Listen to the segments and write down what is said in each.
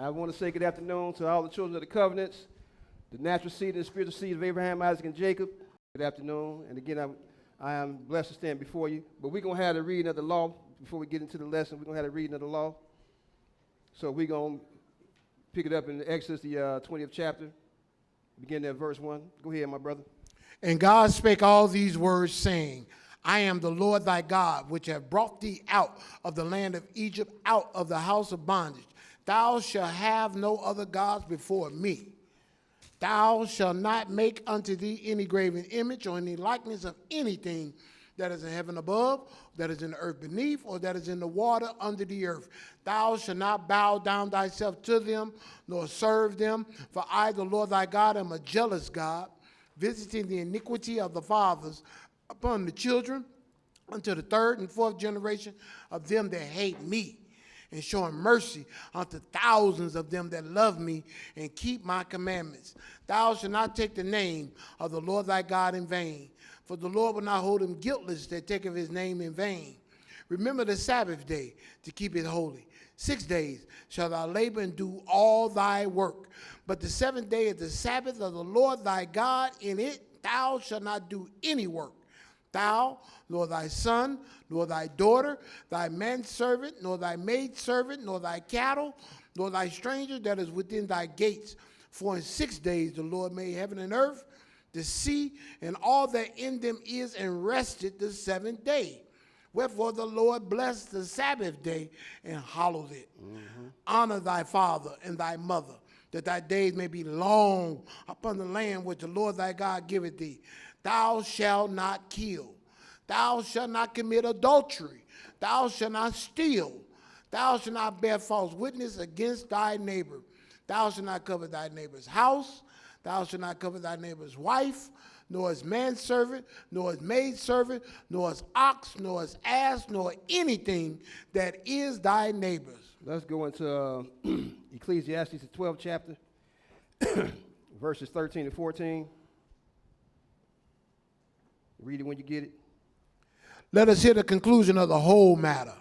I want to say good afternoon to all the children of the covenants, the natural seed and the spiritual seed of Abraham, Isaac, and Jacob. Good afternoon. And again, I am blessed to stand before you. But we're going to have the reading of the law before we get into the lesson. We're going to have the reading of the law. So we're going to pick it up in Exodus, the 20th chapter, beginning at verse 1. Go ahead, my brother. And God spake all these words, saying, I am the Lord thy God, which have brought thee out of the land of Egypt, out of the house of bondage. Thou shalt have no other gods before me. Thou shalt not make unto thee any graven image or any likeness of anything that is in heaven above, that is in the earth beneath, or that is in the water under the earth. Thou shalt not bow down thyself to them, nor serve them. For I, the Lord thy God, am a jealous God, visiting the iniquity of the fathers upon the children, unto the third and fourth generation of them that hate me, and showing mercy unto thousands of them that love me and keep my commandments. Thou shalt not take the name of the Lord thy God in vain, for the Lord will not hold him guiltless that taketh his name in vain. Remember the Sabbath day to keep it holy. 6 days shalt thou labor and do all thy work. But the seventh day is the Sabbath of the Lord thy God. In it thou shalt not do any work. Thou, nor thy son, nor thy daughter, thy manservant, nor thy maidservant, nor thy cattle, nor thy stranger that is within thy gates. For in 6 days the Lord made heaven and earth, the sea, and all that in them is, and rested the seventh day. Wherefore the Lord blessed the Sabbath day and hallowed it. Honor thy father and thy mother, that thy days may be long upon the land which the Lord thy God giveth thee. Thou shalt not kill. Thou shalt not commit adultery. Thou shalt not steal. Thou shalt not bear false witness against thy neighbor. Thou shalt not covet thy neighbor's house. Thou shalt not covet thy neighbor's wife, nor his manservant, nor his maidservant, nor his ox, nor his ass, nor anything that is thy neighbor's. Let's go into Ecclesiastes, the 12th chapter, verses 13 and 14. Read it when you get it. Let us hear the conclusion of the whole matter.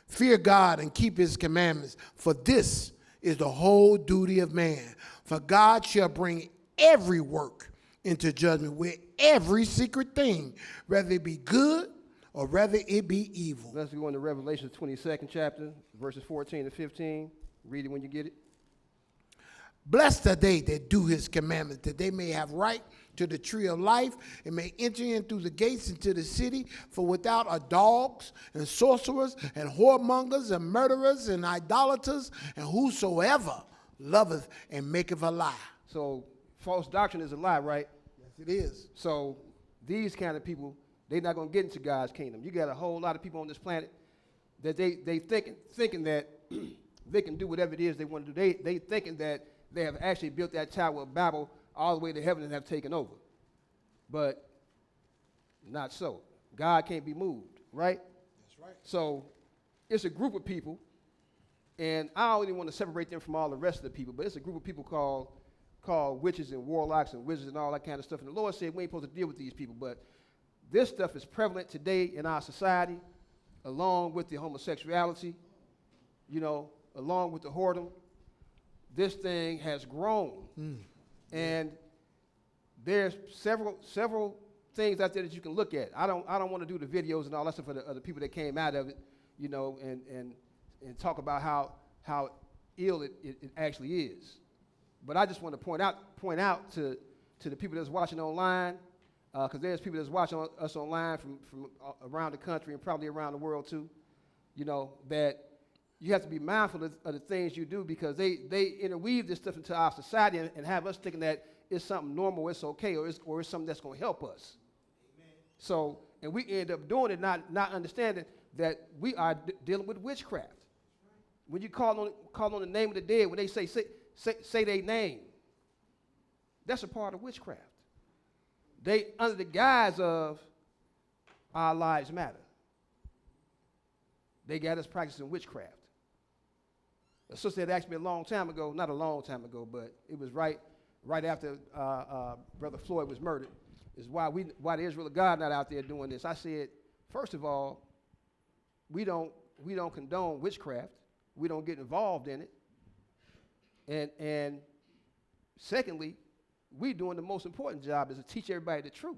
Fear God and keep his commandments, for this is the whole duty of man. For God shall bring every work into judgment with every secret thing, whether it be good or whether it be evil. Let's go into Revelation 22nd chapter, verses 14 and 15. Read it when you get it. Blessed are they that do his commandments, that they may have right to the tree of life and may enter in through the gates into the city. For without are dogs and sorcerers and whoremongers and murderers and idolaters and whosoever loveth and maketh a lie. So false doctrine is a lie, right? Yes, it is. So these kind of people, they're not going to get into God's kingdom. You got a whole lot of people on this planet that they thinking that they can do whatever it is they want to do. They thinking that they have actually built that tower of Babel all the way to heaven and have taken over. But not so. God can't be moved, right? That's right. So it's a group of people, and I don't even want to separate them from all the rest of the people, but it's a group of people called witches and warlocks and wizards and all that kind of stuff. And the Lord said we ain't supposed to deal with these people, but this stuff is prevalent today in our society, along with the homosexuality, along with the whoredom. This thing has grown. And there's several things out there that you can look at. I don't want to do the videos and all that stuff for the people that came out of it, and talk about how ill it actually is. But I just want to point out to the people that's watching online, because there's people that's watching us online from around the country and probably around the world too, that you have to be mindful of the things you do, because they interweave this stuff into our society and have us thinking that it's something normal, it's okay, or it's something that's going to help us. Amen. So, and we end up doing it, not understanding that we are dealing with witchcraft. Right. When you call on the name of the dead, when they say their name, that's a part of witchcraft. They, under the guise of our lives matter, they got us practicing witchcraft. A sister had asked me a long time ago, not a long time ago, but it was right after Brother Floyd was murdered, is why the Israel of God not out there doing this. I said, first of all, we don't condone witchcraft. We don't get involved in it. And secondly, we doing the most important job is to teach everybody the truth.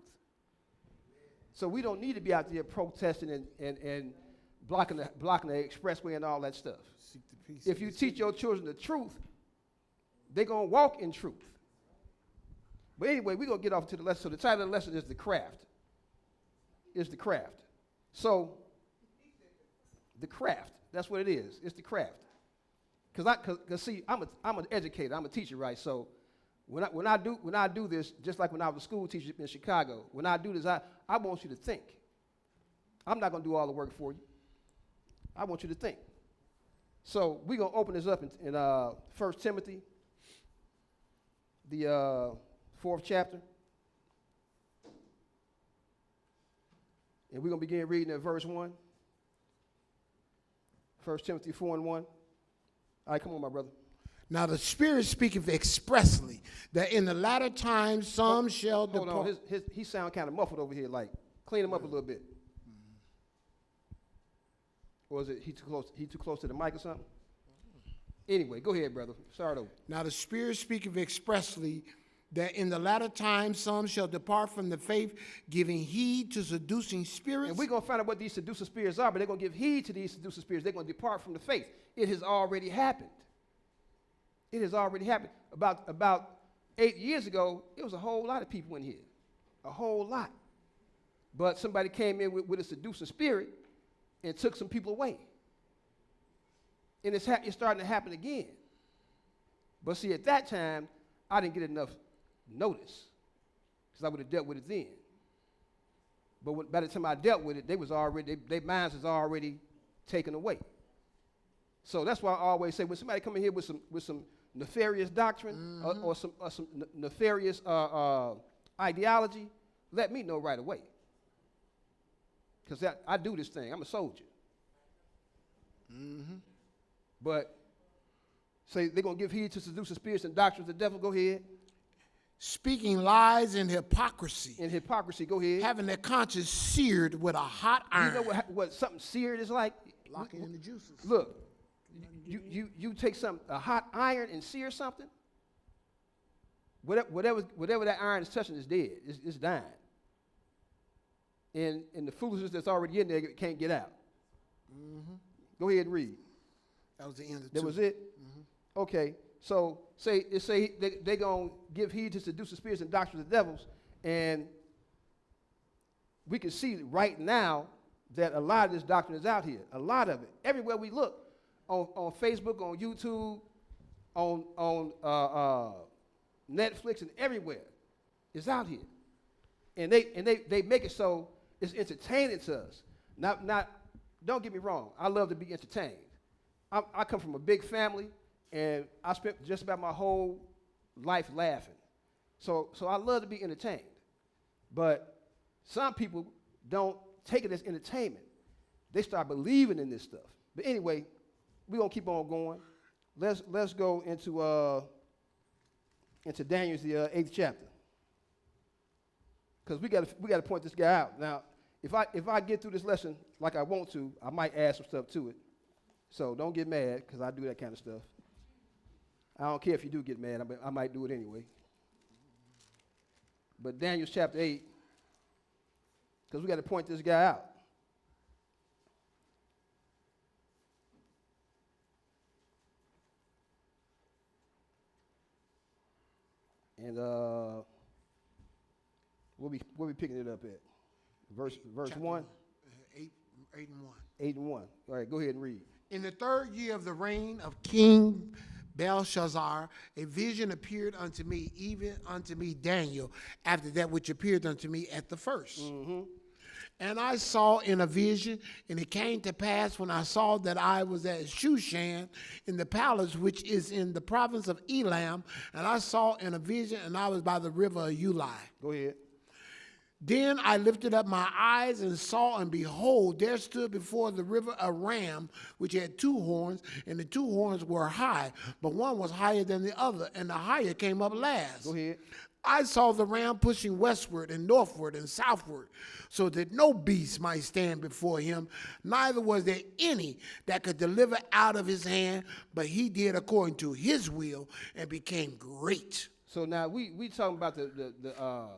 So we don't need to be out there protesting and blocking the expressway and all that stuff. Seek the peace. If you teach your children the truth, they're going to walk in truth. But anyway, we're going to get off to the lesson. So the title of the lesson is The Craft. Is the craft. So, the craft, that's what it is. It's the craft. Because see, I'm an educator. I'm a teacher, right? So when I do this, just like when I was a school teacher in Chicago, when I do this, I want you to think. I'm not going to do all the work for you. I want you to think. So we're going to open this up in 1 Timothy, the 4th chapter. And we're going to begin reading at verse 1. 1 Timothy 4:1. All right, come on, my brother. Now the Spirit speaketh expressly that in the latter times some shall Hold depart. on, he sound kind of muffled over here. Like, clean him up a little bit. Or is it he too close to the mic or something? Anyway, go ahead, brother. Start over. Now the Spirit speaketh expressly that in the latter times some shall depart from the faith, giving heed to seducing spirits. And we're going to find out what these seducing spirits are, but they're going to give heed to these seducing spirits. They're going to depart from the faith. It has already happened. It has already happened. About 8 years ago, it was a whole lot of people in here. A whole lot. But somebody came in with a seducing spirit and took some people away. And it's starting to happen again. But see, at that time, I didn't get enough notice because I would have dealt with it then. But by the time I dealt with it, their minds was already taken away. So that's why I always say when somebody come in here with some nefarious doctrine or some nefarious ideology, let me know right away. Because I do this thing. I'm a soldier. Mm-hmm. But say they're going to give heed to seducing spirits and doctrines of the devil. Go ahead. Speaking lies and hypocrisy. And hypocrisy. Go ahead. Having their conscience seared with a hot iron. You know what something seared is like? Locking in the juices. Look, you take a hot iron and sear something. Whatever that iron is touching is dead. It's dying. And the foolishness that's already in there can't get out. Mm-hmm. Go ahead and read. That was the end of That was it? Mm-hmm. Okay. So say they're going to give heed to seducing spirits and doctrines of the devils, and we can see right now that a lot of this doctrine is out here. A lot of it. Everywhere we look, on Facebook, on YouTube, on Netflix, and everywhere, it's out here. And they make it so it's entertaining to us. Not don't get me wrong. I love to be entertained. I come from a big family, and I spent just about my whole life laughing. So I love to be entertained. But some people don't take it as entertainment. They start believing in this stuff. But anyway, we're going to keep on going. Let's go into Daniel's the 8th chapter. Because we got to point this guy out. Now, if I get through this lesson like I want to, I might add some stuff to it. So don't get mad, because I do that kind of stuff. I don't care if you do get mad. I might do it anyway. But Daniel chapter 8, because we got to point this guy out. And we'll be picking it up at verse 1. 8 and 1. 8 and 1. All right, go ahead and read. In the 3rd year of the reign of King Belshazzar, a vision appeared unto me, even unto me Daniel, after that which appeared unto me at the first. Mm-hmm. And I saw in a vision, and it came to pass when I saw that I was at Shushan in the palace which is in the province of Elam, and I saw in a vision, and I was by the river of Ulai. Go ahead. Then I lifted up my eyes and saw, and behold, there stood before the river a ram which had 2 horns, and the 2 horns were high, but one was higher than the other, and the higher came up last. Go ahead. I saw the ram pushing westward and northward and southward, so that no beast might stand before him, neither was there any that could deliver out of his hand, but he did according to his will and became great. So now we talking about the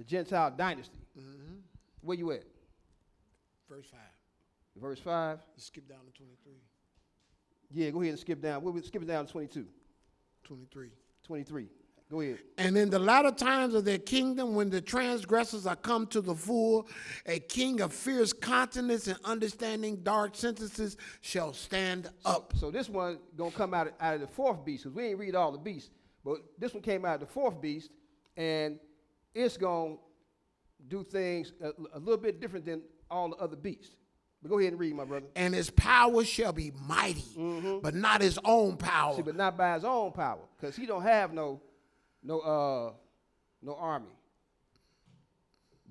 Gentile dynasty. Mm-hmm. Where you at? Verse 5. Verse 5. Skip down to 23. Yeah, go ahead and skip down. We'll skip it down to 22. 23. 23. Go ahead. And in the latter times of their kingdom, when the transgressors are come to the full, a king of fierce countenance and understanding dark sentences shall stand up. So this one going to come out of the 4th beast, because we ain't read all the beasts. But this one came out of the 4th beast, and it's going to do things a little bit different than all the other beasts. But go ahead and read, my brother. And his power shall be mighty, but not his own power. See, but not by his own power, because he don't have no army.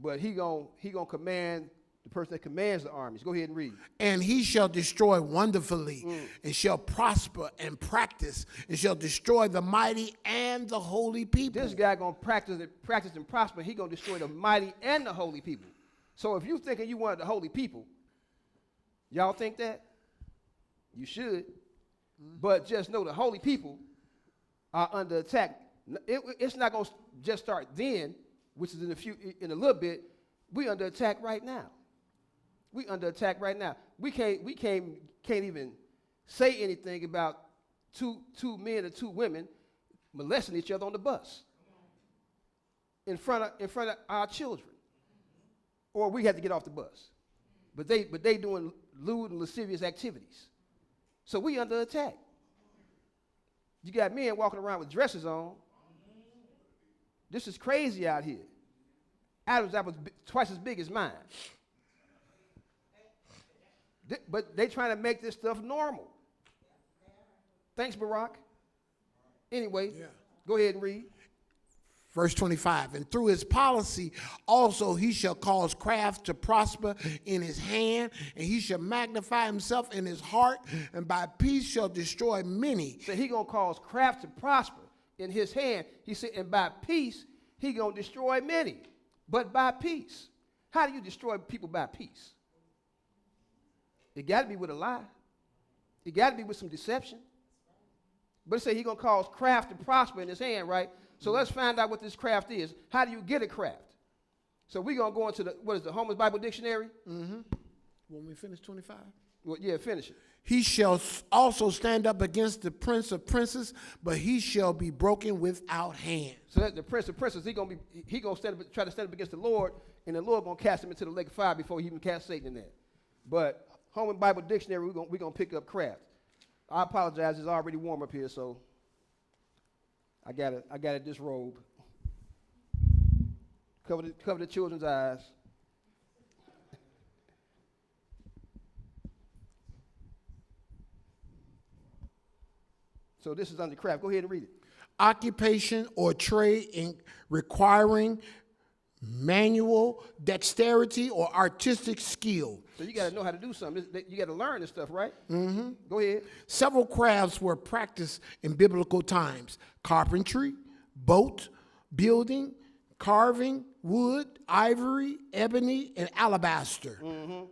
But he gonna command the person that commands the armies. Go ahead and read. And he shall destroy wonderfully, and shall prosper and practice, and shall destroy the mighty and the holy people. This guy gonna practice and prosper. He gonna destroy the mighty and the holy people. So if you thinking you want the holy people, y'all think that? You should. But just know the holy people are under attack. It's not going to just start then, which is in a little bit. We under attack right now. We under attack right now. We can't even say anything about two men or 2 women molesting each other on the bus in front of our children, or we have to get off the bus. But they doing lewd and lascivious activities. So we under attack. You got men walking around with dresses on. This is crazy out here. Adam's apple is twice as big as mine. But they trying to make this stuff normal. Thanks, Barack. Anyway, Go ahead and read. Verse 25, and through his policy also he shall cause craft to prosper in his hand, and he shall magnify himself in his heart, and by peace shall destroy many. So he going to cause craft to prosper in his hand. He said, and by peace he going to destroy many. But by peace. How do you destroy people by peace? It got to be with a lie. It got to be with some deception. But it said he going to cause craft to prosper in his hand, right? So let's find out what this craft is. How do you get a craft? So we're going to go into the Holman's Bible Dictionary? Mm-hmm. When we finish 25? Well, yeah, finish it. He shall also stand up against the prince of princes, but he shall be broken without hand. So that the prince of princes, he gonna try to stand up against the Lord, and the Lord gonna cast him into the lake of fire before he even cast Satan in there. But Holman Bible Dictionary, we're gonna pick up craft. I apologize, it's already warm up here, so I gotta disrobe. Cover the children's eyes. So this is under craft. Go ahead and read it. Occupation or trade requiring manual dexterity or artistic skill. So you got to know how to do something. You got to learn this stuff, right? Mm-hmm. Go ahead. Several crafts were practiced in biblical times: carpentry, boat building, carving, wood, ivory, ebony, and alabaster. Mm-hmm.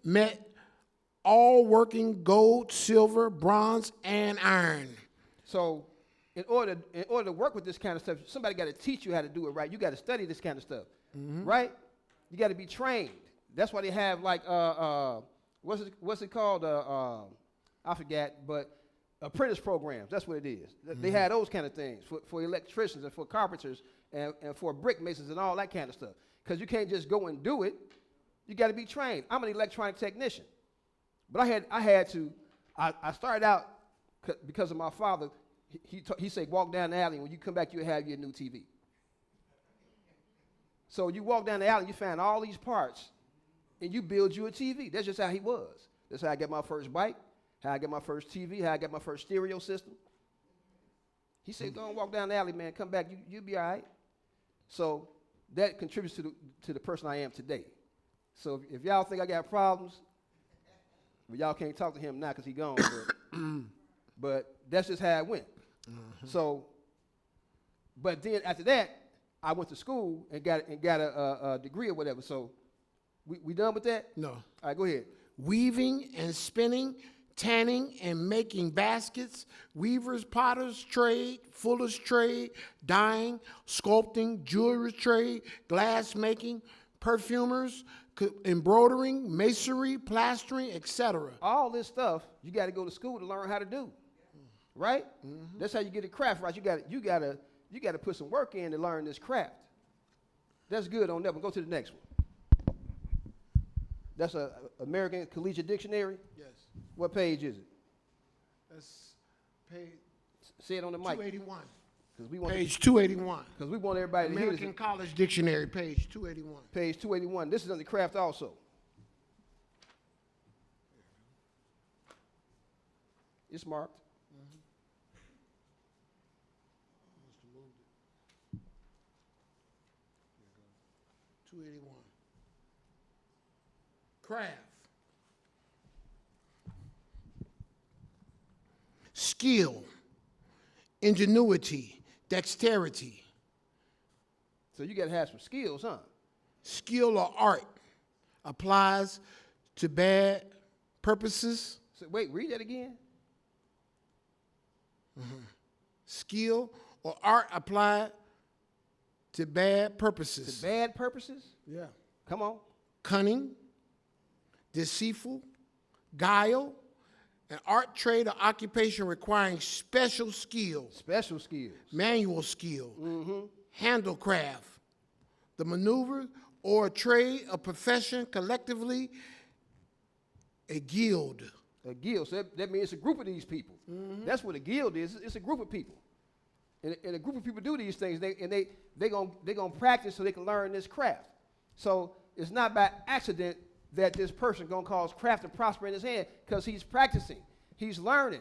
Met all working gold, silver, bronze, and iron. So in order to work with this kind of stuff, somebody got to teach you how to do it right. You got to study this kind of stuff, right? You got to be trained. That's why they have like what's it called? I forgot, but apprentice programs. That's what it is. They had those kind of things for electricians and for carpenters and for brick masons and all that kind of stuff. Because you can't just go and do it. You got to be trained. I'm an electronic technician. But I started out because of my father. He said, walk down the alley, and when you come back, you'll have your new TV. So you walk down the alley, you find all these parts, and you build you a TV. That's just how he was. That's how I got my first bike, how I got my first TV, how I got my first stereo system. He said, go and walk down the alley, man. Come back, you'll be all right. So that contributes to the person I am today. So if y'all think I got problems, well, y'all can't talk to him now because he gone. But that's just how it went. So, but then after that, I went to school and got a degree or whatever. So we done with that? No. All right, go ahead. Weaving and spinning, tanning and making baskets, weavers, potters trade, fuller's trade, dyeing, sculpting, jewelry trade, glass making, perfumers, embroidering, masonry, plastering, etc. All this stuff you got to go to school to learn how to do, right? That's how you get a craft right. You got to put some work in to learn this craft. That's good on that one. Go to the next one. That's a American Collegiate Dictionary. Yes. What page is it? That's page Say it on the mic. 281. Because we want Page 281. because we want everybody to hear American this. College Dictionary, page 281. Page 281. This is on the craft also. It's marked. 281. Craft. Skill, ingenuity, dexterity. So you got to have some skills, huh? Skill or art applies to bad purposes. So wait, read that again. Skill or art applied to bad purposes. To bad purposes? Yeah. Come on. Cunning, deceitful, guile, an art, trade, or occupation requiring special skills, Special skills. manual skill, handlecraft, the maneuver or a trade, a profession, collectively, a guild. A guild. So that means it's a group of these people. That's what a guild is. It's a group of people. And a group of people do these things. They're gonna practice so they can learn this craft. So it's not by accident that this person gonna cause craft to prosper in his hand, because he's practicing, he's learning,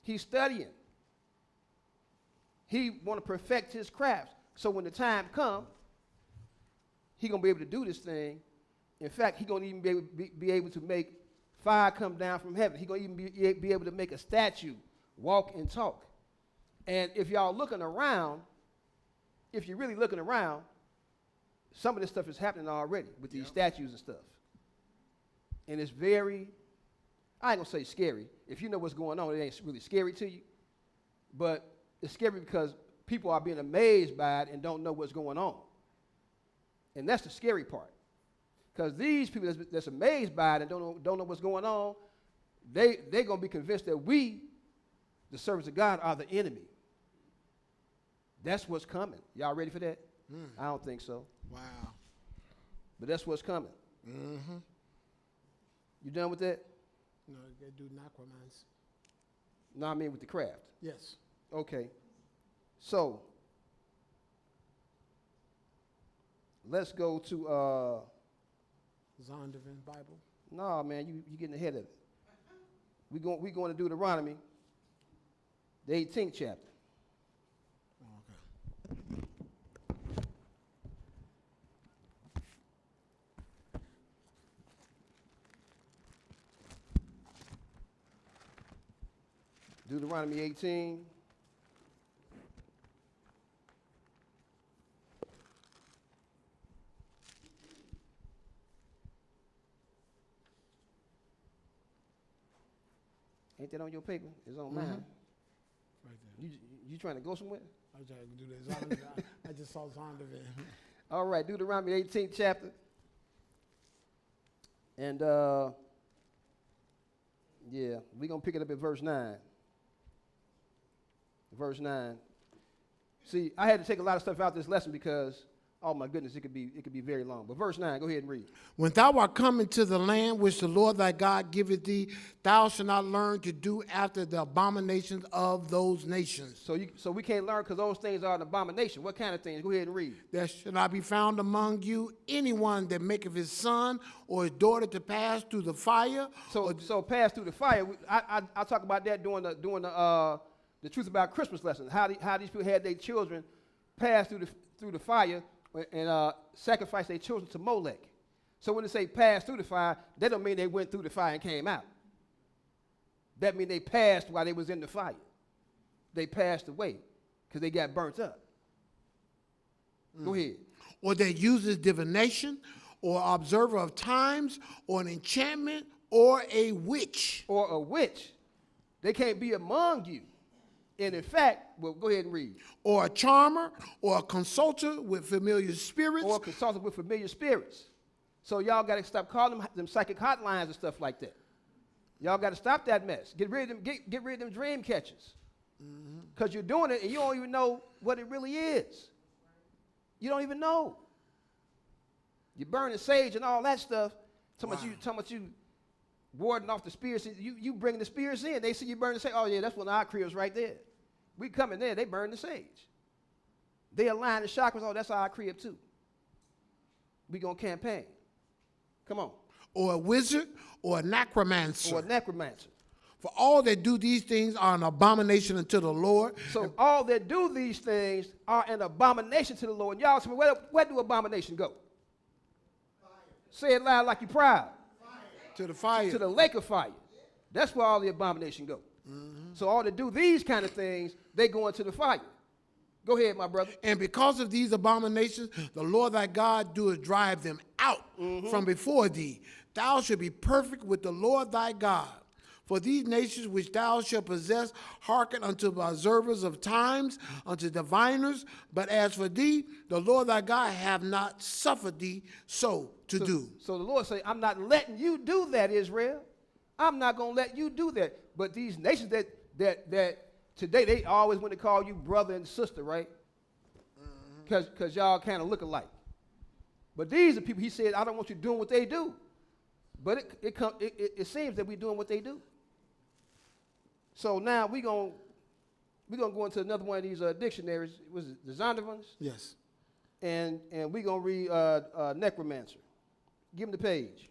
he's studying. He want to perfect his craft. So when the time comes, he gonna be able to do this thing. In fact, he gonna even be able to make fire come down from heaven. He gonna even be able to make a statue walk and talk. And if y'all looking around, if you're really looking around, some of this stuff is happening already with these statues and stuff. And it's very, I ain't gonna say scary. If you know what's going on, it ain't really scary to you. But it's scary because people are being amazed by it and don't know what's going on. And that's the scary part. Because these people that's amazed by it and don't know what's going on, they're going to be convinced that we, the servants of God, are the enemy. That's what's coming. Y'all ready for that? I don't think so. Wow. But that's what's coming. Mm-hmm. You done with that? No, they do necromancy. No, I mean with the craft. Yes. Okay. So, let's go to, Zondervan Bible. no, man, you getting ahead of it. We going to Deuteronomy, the 18th chapter. Oh, okay. Deuteronomy 18. Ain't that on your paper? It's on mine. Right there. You trying to go somewhere? I was trying to do this. Zondervan. I just saw Zondervan. All right, Deuteronomy 18th chapter. And yeah, we're going to pick it up at verse 9. Verse 9. See, I had to take a lot of stuff out this lesson because, oh my goodness, it could be very long. But verse 9, go ahead and read. When thou art come into the land which the Lord thy God giveth thee, thou shalt not learn to do after the abominations of those nations. So we can't learn because those things are an abomination. What kind of things? Go ahead and read. There shall not be found among you anyone that maketh his son or his daughter to pass through the fire. So pass through the fire. I talk about that during the Truth About Christmas lesson. How these people had their children pass through through the fire and sacrificed their children to Molech. So when they say pass through the fire, that don't mean they went through the fire and came out. That means they passed while they was in the fire. They passed away because they got burnt up. Go ahead. Or that uses divination, or observer of times, or an enchantment, or a witch. Or a witch. They can't be among you. And in fact, well, go ahead and read. Or a charmer, or a consulter with familiar spirits. Or a consultant with familiar spirits. So y'all got to stop calling them psychic hotlines and stuff like that. Y'all got to stop that mess. Get rid of them. Get rid of them dream catchers. Because you're doing it and you don't even know what it really is. You don't even know. You're burning sage and all that stuff. Talking about you warding off the spirits. You bring the spirits in. They see you burning sage. Oh yeah, that's one of our cribs right there. We come in there. They burn the sage. They align the chakras. Oh, that's our crib too. We gonna campaign. Come on. Or a wizard, or a necromancer. Or a necromancer. For all that do these things are an abomination unto the Lord. So all that do these things are an abomination to the Lord. And y'all tell me, where do abomination go? Fire. Say it loud like you're proud. Fire. To the fire. To the lake of fire. That's where all the abomination go. So all that do these kind of things, they go into the fire. Go ahead, my brother. And because of these abominations, the Lord thy God doeth drive them out from before thee. Thou shalt be perfect with the Lord thy God. For these nations which thou shalt possess hearken unto the observers of times, unto diviners. But as for thee, the Lord thy God have not suffered thee so to do. So the Lord say, I'm not letting you do that, Israel. I'm not going to let you do that. But these nations that today, they always want to call you brother and sister, right? Because y'all kind of look alike. But these are people, he said, I don't want you doing what they do. But it seems that we're doing what they do. So now we're gonna go into another one of these dictionaries. Was it the Zondervan's? Yes. And we're gonna read necromancer. Give him the page.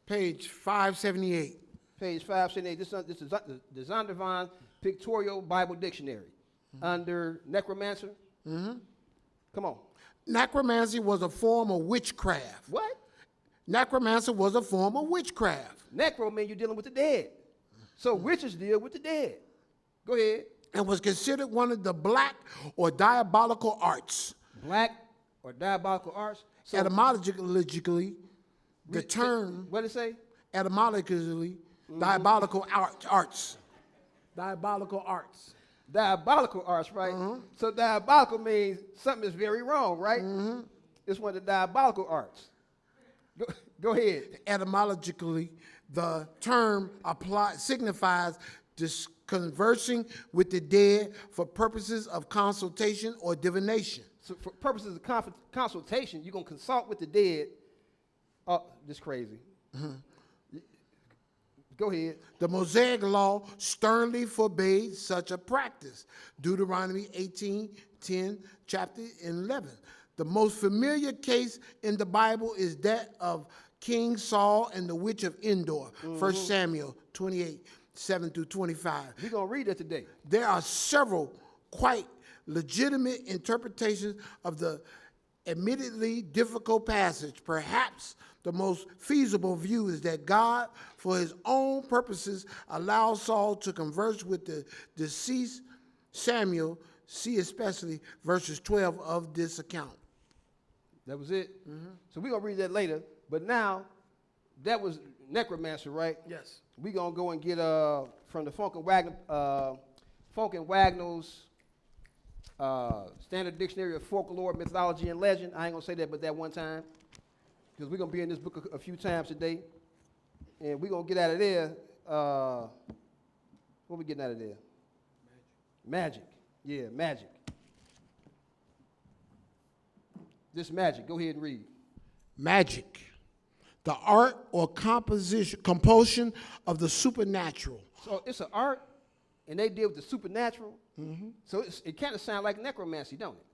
Page 578. Page 578. This is the Zondervan Pictorial Bible Dictionary. Under necromancer. Come on. Necromancy was a form of witchcraft. What? Necromancy was a form of witchcraft. Necro means you're dealing with the dead. So witches deal with the dead. Go ahead. And was considered one of the black or diabolical arts. Black or diabolical arts. So Etymologically, the term. What did it say? Etymologically, diabolical arts. Diabolical arts. Diabolical arts, right? So diabolical means something is very wrong, right? It's one of the diabolical arts. Go ahead. Etymologically, the term signifies conversing with the dead for purposes of consultation or divination. So for purposes of consultation, you're going to consult with the dead. Oh, this crazy. Go ahead. The Mosaic law sternly forbade such a practice. Deuteronomy 18:10, chapter 11. The most familiar case in the Bible is that of King Saul and the witch of Endor, 1 Samuel 28:7-25. We're going to read that today. There are several quite legitimate interpretations of the admittedly difficult passage. Perhaps the most feasible view is that God, for his own purposes, allowed Saul to converse with the deceased Samuel. See especially verses 12 of this account. That was it. So we're going to read that later. But now, that was necromancer, right? Yes. We're going to go and get from the Funk and Wagnall's Standard Dictionary of Folklore, Mythology, and Legend. I ain't going to say that but that one time. Because we're going to be in this book a few times today. And we're going to get out of there. What are we getting out of there? Magic. Yeah, magic. This magic. Go ahead and read. Magic. The art or compulsion of the supernatural. So it's an art, and they deal with the supernatural. So it kind of sounds like necromancy, don't it?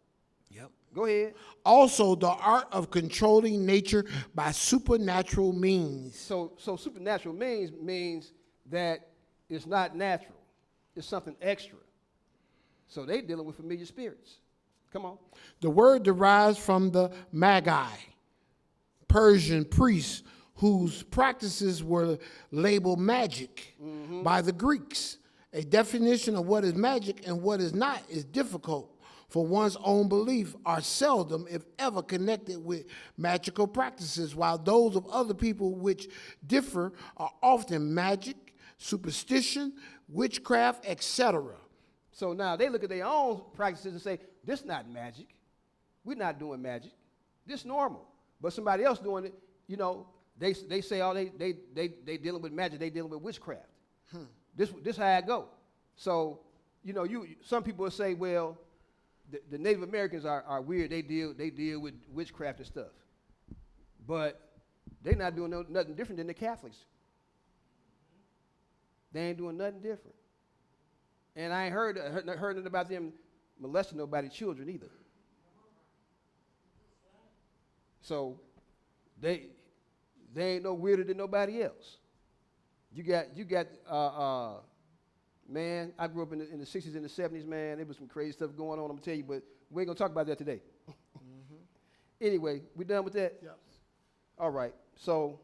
Yep. Go ahead. Also, the art of controlling nature by supernatural means. So supernatural means that it's not natural. It's something extra. So they dealing with familiar spirits. Come on. The word derives from the Magi, Persian priests whose practices were labeled magic by the Greeks. A definition of what is magic and what is not is difficult, for one's own belief are seldom, if ever, connected with magical practices, while those of other people which differ are often magic, superstition, witchcraft, etc. So now they look at their own practices and say, this not magic. We're not doing magic. This normal. But somebody else doing it, you know, they say, oh, they dealing with magic, they dealing with witchcraft. This how it go. So, you know, some people will say, well, the Native Americans are weird. They deal with witchcraft and stuff. But they're not doing nothing different than the Catholics. They ain't doing nothing different. And I ain't heard nothing about them molesting nobody's children either. So they ain't no weirder than nobody else. You got man, I grew up in the 60s and the 70s, man. There was some crazy stuff going on, I'm going to tell you, but we ain't going to talk about that today. Anyway, we done with that? Yep. All right. So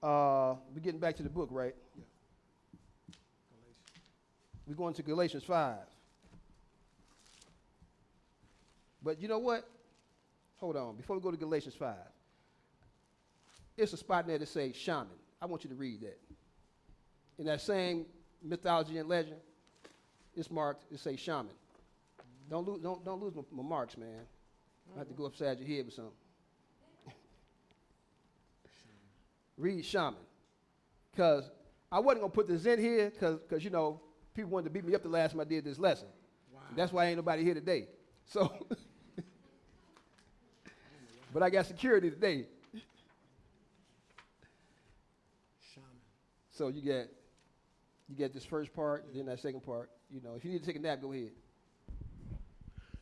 we're getting back to the book, right? Yeah. We're going to Galatians 5. But you know what? Hold on. Before we go to Galatians 5, it's a spot in there that says shaman. I want you to read that. In that same mythology and legend, it's marked, it says shaman. Don't lose my marks, man. I have to go upside your head with something. Read shaman. Because I wasn't going to put this in here because, you know, people wanted to beat me up the last time I did this lesson. Wow. That's why ain't nobody here today. So, but I got security today. Shaman. So you get this first part, then that second part. You know, if you need to take a nap, go ahead.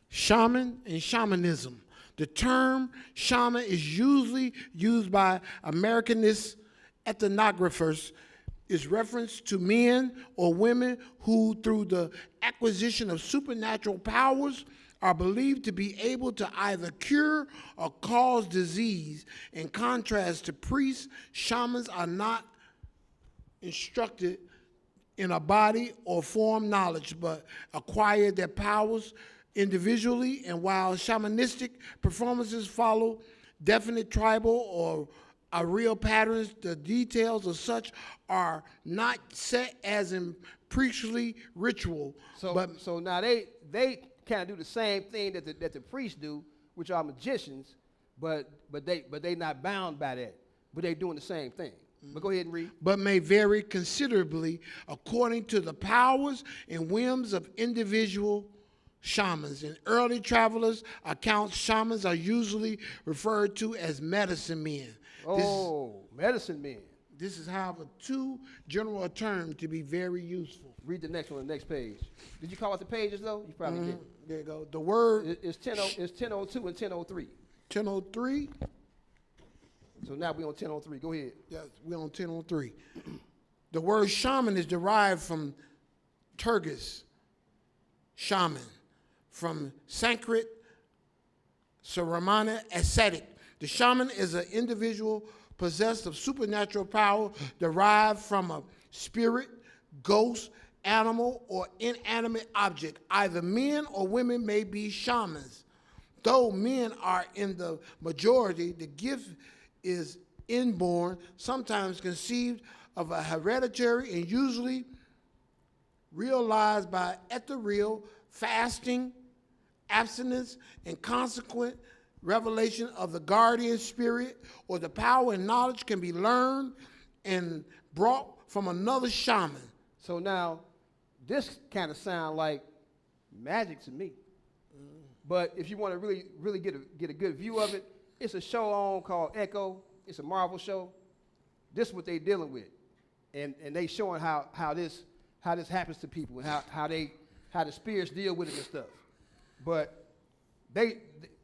Shaman and shamanism. The term shaman is usually used by Americanist ethnographers. Is reference to men or women who, through the acquisition of supernatural powers, are believed to be able to either cure or cause disease. In contrast to priests, shamans are not instructed in a body or form knowledge, but acquire their powers individually. And while shamanistic performances follow definite tribal or real patterns, the details of such are not set as in priestly ritual. So now they kind of do the same thing that the priests do, which are magicians, but they not bound by that. But they doing the same thing. But go ahead and read. But may vary considerably according to the powers and whims of individual shamans. In early travelers' accounts, shamans are usually referred to as medicine men. Medicine men. This is, however, too general a term to be very useful. Read the next one, the next page. Did you call out the pages, though? You probably did. There you go. The word It's 10:02 and 10:03. 1003. So now we're on 10:03. Go ahead. Yes, we're on 1003. The word shaman is derived from Turkish shaman, from Sanskrit Saramana ascetic. The shaman is an individual possessed of supernatural power derived from a spirit, ghost, animal, or inanimate object. Either men or women may be shamans. Though men are in the majority, the gift is inborn, sometimes conceived of a hereditary and usually realized by ethereal fasting, abstinence, and consequent revelation of the guardian spirit, or the power and knowledge can be learned and brought from another shaman. So now, this kind of sound like magic to me. But if you want to really get a good view of it, it's a show on called Echo. It's a Marvel show. This is what they dealing with, and they showing how this happens to people and how the spirits deal with it and stuff. But they,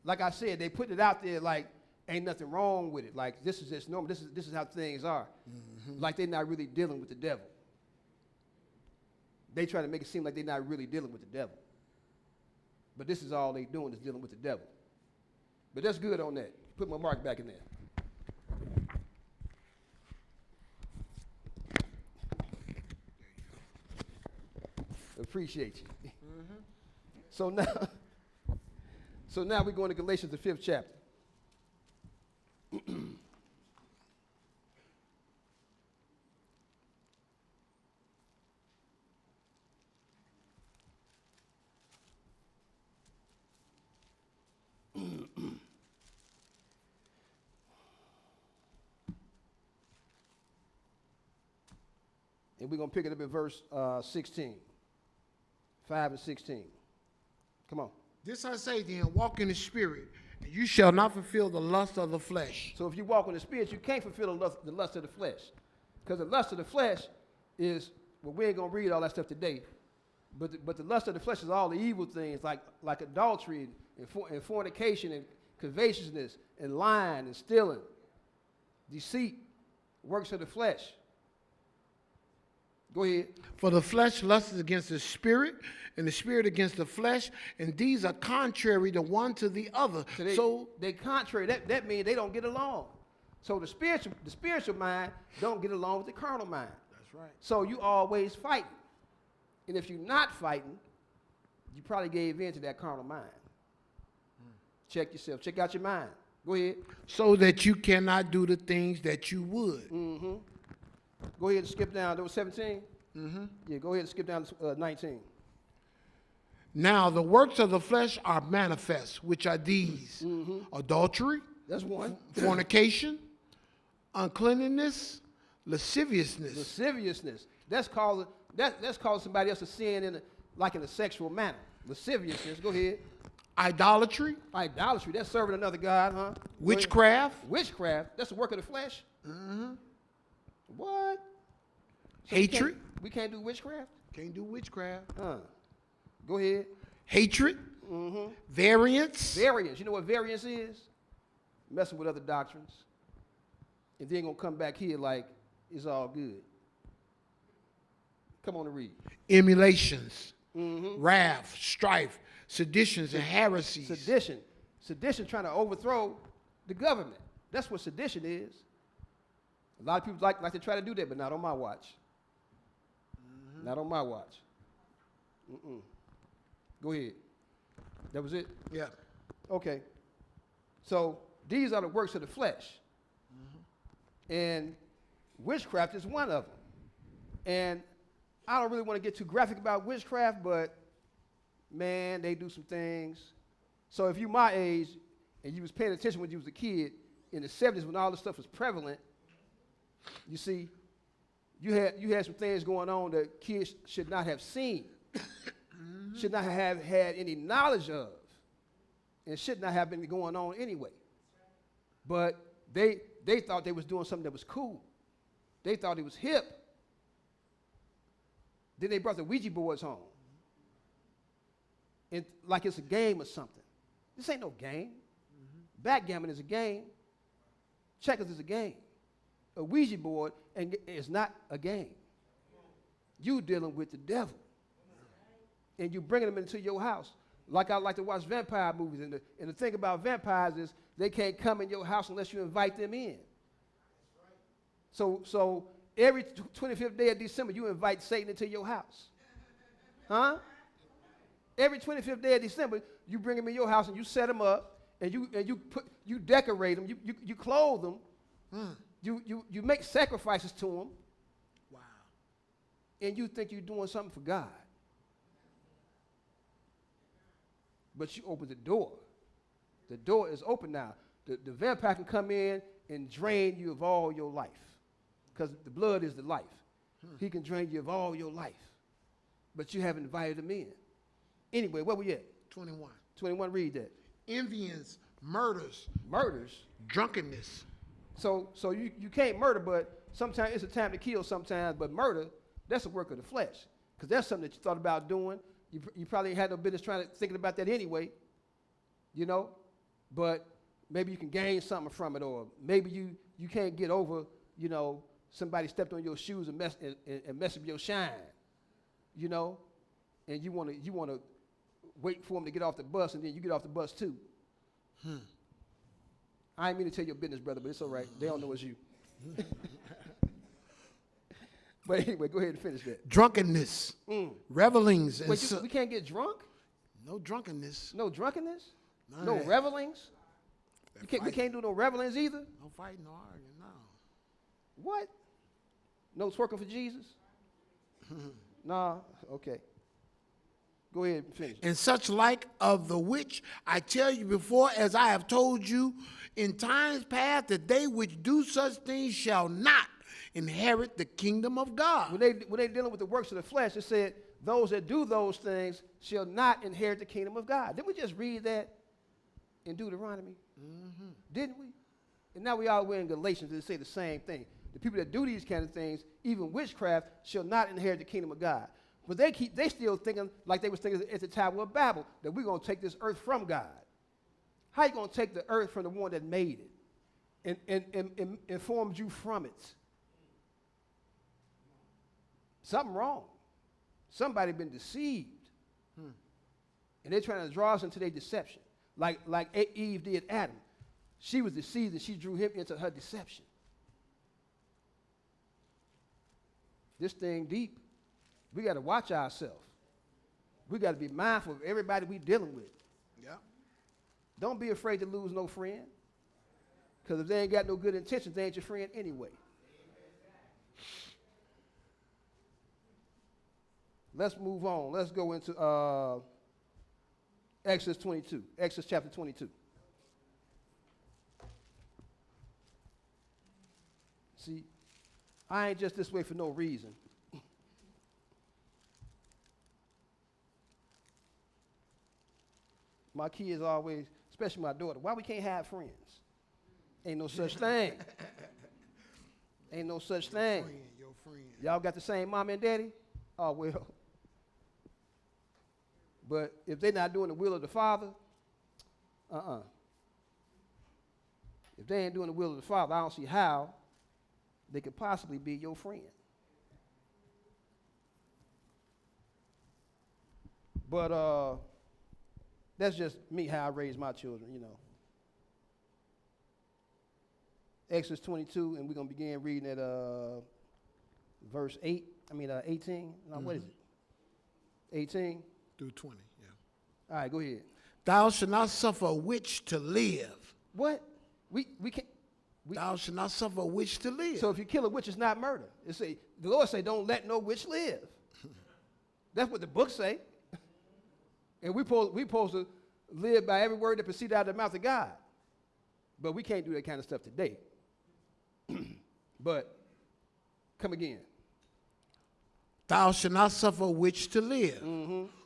like I said, they put it out there like ain't nothing wrong with it. Like this is just normal. This is how things are. Mm-hmm. Like they're not really dealing with the devil. They try to make it seem like they're not really dealing with the devil. But this is all they doing is dealing with the devil. But that's good on that. Put my mark back in there. Appreciate you. Mm-hmm. So now we're going to Galatians, the 5th chapter. And we're going to pick it up in verse 16. 5 and 16. Come on. This I say then, walk in the Spirit, and you shall not fulfill the lust of the flesh. So if you walk in the Spirit, you can't fulfill the lust of the flesh. Because the lust of the flesh is, well, we ain't going to read all that stuff today, but the lust of the flesh is all the evil things like adultery and fornication and covetousness and lying and stealing, deceit, works of the flesh. Go ahead. For the flesh lusts against the Spirit, and the Spirit against the flesh, and these are contrary the one to the other. So they contrary. That means they don't get along. So the spiritual mind don't get along with the carnal mind. That's right. So you always fighting. And if you're not fighting, you probably gave in to that carnal mind. Check yourself. Check out your mind. Go ahead. So that you cannot do the things that you would. Mm-hmm. Go ahead and skip down. That was 17? Mm-hmm. Yeah, go ahead and skip down to 19. Now the works of the flesh are manifest, which are these: adultery, that's one; fornication, uncleanness, lasciviousness. Lasciviousness. That's causing somebody else to sin in a sexual manner. Lasciviousness. Go ahead. Idolatry. Idolatry. That's serving another god, huh? Witchcraft. Witchcraft. That's the work of the flesh. Mm-hmm. What? So Hatred. We can't do witchcraft? Can't do witchcraft. Go ahead. Hatred. Mm-hmm. Variance. Variance. You know what variance is? Messing with other doctrines. And then going to come back here like it's all good. Come on and read. Emulations. Mm-hmm. Wrath, strife, seditions, and heresies. Sedition trying to overthrow the government. That's what sedition is. A lot of people like to try to do that, but not on my watch. Mm-hmm. Not on my watch. Mm-mm. Go ahead. That was it? Yeah. Okay. So these are the works of the flesh. Mm-hmm. And witchcraft is one of them. And I don't really want to get too graphic about witchcraft, but man, they do some things. So if you my age and you was paying attention when you was a kid in the 70s when all this stuff was prevalent, you see, you had some things going on that kids should not have seen, should not have had any knowledge of, and should not have been going on anyway. But they thought they was doing something that was cool. They thought it was hip. Then they brought the Ouija boards home. And like it's a game or something. This ain't no game. Mm-hmm. Backgammon is a game. Checkers is a game. A Ouija board is not a game. You dealing with the devil. And you bringing them into your house. Like I like to watch vampire movies. And the thing about vampires is they can't come in your house unless you invite them in. So every 25th day of December, you invite Satan into your house. Huh? Every 25th day of December, you bring him in your house and you set him up and you decorate him, you clothe him, you make sacrifices to him. Wow. And you think you're doing something for God. But you open the door. The door is open now. The vampire can come in and drain you of all your life. Because the blood is the life. He can drain you of all your life. But you haven't invited him in. Anyway, where we at? 21. 21, read that. Envyings, murders. Murders? Drunkenness. So you can't murder, but sometimes it's a time to kill sometimes, but murder, that's a work of the flesh. Because that's something that you thought about doing. You probably had no business thinking about that anyway, you know? But maybe you can gain something from it, or maybe you can't get over, you know, somebody stepped on your shoes and messed up your shine, you know? And you want to waiting for them to get off the bus, and then you get off the bus too. I ain't mean to tell your business, brother, but it's all right. They don't know it's you. But anyway, go ahead and finish that. Drunkenness, revelings, and Wait, we can't get drunk? no drunkenness. No drunkenness? None of No that. revelings? We can't do no revelings either? No fighting, no arguing, no. What? No twerking for Jesus? Nah, okay. Go ahead and finish. And such like of the which I tell you before, as I have told you in times past, that they which do such things shall not inherit the kingdom of God. When they dealing with the works of the flesh, it said, those that do those things shall not inherit the kingdom of God. Didn't we just read that in Deuteronomy? Didn't we? And now we all the way in Galatians to say the same thing. The people that do these kind of things, even witchcraft, shall not inherit the kingdom of God. But they still thinking like they was thinking at the Tower of Babel, that we're going to take this earth from God. How you going to take the earth from the one that made it and formed you from it? Something wrong. Somebody been deceived. And they're trying to draw us into their deception. Like Eve did Adam. She was deceived and she drew him into her deception. This thing deep. We got to watch ourselves. We got to be mindful of everybody we dealing with. Yeah. Don't be afraid to lose no friend. Because if they ain't got no good intentions, they ain't your friend anyway. Let's move on. Let's go into Exodus 22. Exodus chapter 22. See, I ain't just this way for no reason. My kids always, especially my daughter, why we can't have friends? Ain't no such thing. Ain't no such thing. Your friend. Y'all got the same mom and daddy? Oh, well. But if they're not doing the will of the Father, If they ain't doing the will of the Father, I don't see how they could possibly be your friend. But that's just me, how I raise my children, you know. Exodus 22, and we're going to begin reading at verse 18. No, what is it? 18? Through 20, yeah. All right, go ahead. Thou shalt not suffer a witch to live. What? We can't. Thou shalt not suffer a witch to live. So if you kill a witch, it's not murder. The Lord say, don't let no witch live. That's what the book say. And we supposed to live by every word that proceeds out of the mouth of God. But we can't do that kind of stuff today. But come again. Thou shalt not suffer a witch to live.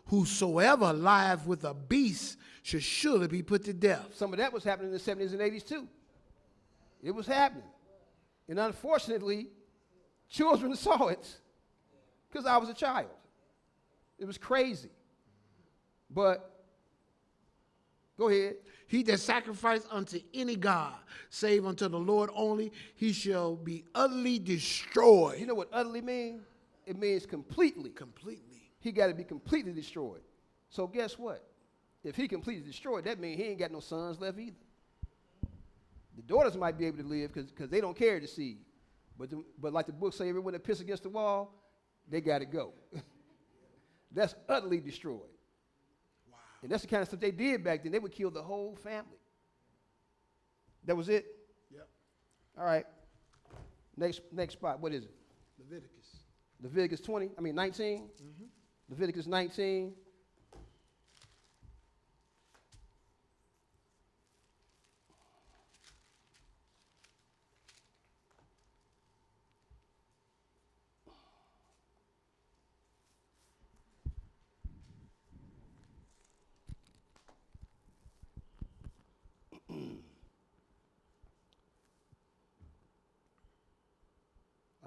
Whosoever lieth with a beast should surely be put to death. Some of that was happening in the 70s and 80s too. It was happening. And unfortunately, children saw it because I was a child. It was crazy. But go ahead. He that sacrifice unto any god, save unto the Lord only, he shall be utterly destroyed. You know what utterly means? It means completely. Completely. He got to be completely destroyed. So guess what? If he completely destroyed, that means he ain't got no sons left either. The daughters might be able to live because they don't carry the seed. But like the book say, everyone that piss against the wall, they got to go. That's utterly destroyed. Wow. And that's the kind of stuff they did back then. They would kill the whole family. That was it? Yep. All right. Next spot. What is it? Leviticus. 19? Leviticus 19.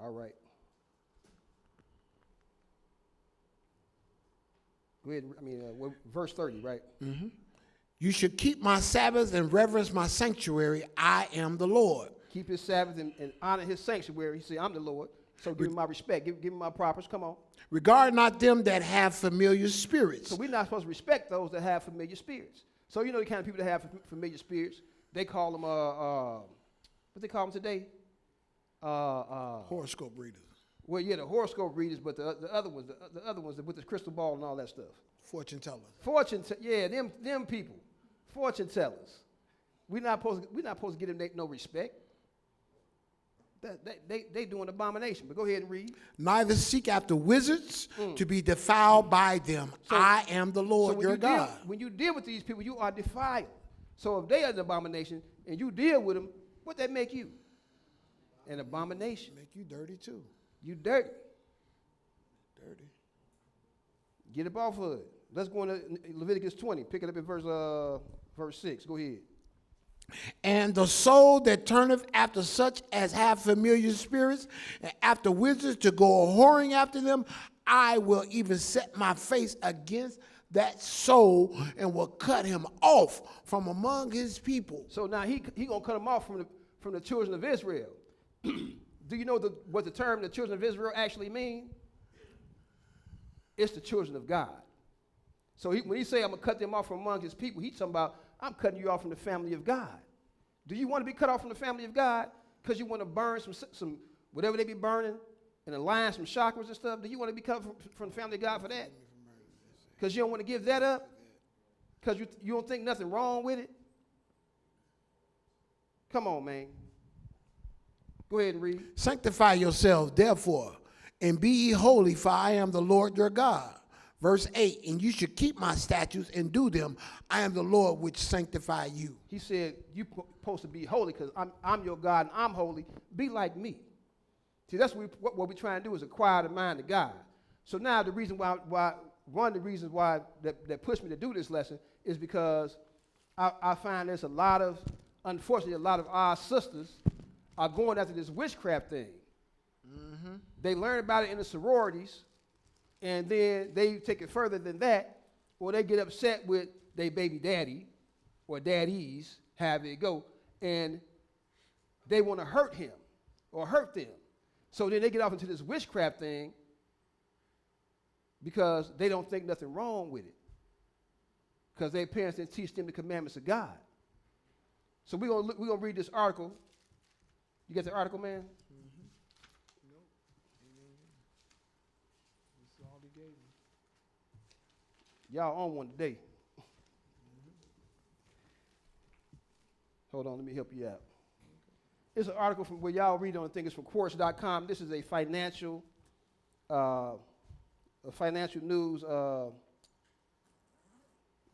All right. Go ahead. Verse 30, right? You should keep my Sabbaths and reverence my sanctuary. I am the Lord. Keep his Sabbath and honor his sanctuary. He said, I'm the Lord. So give me my respect. Give me my propers. Come on. Regard not them that have familiar spirits. So we're not supposed to respect those that have familiar spirits. So you know the kind of people that have familiar spirits, they call them, what they call them today? Horoscope readers. Well, yeah, the horoscope readers, but the other ones, the other ones with the crystal ball and all that stuff. Fortune tellers. Yeah, them people, fortune tellers. We're not supposed to give them no respect. They do an abomination. But go ahead and read. Neither seek after wizards to be defiled by them. So, I am the Lord your God. When you deal with these people, you are defiled. So if they are an abomination and you deal with them, what that make you? An abomination. Make you dirty too. You dirty. Dirty. Get up off of it. Let's go into Leviticus 20. Pick it up at verse 6. Go ahead. And the soul that turneth after such as have familiar spirits, and after wizards to go whoring after them, I will even set my face against that soul and will cut him off from among his people. So now he gonna cut him off from the children of Israel. Do you know what the term the children of Israel actually mean? It's the children of God. So when he say I'm gonna cut them off from among his people, he's talking about I'm cutting you off from the family of God. Do you want to be cut off from the family of God because you want to burn some whatever they be burning and align some chakras and stuff? Do you want to be cut from the family of God for that? Because you don't want to give that up? Because you don't think nothing wrong with it? Come on, man. Go ahead and read. Sanctify yourselves, therefore, and be ye holy, for I am the Lord your God. Verse 8, and you should keep my statutes and do them. I am the Lord which sanctify you. He said, you're supposed to be holy because I'm your God and I'm holy. Be like me. See, that's what we're trying to do is acquire the mind of God. So now the reason why one of the reasons why that pushed me to do this lesson is because I find there's unfortunately, a lot of our sisters are going after this witchcraft thing. Mm-hmm. They learn about it in the sororities, and then they take it further than that, or they get upset with their baby daddy or daddies, however it go, and they want to hurt him or hurt them. So then they get off into this witchcraft thing because they don't think nothing wrong with it because their parents didn't teach them the commandments of God. So we're gonna read this article. You get the article, man? Mm-hmm. Nope. That's all he gave me. Y'all on one today. Hold on, let me help you out. It's an article from where y'all read on. I think it's from Quartz.com. This is a financial news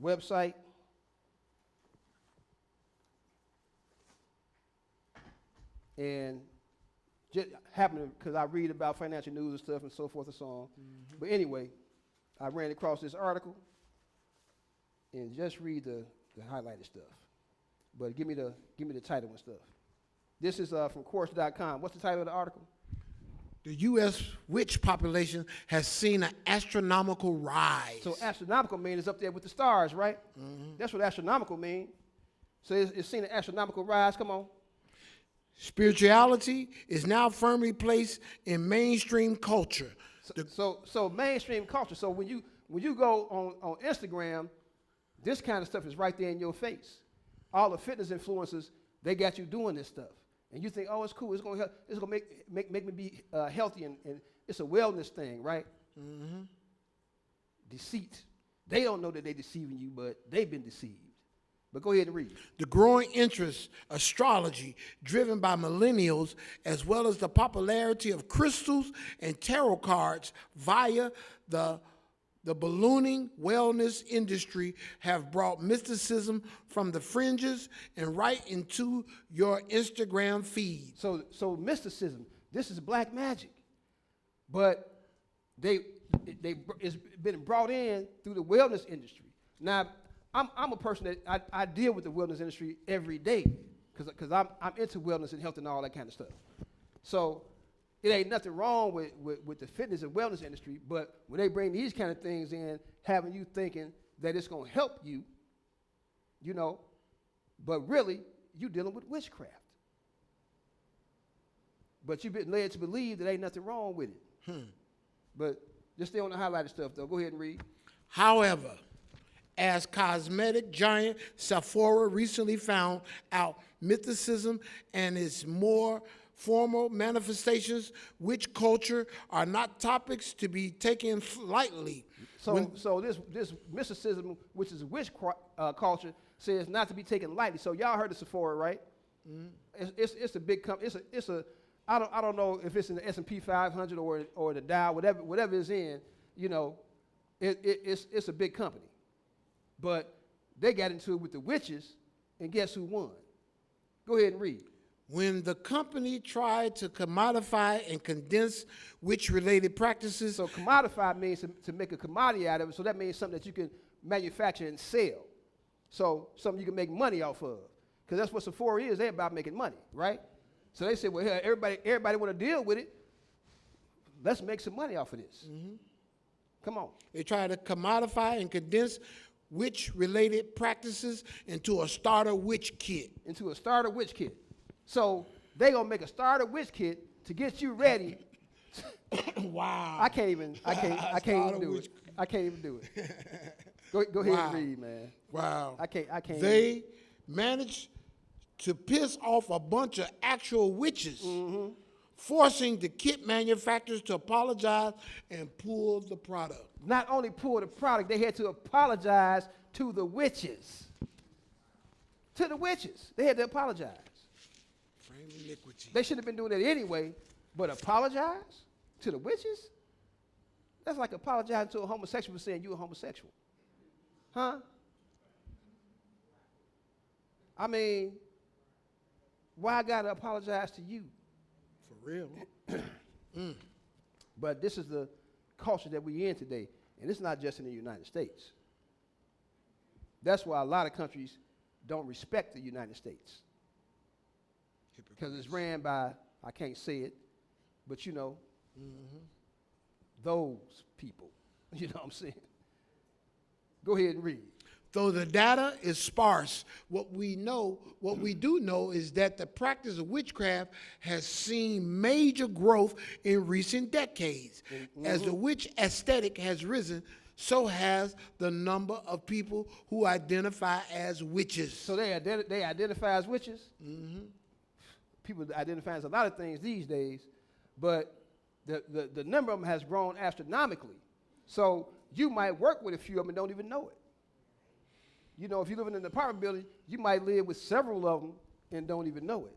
website. And just happened because I read about financial news and stuff and so forth and so on. Mm-hmm. But anyway, I ran across this article and just read the highlighted stuff. But give me the title and stuff. This is from Quartz.com. What's the title of the article? The U.S. witch population has seen an astronomical rise. So astronomical means it's up there with the stars, right? Mm-hmm. That's what astronomical means. So it's seen an astronomical rise. Come on. Spirituality is now firmly placed in mainstream culture. So mainstream culture. So when you go on Instagram, this kind of stuff is right there in your face. All the fitness influencers, they got you doing this stuff. And you think, oh, it's cool. It's going to help. It's going to make me be healthy, and it's a wellness thing, right? Mm-hmm. Deceit. They don't know that they're deceiving you, but they've been deceived. But go ahead and read. The growing interest, astrology, driven by millennials, as well as the popularity of crystals and tarot cards via the ballooning wellness industry have brought mysticism from the fringes and right into your Instagram feed. So mysticism, this is black magic, but it's been brought in through the wellness industry. Now, I'm a person that I deal with the wellness industry every day because I'm into wellness and health and all that kind of stuff. So it ain't nothing wrong with the fitness and wellness industry, but when they bring these kind of things in, having you thinking that it's going to help you, you know, but really, you're dealing with witchcraft. But you've been led to believe that ain't nothing wrong with it. But just stay on the highlighted stuff, though. Go ahead and read. However, as cosmetic giant Sephora recently found out, mythicism and its more formal manifestations, witch culture, are not topics to be taken lightly. So this mysticism, which is witch culture, says not to be taken lightly. So y'all heard of Sephora, right? It's a big company. I don't know if it's in the S&P 500 or the Dow, whatever it's in. You know, it's a big company. But they got into it with the witches, and guess who won? Go ahead and read. When the company tried to commodify and condense witch-related practices. So commodify means to make a commodity out of it. So that means something that you can manufacture and sell. So something you can make money off of. Because that's what Sephora is. They're about making money, right? So they said, well, here, everybody want to deal with it. Let's make some money off of this. Come on. They tried to commodify and condense witch-related practices into a starter witch kit. Into a starter witch kit. So they gonna make a starter witch kit to get you ready. Wow. I can't even do it. I can't even do it. Go ahead and read, man. Wow. I can't. They managed to piss off a bunch of actual witches, forcing the kit manufacturers to apologize and pull the product. Not only pull the product, they had to apologize to the witches. To the witches. They had to apologize. Frame iniquity. They should have been doing it anyway, but apologize to the witches? That's like apologizing to a homosexual for saying you're a homosexual. Huh? I mean, why I gotta apologize to you? For real. But this is the culture that we're in today, and it's not just in the United States. That's why a lot of countries don't respect the United States. Because it's ran by, I can't say it, but you know, those people. You know what I'm saying? Go ahead and read. Though the data is sparse, what we do know is that the practice of witchcraft has seen major growth in recent decades. As the witch aesthetic has risen, so has the number of people who identify as witches. So they identify as witches? People identify as a lot of things these days, but the number of them has grown astronomically. So you might work with a few of them and don't even know it. You know, if you're living in an apartment building, you might live with several of them and don't even know it.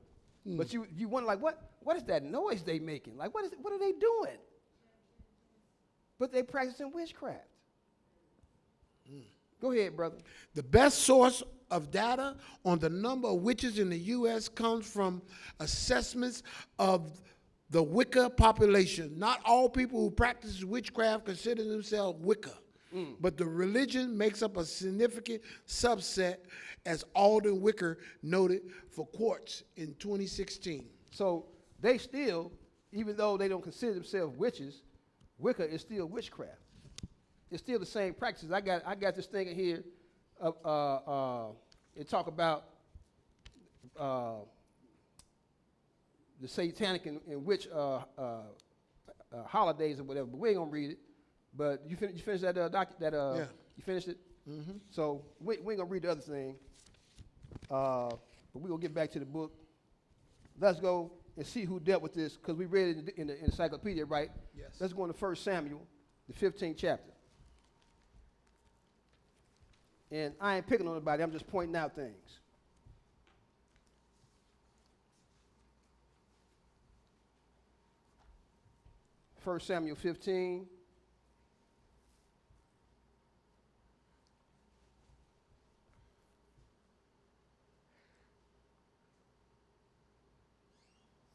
But you wonder, like, what is that noise they making? Like, what are they doing? But they practicing witchcraft. Go ahead, brother. The best source of data on the number of witches in the U.S. comes from assessments of the Wicca population. Not all people who practice witchcraft consider themselves Wicca. But the religion makes up a significant subset, as Alden Wicker noted for Quartz in 2016. So they still, even though they don't consider themselves witches, Wicca is still witchcraft. It's still the same practices. I got this thing in here. It talk about the satanic and witch holidays or whatever, but we ain't gonna read it. But you finished that Yeah. You finished it? So we ain't gonna read the other thing. But we're gonna get back to the book. Let's go and see who dealt with this, because we read it in the encyclopedia, right? Yes. Let's go into 1 Samuel, the 15th chapter. And I ain't picking on anybody, I'm just pointing out things. First Samuel 15.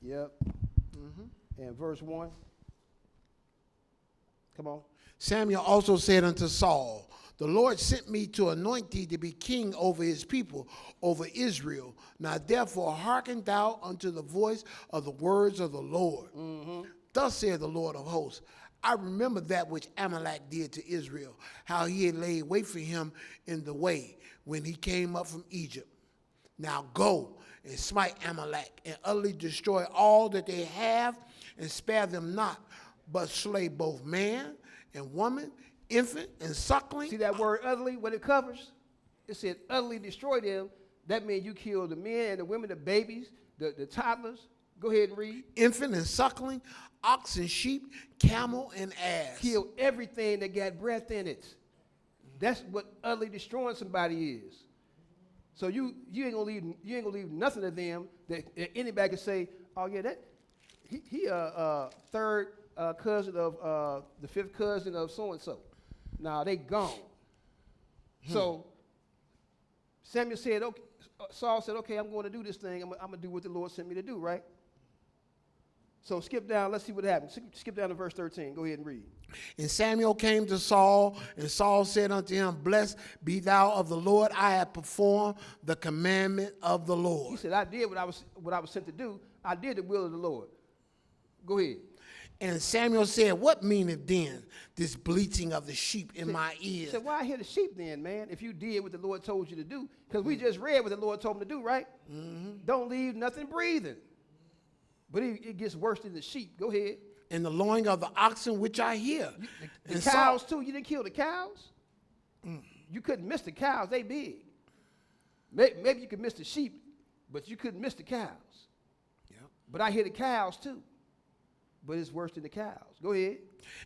Yep. And verse 1. Come on. Samuel also said unto Saul, the Lord sent me to anoint thee to be king over his people, over Israel. Now therefore hearken thou unto the voice of the words of the Lord. Thus saith the Lord of hosts, I remember that which Amalek did to Israel, how he had laid wait for him in the way when he came up from Egypt. Now go and smite Amalek, and utterly destroy all that they have, and spare them not, but slay both man and woman, infant and suckling. See that word utterly, what it covers? It said utterly destroy them. That means you kill the men and the women, the babies, the toddlers. Go ahead and read. Infant and suckling, ox and sheep, camel and ass. Kill everything that got breath in it. That's what utterly destroying somebody is. So you ain't gonna leave nothing to them that anybody can say, oh yeah, that he third cousin of the fifth cousin of so and so. Now they gone. So Samuel said, okay. Saul said, okay, I'm going to do this thing. I'm going to do what the Lord sent me to do, right? So skip down. Let's see what happens. Skip down to verse 13. Go ahead and read. And Samuel came to Saul, and Saul said unto him, Blessed be thou of the Lord. I have performed the commandment of the Lord. He said, I did what I was sent to do. I did the will of the Lord. Go ahead. And Samuel said, What meaneth then this bleating of the sheep in my ears? He said, why hear the sheep then, man, if you did what the Lord told you to do? Because we just read what the Lord told him to do, right? Mm-hmm. Don't leave nothing breathing. But it gets worse than the sheep. Go ahead. And the lowing of the oxen which I hear. The cows too. You didn't kill the cows? You couldn't miss the cows. They big. Maybe you could miss the sheep, but you couldn't miss the cows. Yep. But I hear the cows too. But it's worse than the cows. Go ahead.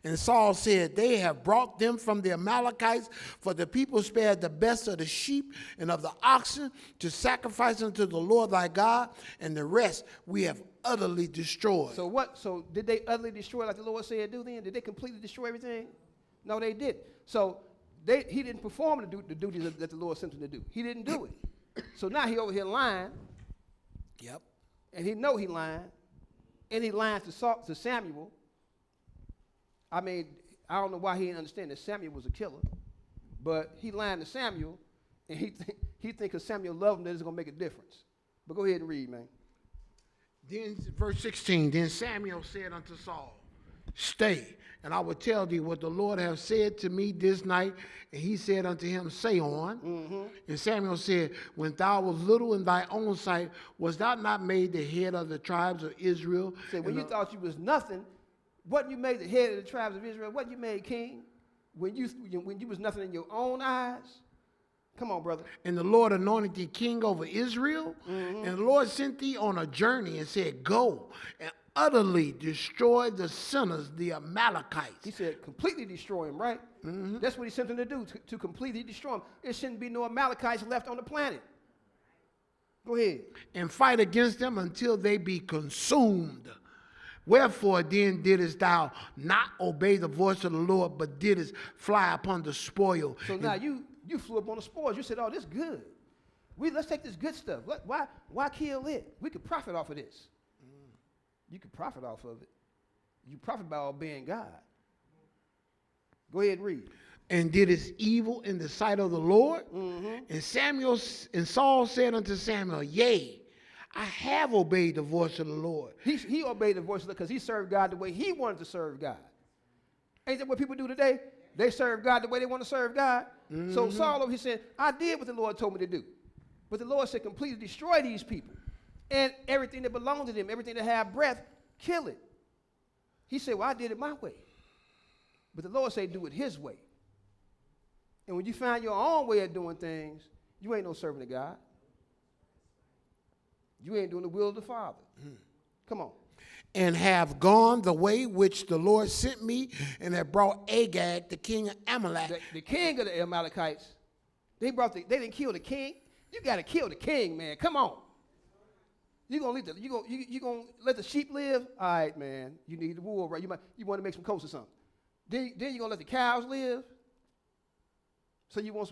And Saul said, They have brought them from the Amalekites, for the people spared the best of the sheep and of the oxen to sacrifice unto the Lord thy God, and the rest we have utterly destroyed. So what? So did they utterly destroy like the Lord said do then? Did they completely destroy everything? No, they didn't. So he didn't perform the duties that the Lord sent him to do. He didn't do it. So now he over here lying. Yep. And he know he lying. And he lied to Samuel. I mean, I don't know why he didn't understand that Samuel was a killer. But he lied to Samuel, and he think because Samuel loved him that it's going to make a difference. But go ahead and read, man. Then, verse 16, Then Samuel said unto Saul, Stay, and I will tell thee what the Lord hath said to me this night. And he said unto him, Say on. Mm-hmm. And Samuel said, When thou wast little in thy own sight, was thou not made the head of the tribes of Israel? Say, when you thought you was nothing, wasn't you made the head of the tribes of Israel? Wasn't you made king? When you was nothing in your own eyes? Come on, brother. And the Lord anointed thee king over Israel. Mm-hmm. And the Lord sent thee on a journey and said, Go and utterly destroy the sinners, the Amalekites. He said, completely destroy them, right? Mm-hmm. That's what he sent them to do, to completely destroy them. There shouldn't be no Amalekites left on the planet. Go ahead. And fight against them until they be consumed. Wherefore then didst thou not obey the voice of the Lord, but didst fly upon the spoil? So now you flew up on the spoils. You said, oh, this is good. Let's take this good stuff. Why kill it? We could profit off of this. You could profit off of it. You profit by obeying God. Go ahead and read. And did his evil in the sight of the Lord. Mm-hmm. And Saul said unto Samuel, Yea, I have obeyed the voice of the Lord. He obeyed the voice of the Lord because he served God the way he wanted to serve God. Ain't that what people do today? They serve God the way they want to serve God. Mm-hmm. So Saul, he said, I did what the Lord told me to do. But the Lord said, completely destroy these people. And everything that belongs to them, everything that have breath, kill it. He said, well, I did it my way. But the Lord said, do it his way. And when you find your own way of doing things, you ain't no servant of God. You ain't doing the will of the Father. Come on. And have gone the way which the Lord sent me, and have brought Agag, the king of Amalek. The king of the Amalekites. They didn't kill the king. You got to kill the king, man. Come on. You gonna let the sheep live? All right, man. You need the wool, right? You want to make some coats or something. Then you gonna let the cows live? So you want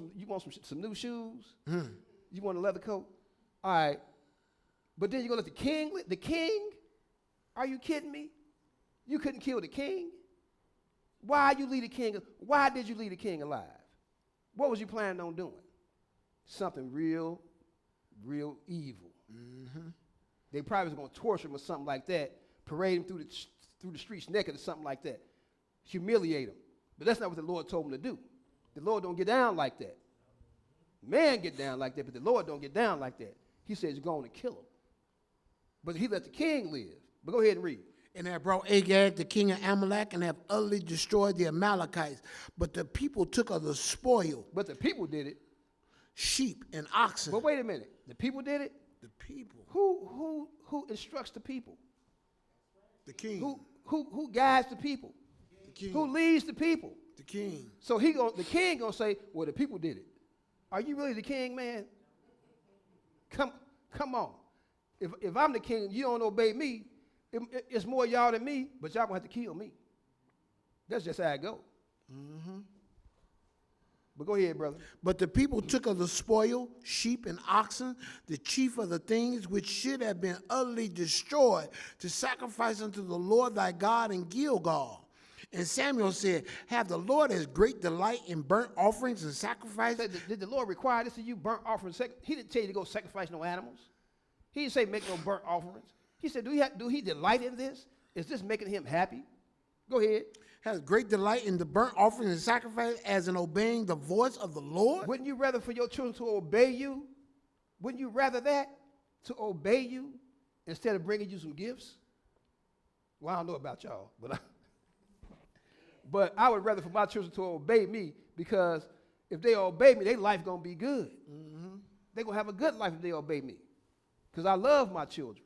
some new shoes? You want a leather coat? All right. But then you're gonna let the king live? The king? Are you kidding me? You couldn't kill the king? Why did you leave the king alive? What was you planning on doing? Something real, real evil. Mm-hmm. They probably was going to torture him or something like that, parade him through the streets naked or something like that, humiliate him. But that's not what the Lord told him to do. The Lord don't get down like that. Man get down like that, but the Lord don't get down like that. He says you're going to kill him. But he let the king live. But go ahead and read. And have brought Agag, the king of Amalek, and have utterly destroyed the Amalekites. But the people took of the spoil, But the people did it. sheep and oxen. But wait a minute. The people did it? The people. Who instructs the people? The king. Who guides the people? The king. Who leads the people? The king. So the king gonna say, well, the people did it. Are you really the king, man? Come on. If I'm the king, you don't obey me, it's more y'all than me, but y'all gonna have to kill me. That's just how it go. Mm-hmm. But go ahead, brother. But the people took of the spoil, sheep and oxen, the chief of the things which should have been utterly destroyed, to sacrifice unto the Lord thy God in Gilgal. And Samuel said, have the Lord as great delight in burnt offerings and sacrifices? Did the Lord require this of you, burnt offerings? He didn't tell you to go sacrifice no animals. He didn't say make no burnt offerings. He said, do he delight in this? Is this making him happy? Go ahead. Has great delight in the burnt offerings and sacrifice as in obeying the voice of the Lord? Wouldn't you rather for your children to obey you? Wouldn't you rather that, to obey you, instead of bringing you some gifts? Well, I don't know about y'all, but I would rather for my children to obey me, because if they obey me, their life going to be good. Mm-hmm. They're going to have a good life if they obey me, because I love my children.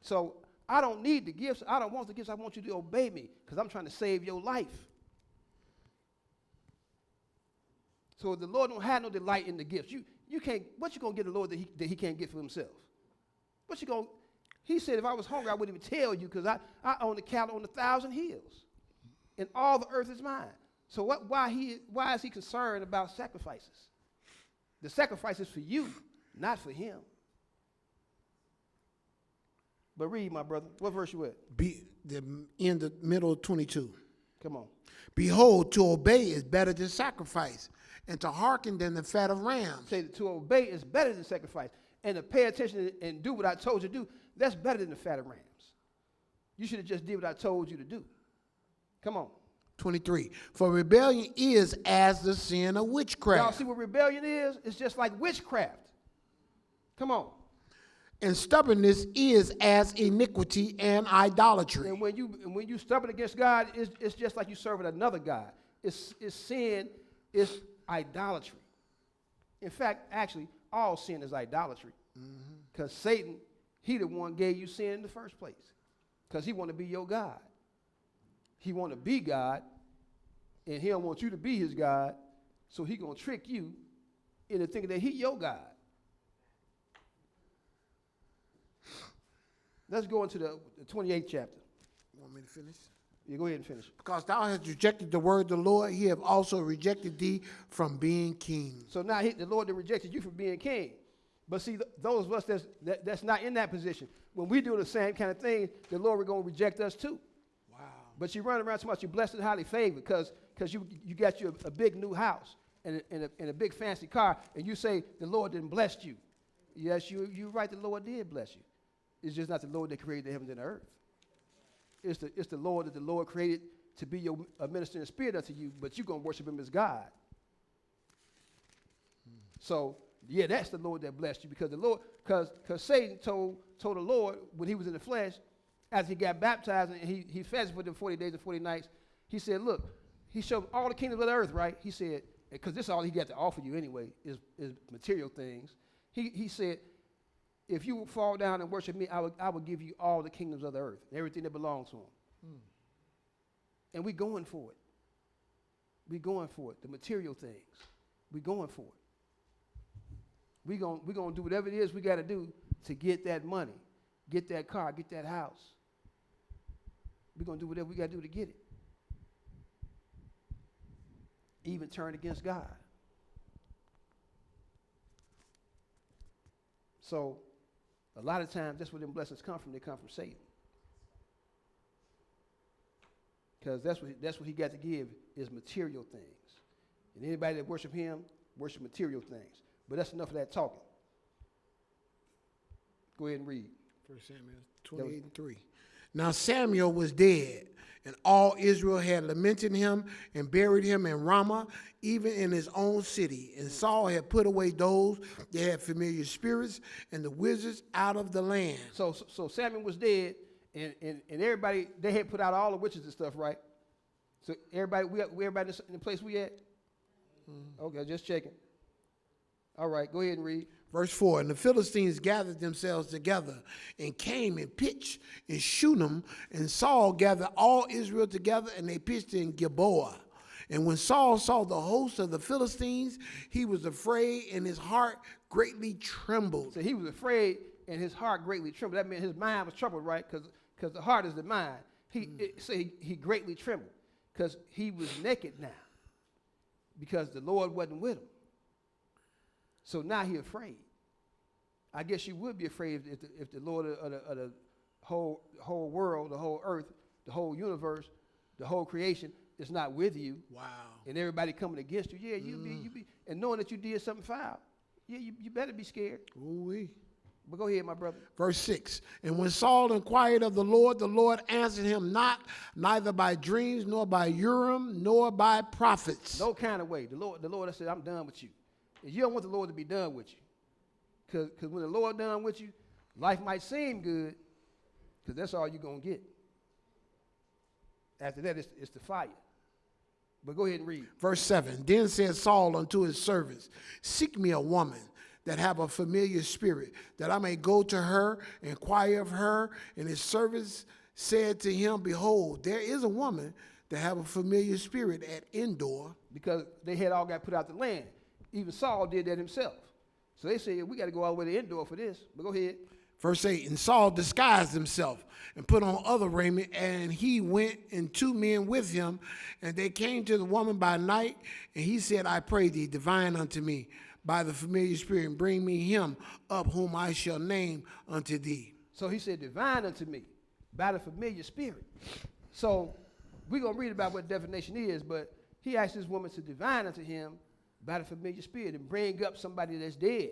So I don't need the gifts. I don't want the gifts. I want you to obey me, because I'm trying to save your life. So if the Lord don't have no delight in the gifts, you can't. What you gonna get the Lord that he can't get for himself? What you gonna? He said, if I was hungry, I wouldn't even tell you, because I own the cattle on 1,000 hills, and all the earth is mine. So why is he concerned about sacrifices? The sacrifice is for you, not for him. But read, my brother. What verse you at? In the middle of 22. Come on. Behold, to obey is better than sacrifice, and to hearken than the fat of rams. Say that to obey is better than sacrifice, and to pay attention and do what I told you to do, that's better than the fat of rams. You should have just did what I told you to do. Come on. 23. For rebellion is as the sin of witchcraft. Y'all see what rebellion is? It's just like witchcraft. Come on. And stubbornness is as iniquity and idolatry. And when you stubborn against God, it's just like you serving another God. It's sin, it's idolatry. In fact, actually, all sin is idolatry. Because Satan, he the one gave you sin in the first place. Because he want to be your God. He want to be God, and he don't want you to be his God, so he going to trick you into thinking that he your God. Let's go into the 28th chapter. You want me to finish? Yeah, go ahead and finish. Because thou hast rejected the word of the Lord, he have also rejected thee from being king. So now the Lord that rejected you from being king. But see, those of us that's not in that position, when we do the same kind of thing, the Lord is going to reject us too. Wow. But you run around so much, you're blessed and highly favored, because you got you a big new house and a big fancy car, and you say the Lord didn't bless you. Yes, you're right, the Lord did bless you. It's just not the Lord that created the heavens and the earth. It's the Lord that the Lord created to be your ministering spirit unto you, but you're going to worship him as God. So, yeah, that's the Lord that blessed you, because the Lord, because Satan told the Lord when he was in the flesh, as he got baptized and he fasted for them 40 days and 40 nights, he said, look, he showed all the kingdoms of the earth, right? He said, because this is all he got to offer you anyway, is material things. He said, if you fall down and worship me, I will give you all the kingdoms of the earth, everything that belongs to him. And we're going for it. We're going for it, the material things. We're going for it. We're going to do whatever it is we got to do to get that money, get that car, get that house. We're going to do whatever we got to do to get it. Even turn against God. So, a lot of times, that's where them blessings come from. They come from Satan. Because that's what he got to give, is material things. And anybody that worship him, worship material things. But that's enough of that talking. Go ahead and read. 1 Samuel 28:3. Now Samuel was dead, And all Israel had lamented him and buried him in Ramah, even in his own city. And Saul had put away those that had familiar spirits and the wizards out of the land. So Samuel was dead, and everybody, they had put out all the witches and stuff, right? So everybody, everybody in the place we at? Okay, just checking. All right, go ahead and read. Verse 4, and the Philistines gathered themselves together and came and pitched in Shunem, and Saul gathered all Israel together, and they pitched in Gilboa. And when Saul saw the host of the Philistines, he was afraid, and his heart greatly trembled. So he was afraid, and his heart greatly trembled. That meant his mind was troubled, right? Because the heart is the mind. He greatly trembled because he was naked now because the Lord wasn't with him. So now he's afraid. I guess you would be afraid if the Lord of the whole world, the whole earth, the whole universe, the whole creation is not with you. Wow. And everybody coming against you. Yeah, you be, and knowing that you did something foul. Yeah, you better be scared. Ooh-wee. But go ahead, my brother. Verse 6, and when Saul inquired of the Lord answered him not, neither by dreams, nor by Urim, nor by prophets. No kind of way. The Lord said, I'm done with you. And you don't want the Lord to be done with you. Because when the Lord done with you, life might seem good, because that's all you're going to get. After that, it's the fire. But go ahead and read. Verse 7, then said Saul unto his servants, seek me a woman that have a familiar spirit, that I may go to her, inquire of her. And his servants said to him, behold, there is a woman that have a familiar spirit at Endor. Because they had all got put out the land. Even Saul did that himself. So they said, we got to go all the way to Endor for this. But go ahead. Verse 8, and Saul disguised himself and put on other raiment, and he went and 2 men with him, and they came to the woman by night, and he said, I pray thee, divine unto me by the familiar spirit, and bring me him up whom I shall name unto thee. So he said, divine unto me by the familiar spirit. So we're going to read about what definition is, but he asked this woman to divine unto him by the familiar spirit and bring up somebody that's dead.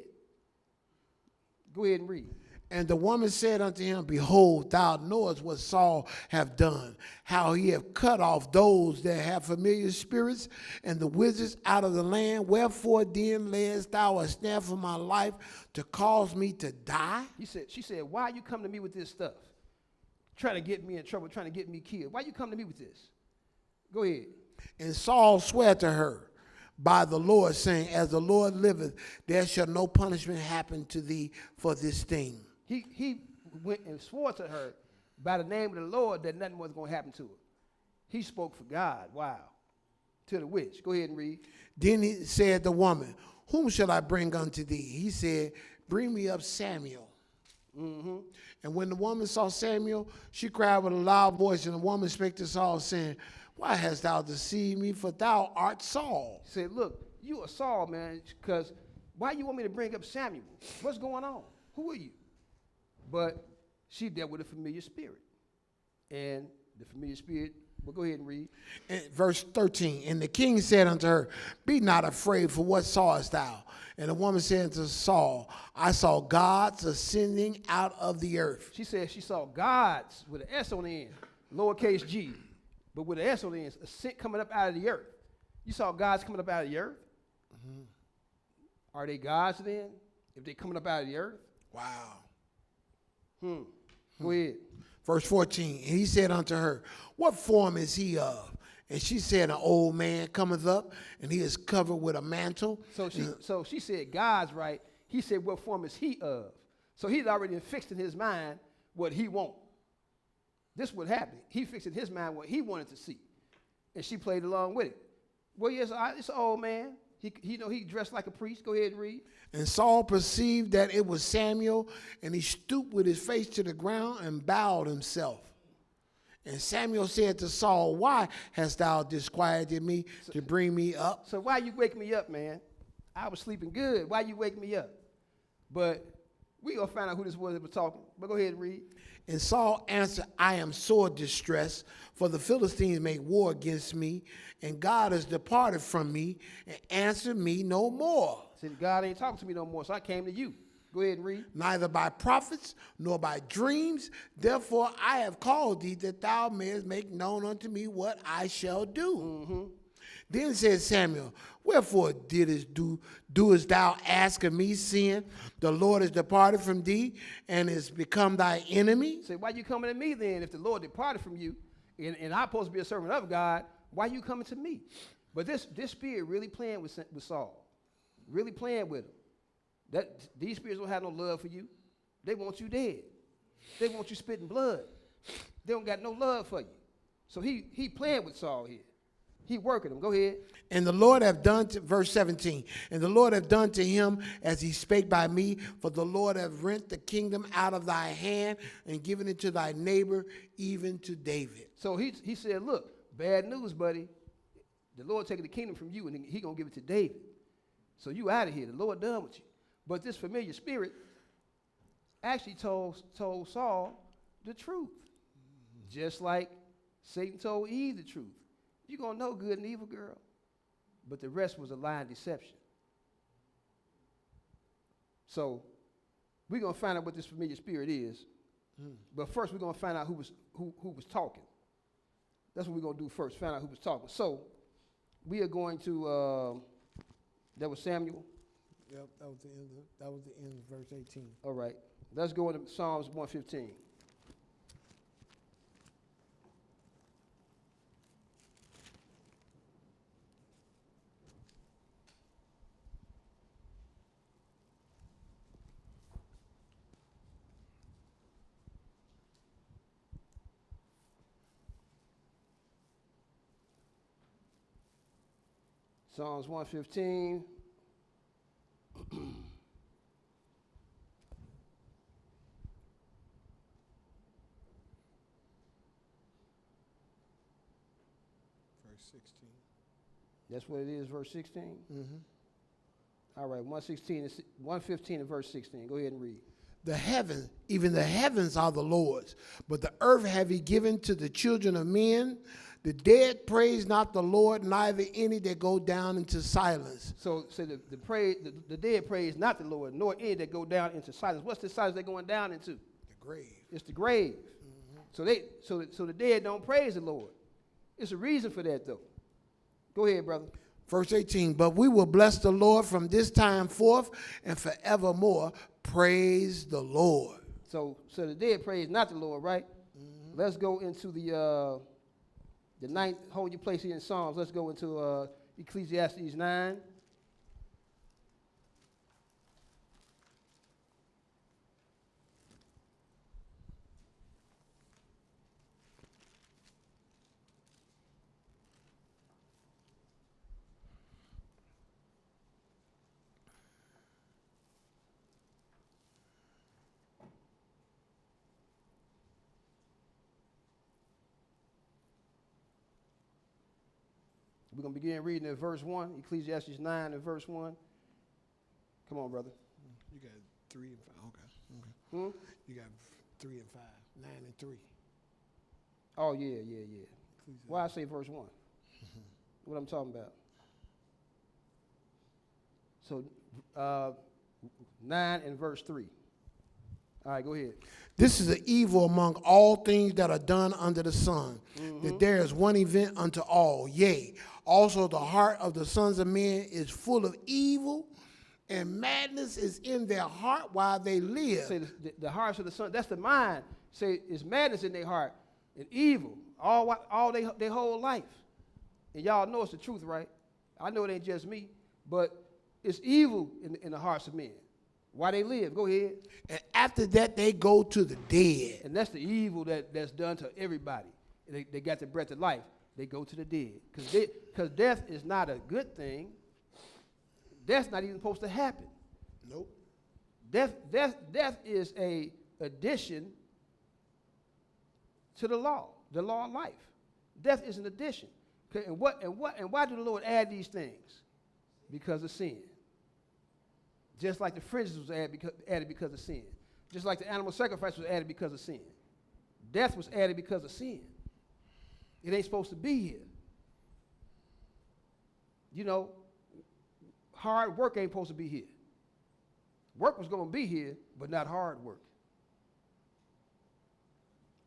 Go ahead and read. And the woman said unto him, behold, thou knowest what Saul hath done, how he hath cut off those that have familiar spirits and the wizards out of the land. Wherefore then layest thou a snare for my life to cause me to die? She said, why you come to me with this stuff? Trying to get me in trouble, trying to get me killed. Why you come to me with this? Go ahead. And Saul sware to her by the Lord, saying, as the Lord liveth, there shall no punishment happen to thee for this thing. He went and swore to her by the name of the Lord that nothing was going to happen to her. He spoke for God. Wow. To the witch. Go ahead and read. Then he said the woman, whom shall I bring unto thee? He said, bring me up Samuel. Mm-hmm. And when the woman saw Samuel, she cried with a loud voice, and the woman spake to Saul, saying, why hast thou deceived me? For thou art Saul. He said, look, you are Saul, man, because why you want me to bring up Samuel? What's going on? Who are you? But she dealt with a familiar spirit. And the familiar spirit, well, go ahead and read. And verse 13, and the king said unto her, be not afraid, for what sawest thou? And the woman said unto Saul, I saw gods ascending out of the earth. She said she saw gods with an S on the end, lowercase g, but with an S on the end, coming up out of the earth. You saw gods coming up out of the earth? Mm-hmm. Are they gods then, if they're coming up out of the earth? Wow. Go ahead. Verse 14, and he said unto her, what form is he of? And she said, an old man cometh up, and he is covered with a mantle. So she said, God's right. He said, what form is he of? So he's already fixed in his mind what he wants. This is what happened. He fixed in his mind what he wanted to see. And she played along with it. Well, yes, it's an old man. He dressed like a priest. Go ahead and read. And Saul perceived that it was Samuel, and he stooped with his face to the ground and bowed himself. And Samuel said to Saul, why hast thou disquieted me to bring me up? So why you wake me up, man? I was sleeping good. Why you wake me up? But we going to find out who this was that was talking. But go ahead and read. And Saul answered, I am sore distressed, for the Philistines make war against me, and God has departed from me and answered me no more. Said, God ain't talking to me no more, so I came to you. Go ahead and read. neither by prophets nor by dreams. Therefore I have called thee, that thou mayest make known unto me what I shall do. Then said Samuel, wherefore doest thou ask of me, seeing the Lord is departed from thee and is become thy enemy? Say, why you coming to me then? If the Lord departed from you, and I'm supposed to be a servant of God, why you coming to me? But this spirit really playing with Saul, really playing with him. These spirits don't have no love for you. They want you dead. They want you spitting blood. They don't got no love for you. So he playing with Saul here. He working him. Go ahead. And the Lord have done to, verse 17, and the Lord have done to him as he spake by me, for the Lord have rent the kingdom out of thy hand and given it to thy neighbor, even to David. So he said, look, bad news, buddy. The Lord taking the kingdom from you, and he going to give it to David. So you out of here. The Lord done with you. But this familiar spirit actually told Saul the truth. Just like Satan told Eve the truth. You're going to know good and evil, girl. But the rest was a lie and deception. So we're going to find out what this familiar spirit is. But first we're going to find out who was talking. That's what we're going to do first, find out who was talking. So we are going to, that was Samuel. Yep, that was the end of verse 18. All right. Let's go into Psalms 115. Psalms 115. Verse 16. That's what it is, verse 16? Mm-hmm. All right, 115 and verse 16. Go ahead and read. The heaven, even the heavens are the Lord's, but the earth have he given to the children of men. The dead praise not the Lord, neither any that go down into silence. So the dead praise not the Lord, nor any that go down into silence. What's the silence they're going down into? The grave. It's the grave. Mm-hmm. So the dead don't praise the Lord. It's a reason for that, though. Go ahead, brother. Verse 18, but we will bless the Lord from this time forth and forevermore. Praise the Lord. So the dead praise not the Lord, right? Mm-hmm. Let's go into the ninth, hold your place here in Psalms. Let's go into Ecclesiastes 9. We're going to begin reading at verse 1, Ecclesiastes 9 and verse 1. Come on, brother. You got 3 and 5. Okay. Hmm? You got 3 and 5. 9 and 3. Oh, yeah. Why I say verse 1? What I'm talking about. So 9 and verse 3. All right, go ahead. This is the evil among all things that are done under the sun, that there is one event unto all. Yea, also the heart of the sons of men is full of evil, and madness is in their heart while they live. Say the hearts of the son, that's the mind. Say it's madness in their heart and evil all their whole life. And y'all know it's the truth, right? I know it ain't just me, but it's evil in the hearts of men. Why they live. Go ahead. And after that, they go to the dead. And that's the evil that's done to everybody. They got the breath of life. They go to the dead. Because death is not a good thing. Death's not even supposed to happen. Nope. Death is a addition to the law of life. Death is an addition. Okay, and why do the Lord add these things? Because of sin. Just like the fringes was added because of sin. Just like the animal sacrifice was added because of sin. Death was added because of sin. It ain't supposed to be here. You know, hard work ain't supposed to be here. Work was going to be here, but not hard work.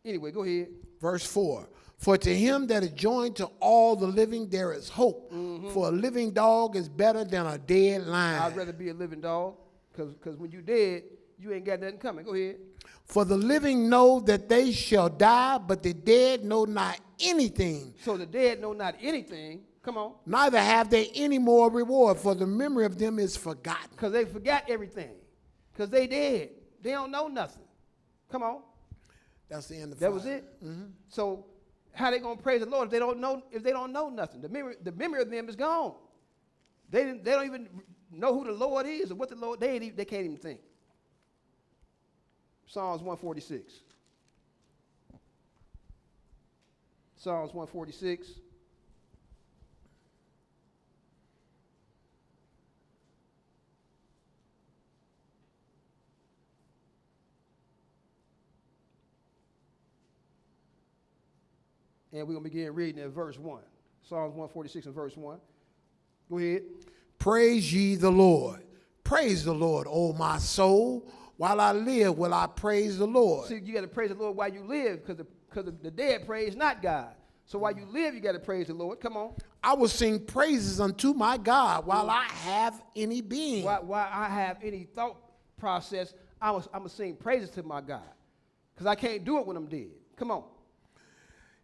Anyway, go ahead. Verse 4. For to him that is joined to all the living, there is hope. For a living dog is better than a dead lion. I'd rather be a living dog, because when you dead, you ain't got nothing coming. Go ahead. For the living know that they shall die, but the dead know not anything. So the dead know not anything. Come on. Neither have they any more reward, for the memory of them is forgotten. Because they forgot everything. Because they dead. They don't know nothing. Come on. That's the end of 5. That was it. So how they gonna praise the Lord if they don't know nothing? The memory of them is gone. They don't even know who the Lord is or what the Lord. They can't even think. Psalms 146. Psalms 146. And we're going to begin reading in verse 1. Psalms 146 and verse 1. Go ahead. Praise ye the Lord. Praise the Lord, O my soul. While I live, will I praise the Lord. See, you got to praise the Lord while you live, because the dead praise not God. So while you live, you got to praise the Lord. Come on. I will sing praises unto my God while I have any being. While I have any thought process, I'm going to sing praises to my God. Because I can't do it when I'm dead. Come on.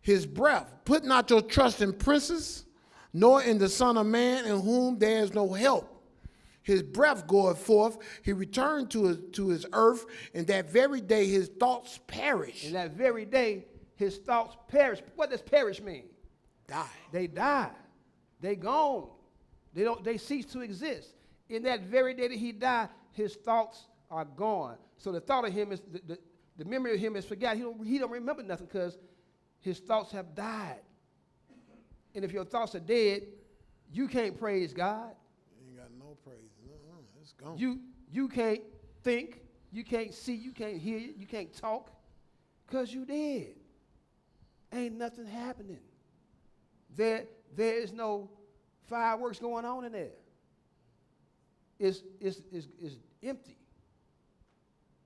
His breath. Put not your trust in princes, nor in the Son of Man, in whom there is no help. His breath goeth forth. He returned to his earth, and that very day his thoughts perish. And that very day his thoughts perish. What does perish mean? Die. They die. They gone. They cease to exist. In that very day that he died, his thoughts are gone. So the thought of him is the memory of him is forgotten. He don't remember nothing because his thoughts have died. And if your thoughts are dead, you can't praise God. You ain't got no praise. It's gone. You can't think, you can't see, you can't hear, you can't talk, because you dead. Ain't nothing happening. There is no fireworks going on in there. It's empty.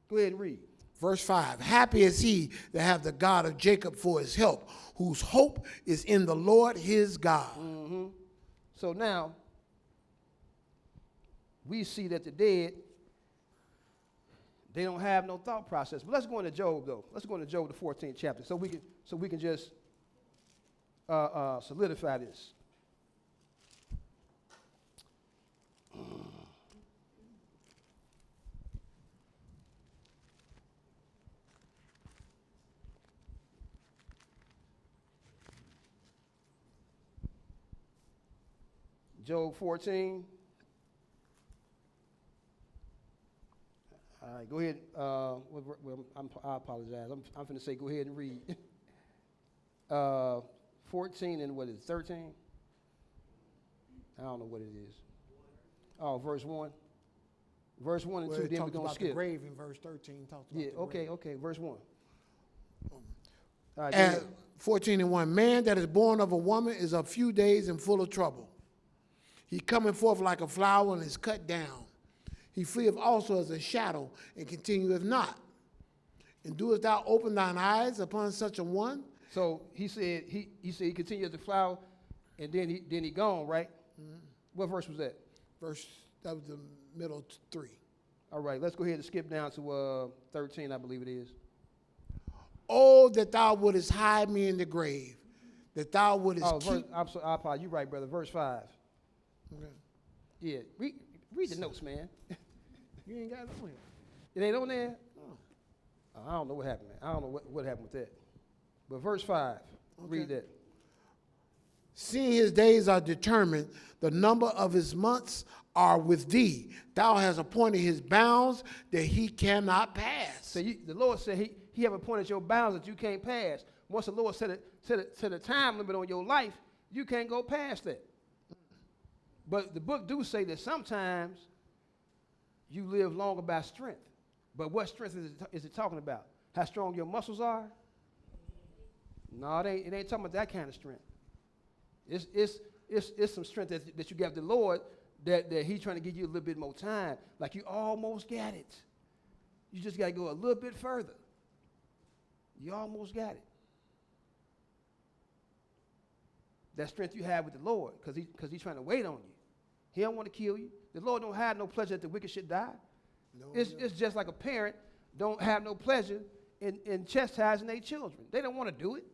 Go ahead and read. Verse 5, happy is he that hath the God of Jacob for his help, whose hope is in the Lord his God. Mm-hmm. So now, we see that the dead, they don't have no thought process. But let's go into Job, though. Let's go into Job, the 14th chapter, so we can just solidify this. Job 14. All right, go ahead. I apologize. I'm going to say go ahead and read. 14 and what is it, 13? I don't know what it is. Oh, verse 1. Verse 1 and 2, then we're going to skip. The grave in verse 13 talks about okay, verse 1. All right, and 14 and 1, man that is born of a woman is a few days and full of trouble. He cometh forth like a flower and is cut down. He fleeth also as a shadow and continueth not. And doest thou open thine eyes upon such a one? So he said he continued as a flower, and then he gone, right? Mm-hmm. What verse was that? That was the middle 3. All right, let's go ahead and skip down to 13, I believe it is. Oh, that thou wouldest hide me in the grave, that thou wouldest keep... I apologize. You're right, brother. Verse 5. Okay. Yeah, read the notes, man. You ain't got it on here. It ain't on there? Oh. I don't know what happened, man. I don't know what happened with that. But verse 5, read that. Seeing his days are determined, the number of his months are with thee. Thou hast appointed his bounds that he cannot pass. So the Lord said he have appointed your bounds that you can't pass. Once the Lord set a time limit on your life, you can't go past that. But the book do say that sometimes you live longer by strength. But what strength is it talking about? How strong your muscles are? No, it ain't talking about that kind of strength. It's some strength that you got the Lord that he's trying to give you a little bit more time. Like you almost got it. You just got to go a little bit further. You almost got it. That strength you have with the Lord, because he's trying to wait on you. He don't want to kill you. The Lord don't have no pleasure that the wicked should die. No, It's just like a parent don't have no pleasure in chastising their children. They don't want to do it.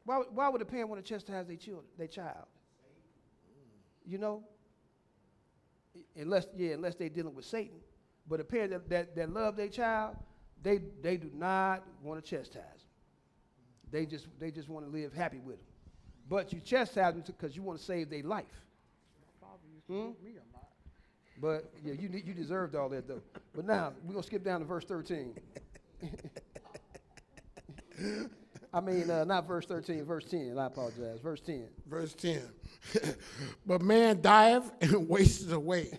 Why would a parent want to chastise their child? You know? Unless they're dealing with Satan. But a parent that love their child, they do not want to chastise them. They just want to live happy with them. But you chastise them because you want to save their life. my father used to whoop me a lot. But yeah, you deserved all that though. But now we're gonna skip down to verse 13. I mean, not verse 13, verse 10. I apologize. Verse 10. Verse 10. But man dieth and wasteth away.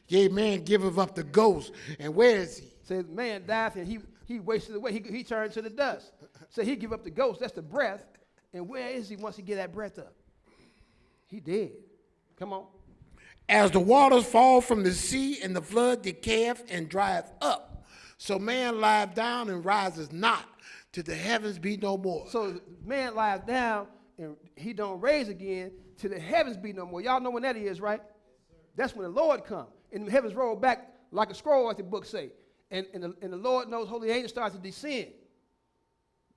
Yea, man giveth up the ghost. And where is he? Says man dieth and he wasted away. He turned to the dust. So he give up the ghost. That's the breath. And where is he once he get that breath up? He dead. Come on. As the waters fall from the sea, and the flood decayeth and drieth up, so man lieth down and rises not, till the heavens be no more. So man lies down and he don't raise again till the heavens be no more. Y'all know when that is, right? That's when the Lord come. And the heavens roll back like a scroll, like the book say. And the Lord knows holy angels start to descend.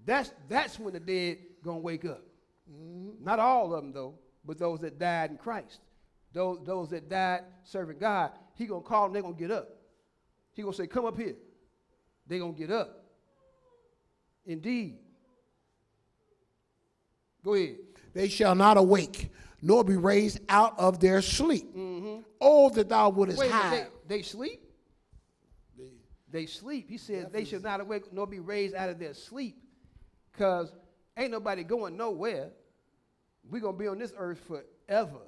That's when the dead gonna wake up. Mm-hmm. Not all of them though, but those that died in Christ. Those that died serving God, he gonna call them, they're gonna get up. He gonna say, come up here. They're gonna get up. Indeed. Go ahead. They shall not awake, nor be raised out of their sleep. Mm-hmm. Oh, that thou wouldest Wait, hide. they sleep? They sleep. He said they shall not awake nor be raised out of their sleep. Because ain't nobody going nowhere. We're going to be on this earth forever.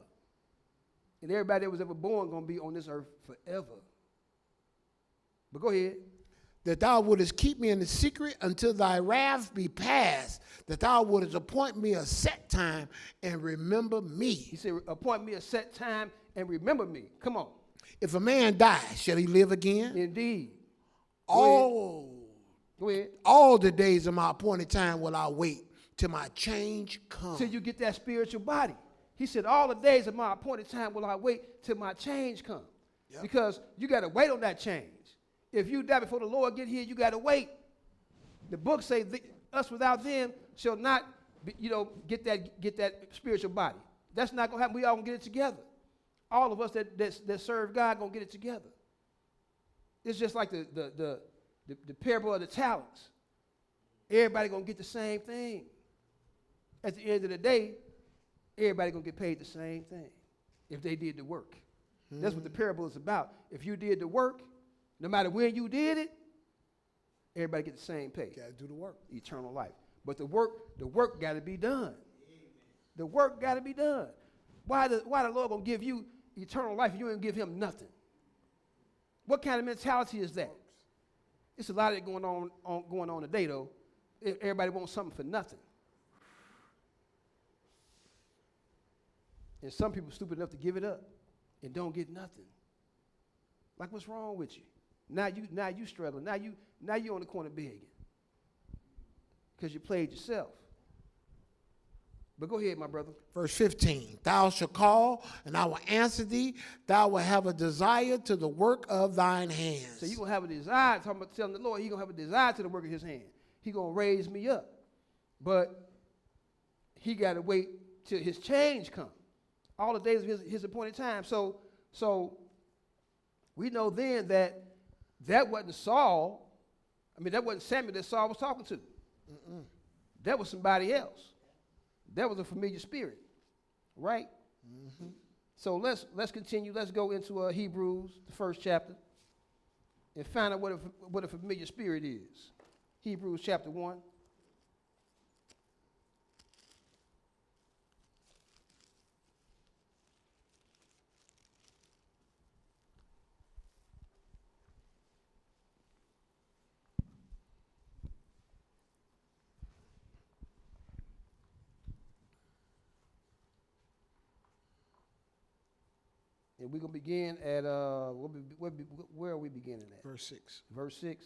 And everybody that was ever born going to be on this earth forever. But go ahead. That thou wouldest keep me in the secret until thy wrath be past, that thou wouldest appoint me a set time and remember me. He said, appoint me a set time and remember me. Come on. If a man die, shall he live again? Indeed. Go ahead. All the days of my appointed time will I wait till my change come. Till you get that spiritual body. He said, all the days of my appointed time will I wait till my change come. Yep. Because you got to wait on that change. If you die before the Lord get here, you got to wait. The book says, us without them shall not, get that spiritual body. That's not going to happen. We all going to get it together. All of us that serve God going to get it together. It's just like the parable of the talents. Everybody going to get the same thing. At the end of the day, everybody going to get paid the same thing if they did the work. Mm-hmm. That's what the parable is about. If you did the work, no matter when you did it, everybody get the same pay. Got to do the work. Eternal life. But the work got to be done. The work got to be done. Why the Lord going to give you eternal life if you ain't give him nothing? What kind of mentality is that? It's a lot of it going on today, though. Everybody wants something for nothing. And some people are stupid enough to give it up and don't get nothing. Like, what's wrong with you? Now you struggling. Now you on the corner begging because you played yourself. But go ahead, my brother. Verse 15, thou shalt call, and I will answer thee. Thou will have a desire to the work of thine hands. So you're going to have a desire, telling the Lord, he's going to have a desire to the work of his hand. He's going to raise me up. But he got to wait till his change comes. All the days of his appointed time. So we know then that wasn't Saul. I mean, that wasn't Samuel that Saul was talking to. Mm-mm. That was somebody else. That was a familiar spirit, right? Mm-hmm. So let's continue. Let's go into Hebrews, the first chapter, and find out what a familiar spirit is. Hebrews chapter 1. And we're going to begin at, where are we beginning at? Verse 6. Verse 6.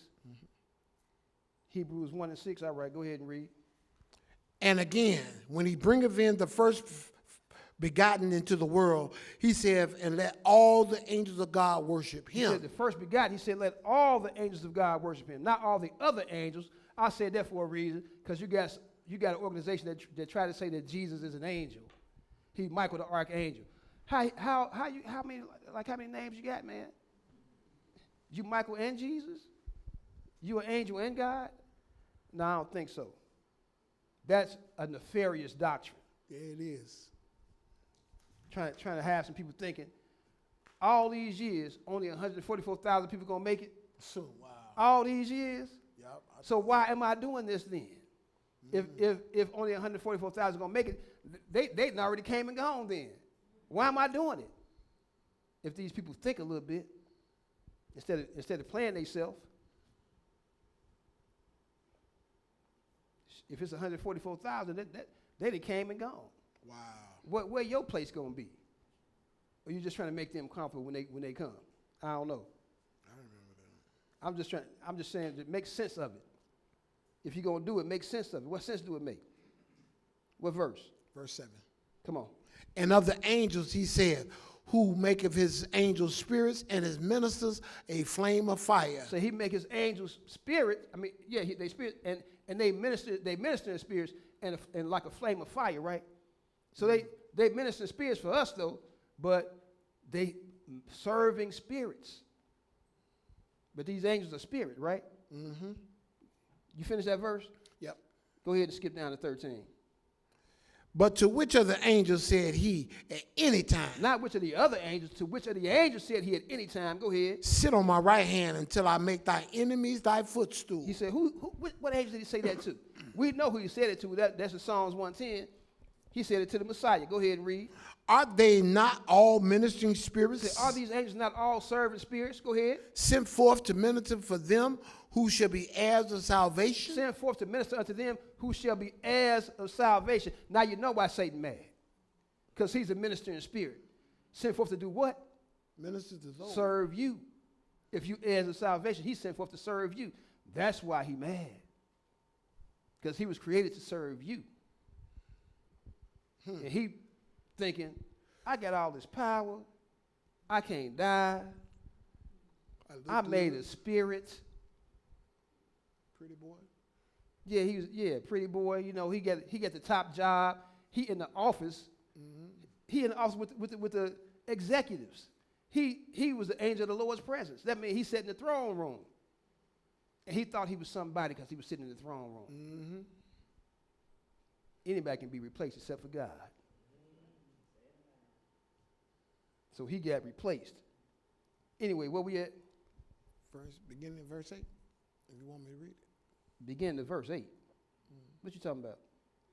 Hebrews 1 and 6. All right, go ahead and read. And again, when he bringeth in the first begotten into the world, he said, and let all the angels of God worship him. He said the first begotten, he said, let all the angels of God worship him, not all the other angels. I said that for a reason, because you got an organization that try to say that Jesus is an angel. He's Michael the archangel. How many names you got, man? You Michael and Jesus? You an angel and God? No, I don't think so. That's a nefarious doctrine. Yeah, it is. Trying to have some people thinking, all these years, only 144,000 people gonna make it. So wow. All these years. Yep. So why am I doing this then? If only 144,000 gonna make it, they already came and gone then. Why am I doing it? If these people think a little bit, instead of playing themselves. If it's 144,000, they came and gone. Wow. Where your place gonna be? Or you just trying to make them comfortable when they come? I don't know. I remember that. I'm just saying to make sense of it. If you're gonna do it, make sense of it. What sense do it make? What verse? Verse 7. Come on. And of the angels he said, who maketh his angels spirits and his ministers a flame of fire. So he make his angels spirit. I mean, yeah, they spirit and they minister in spirits and like a flame of fire, right? So they minister in spirits for us though, but they serving spirits. But these angels are spirit, right? Mm-hmm. You finish that verse? Yep. Go ahead and skip down to 13. But to which of the angels said he at any time? Not which of the other angels, to which of the angels said he at any time. Go ahead. Sit on my right hand until I make thy enemies thy footstool. He said, what angel did he say that to? We know who he said it to. That's in Psalms 110. He said it to the Messiah. Go ahead and read. Are they not all ministering spirits? He said, are these angels not all serving spirits? Go ahead. Sent forth to minister for them who shall be heirs of salvation? Send forth to minister unto them who shall be heirs of salvation. Now you know why Satan mad. Because he's a minister in spirit. Sent forth to do what? Minister to those. Serve you. If you heirs of salvation, he sent forth to serve you. That's why he mad. Because he was created to serve you. And he thinking, I got all this power. I can't die. I made a spirit. Pretty boy. Yeah, pretty boy. You know, he got the top job. He in the office. Mm-hmm. He in the office with the executives. He was the angel of the Lord's presence. That means he sat in the throne room. And he thought he was somebody because he was sitting in the throne room. Mm-hmm. Anybody can be replaced except for God. So he got replaced. Anyway, where we at? Beginning of verse 8, if you want me to read it. Begin to verse 8. What you talking about?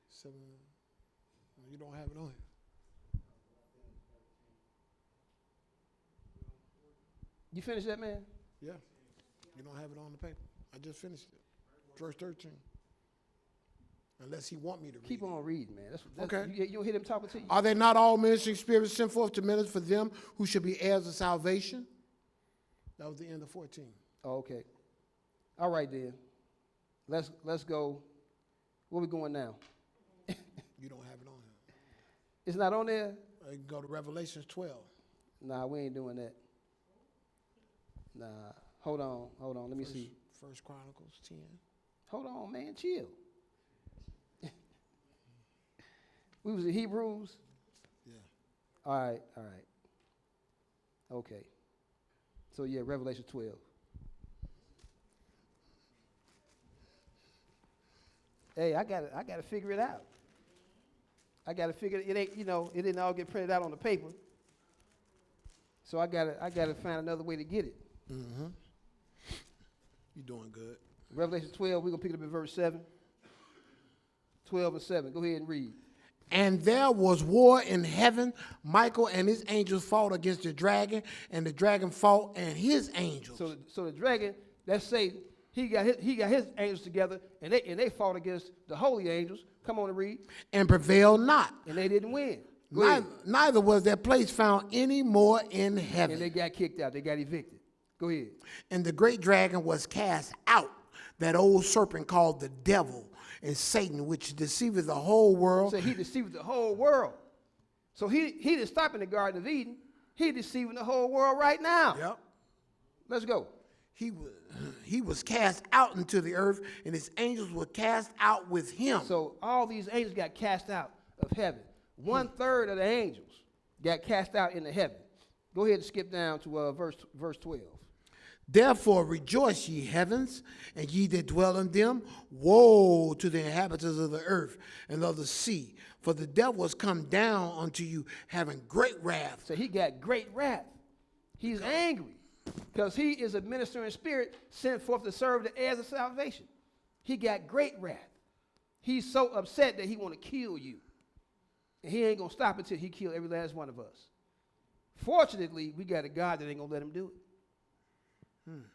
7. You don't have it on here. You finished that, man? Yeah. You don't have it on the paper. I just finished it. Verse 13. Unless he want me to read. Keep on reading, man. That's okay. You don't hear them talking to you? Are they not all ministering spirits sent forth to minister for them who should be heirs of salvation? That was the end of 14. Oh, okay. All right, then. Let's go. Where we going now? You don't have it on here. It's not on there? You can go to Revelations 12. Nah, we ain't doing that. Nah. Hold on. Let me see. First Chronicles 10. Hold on, man. Chill. We was in Hebrews? Yeah. All right. Okay. So, yeah, Revelation 12. Hey, I gotta figure it out. I gotta figure it ain't, it didn't all get printed out on the paper. So I gotta find another way to get it. Mm-hmm. You're doing good. Revelation 12, we're gonna pick it up in verse 7. 12 and 7. Go ahead and read. And there was war in heaven. Michael and his angels fought against the dragon, and the dragon fought and his angels. So the dragon, let's say he got his angels together, and they fought against the holy angels. Come on and read. And prevailed not. And they didn't win. Neither was their place found any more in And heaven. they got kicked out. They got evicted. Go ahead. And the great dragon was cast out, that old serpent called the devil and Satan, which deceiveth the whole world. So he deceived the whole world. So he didn't stop in the Garden of Eden. He deceiving the whole world right now. Yep. Let's go. He was cast out into the earth, and his angels were cast out with him. So all these angels got cast out of heaven. 1/3 of the angels got cast out into heaven. Go ahead and skip down to verse 12. Therefore rejoice, ye heavens, and ye that dwell in them. Woe to the inhabitants of the earth and of the sea, for the devil has come down unto you, having great wrath. So he got great wrath. He's angry because he is a ministering spirit sent forth to serve the heirs of salvation. He got great wrath. He's so upset that he want to kill you. And he ain't going to stop until he kill every last one of us. Fortunately, we got a God that ain't going to let him do it.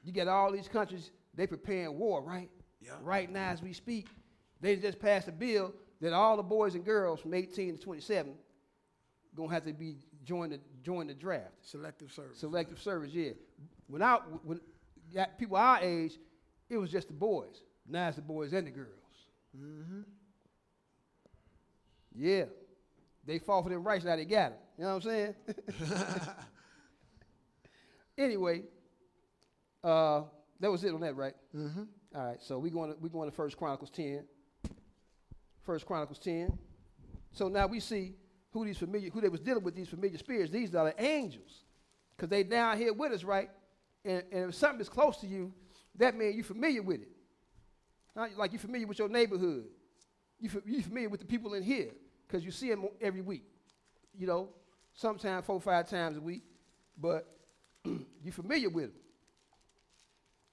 You got all these countries, they preparing war, right? Yeah. Right now as we speak. They just passed a bill that all the boys and girls from 18 to 27 going to have to be join the draft. Selective service. Selective service, yeah. When people our age, it was just the boys. Now it's the boys and the girls. Mm-hmm. Yeah. They fought for them rights, now they got them. You know what I'm saying? Anyway, that was it on that, right? Mm-hmm. All right, so we're going to 1 Chronicles 10. 1 Chronicles 10. So now we see who they was dealing with, these familiar spirits. These are the angels, because they down here with us, right? And if something is close to you, that means you're familiar with it. Like you're familiar with your neighborhood. You're familiar with the people in here, because you see them every week. You know, sometimes 4 or 5 times a week, but you're familiar with them.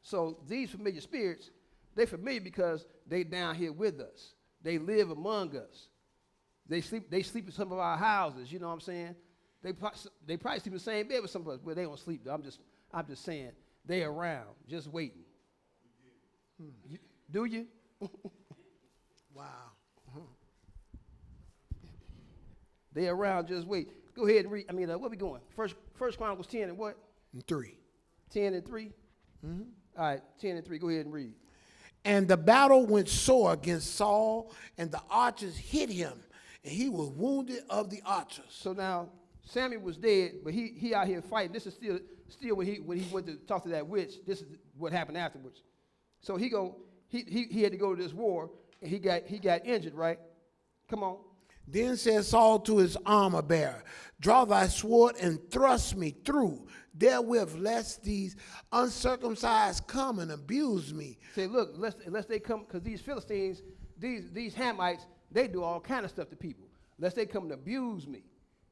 So these familiar spirits, they're familiar because they down here with us. They live among us. They sleep in some of our houses, you know what I'm saying? They probably sleep in the same bed with some of us, but they don't sleep though. I'm just saying they around, just waiting. Do you? Wow. They around, just wait. Go ahead and read. Where we going? First Chronicles 10 and what? 3. 10 and 3? Mm-hmm. All right, 10 and 3. Go ahead and read. And the battle went sore against Saul, and the archers hit him, and he was wounded of the archers. So now Samuel was dead, but he out here fighting. This is still when he went to talk to that witch. This is what happened afterwards. So he had to go to this war, and he got injured, right? Come on. Then said Saul to his armor bearer, draw thy sword and thrust me through therewith, lest these uncircumcised come and abuse me. Say, look, unless they come, because these Philistines, these Hamites, they do all kind of stuff to people. Lest they come and abuse me.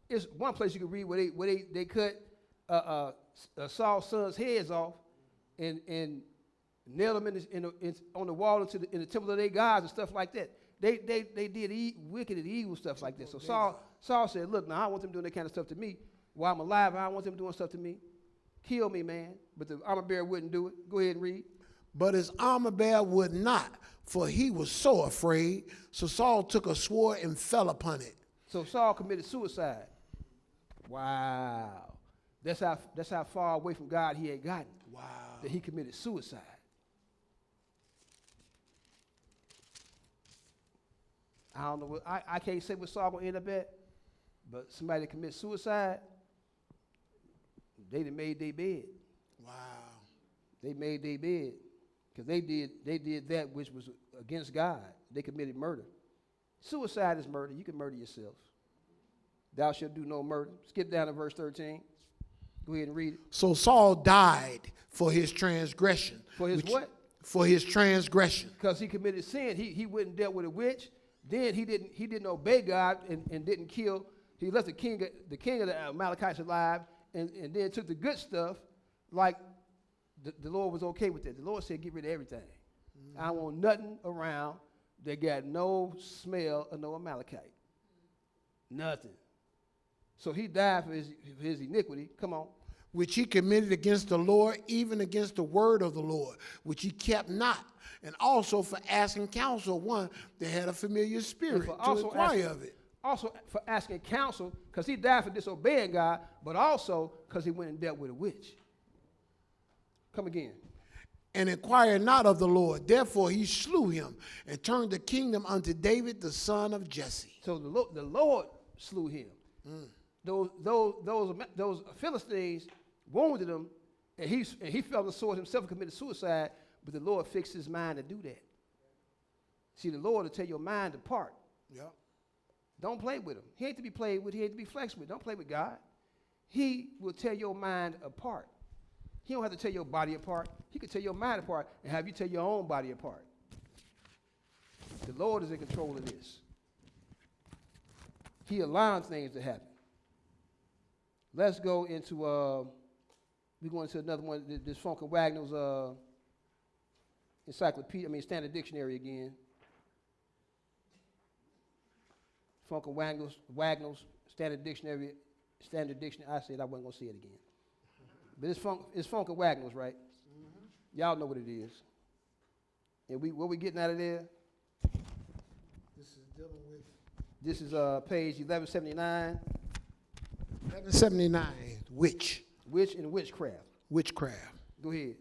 It's one place you can read where they cut Saul's sons' heads off and nailed them on the wall in the temple of their gods and stuff like that. They did wicked and evil stuff like this. So Saul said, look, now I want them doing that kind of stuff to me. While I'm alive, I don't want them doing stuff to me. Kill me, man. But the armor bearer wouldn't do it. Go ahead and read. But his armor bearer would not, for he was so afraid. So Saul took a sword and fell upon it. So Saul committed suicide. Wow. That's how far away from God he had gotten. Wow. That he committed suicide. I don't know. I can't say what Saul gonna end up at, but somebody that commits suicide, they done made their bed. Wow. They made their bed because they did that which was against God. They committed murder. Suicide is murder. You can murder yourself. Thou shalt do no murder. Skip down to verse 13. Go ahead and read it. So Saul died for his transgression. For his what? For his transgression. Because he committed sin. He went and dealt with a witch. Then he didn't obey God and didn't kill. He left the king of the Amalekites alive and then took the good stuff like the Lord was okay with that. The Lord said, get rid of everything. Mm-hmm. I don't want nothing around that got no smell of no Amalekite. Nothing. So he died for his iniquity. Come on. Which he committed against the Lord, even against the word of the Lord, which he kept not. And also for asking counsel of one that had a familiar spirit to inquire of it. Also for asking counsel, because he died for disobeying God, but also because he went and dealt with a witch. Come again. And inquired not of the Lord. Therefore he slew him and turned the kingdom unto David the son of Jesse. So the Lord slew him. Those Philistines wounded him, and he fell on the sword himself and committed suicide, but the Lord fixed his mind to do that. See, the Lord will tell your mind apart. Yep. Don't play with him. He ain't to be played with. He ain't to be flexed with. Don't play with God. He will tear your mind apart. He don't have to tear your body apart. He can tear your mind apart and have you tear your own body apart. The Lord is in control of this. He allows things to happen. Let's go into, we're going into another one, this Funk and Wagnall's Standard Dictionary again. Funk and Wagnall's Standard Dictionary. I said I wasn't going to say it again. But it's Funk and Wagnall's, right? Mm-hmm. Y'all know what it is. And what we getting out of there? This is page 1179. 1179. Witch. Witch and witchcraft. Witchcraft. Go ahead.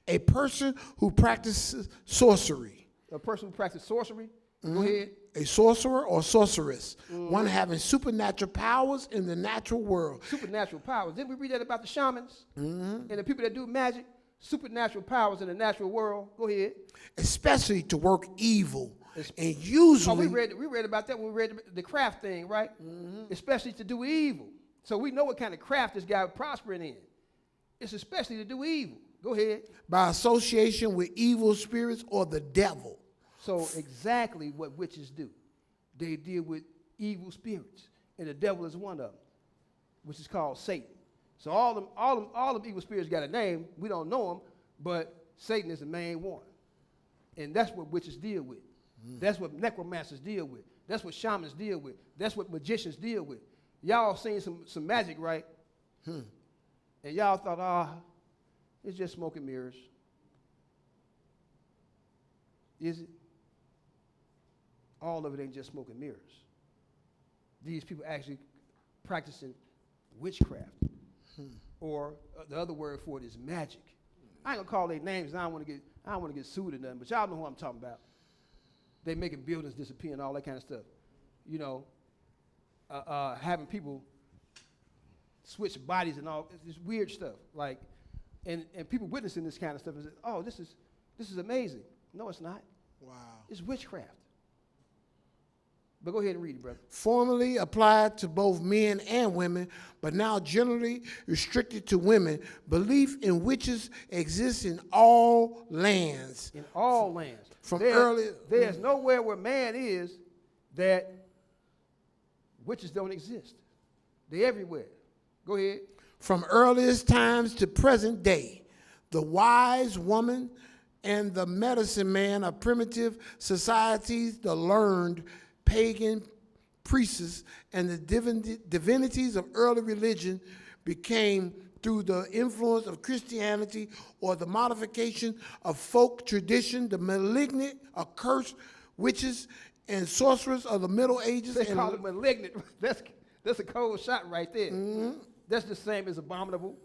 A person who practices sorcery. A person who practices sorcery. Mm-hmm. Go ahead. A sorcerer or sorceress. Mm-hmm. One having supernatural powers in the natural world. Supernatural powers. Didn't we read that about the shamans? Mm-hmm. And the people that do magic? Supernatural powers in the natural world. Go ahead. Especially to work evil. And usually... we read about that when we read the craft thing, right? Mm-hmm. Especially to do evil. So we know what kind of craft this guy was prospering in. It's especially to do evil. Go ahead. By association with evil spirits or the devil. So exactly what witches do. They deal with evil spirits. And the devil is one of them, which is called Satan. So all them evil spirits got a name. We don't know them, but Satan is the main one. And that's what witches deal with. That's what necromancers deal with. That's what shamans deal with. That's what magicians deal with. Y'all seen some magic, right? And y'all thought, it's just smoke and mirrors. Is it? All of it ain't just smoke and mirrors. These people actually practicing witchcraft. Or the other word for it is magic. I ain't gonna call their names. I don't want to get sued or nothing, but y'all know who I'm talking about. They making buildings disappear and all that kind of stuff. You know, having people switch bodies and all this weird stuff. Like, and people witnessing this kind of stuff and say, oh, this is amazing. No, it's not. Wow. It's witchcraft. But go ahead and read it, brother. Formerly applied to both men and women, but now generally restricted to women. Belief in witches exists in all lands. In all lands. There's nowhere where man is that witches don't exist. They're everywhere. Go ahead. From earliest times to present day, the wise woman and the medicine man of primitive societies, the learned pagan priests, and the divinities of early religion became, through the influence of Christianity or the modification of folk tradition, the malignant, accursed witches and sorcerers of the Middle Ages. They call it malignant. That's a cold shot right there. Mm-hmm. That's the same as abominable.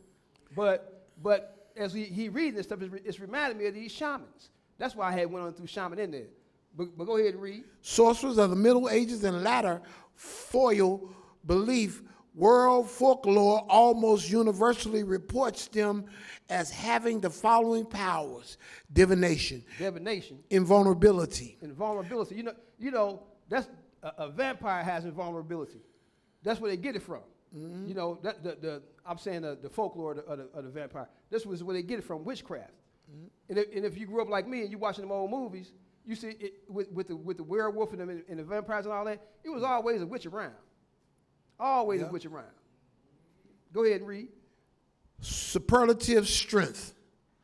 But as he reading this stuff, it's reminding me of these shamans. That's why I had went on through shaman in there. But go ahead and read. Sorcerers of the Middle Ages and latter foil belief, world folklore almost universally reports them as having the following powers: divination, invulnerability. You know, that's a vampire has invulnerability. That's where they get it from. Mm-hmm. You know, I'm saying the folklore of the vampire. This was where they get it from, witchcraft. Mm-hmm. And if you grew up like me and you watching them old movies, you see it with the werewolf and the vampires and all that. It was always a witch around. Always a witch around. Go ahead and read. Superlative strength.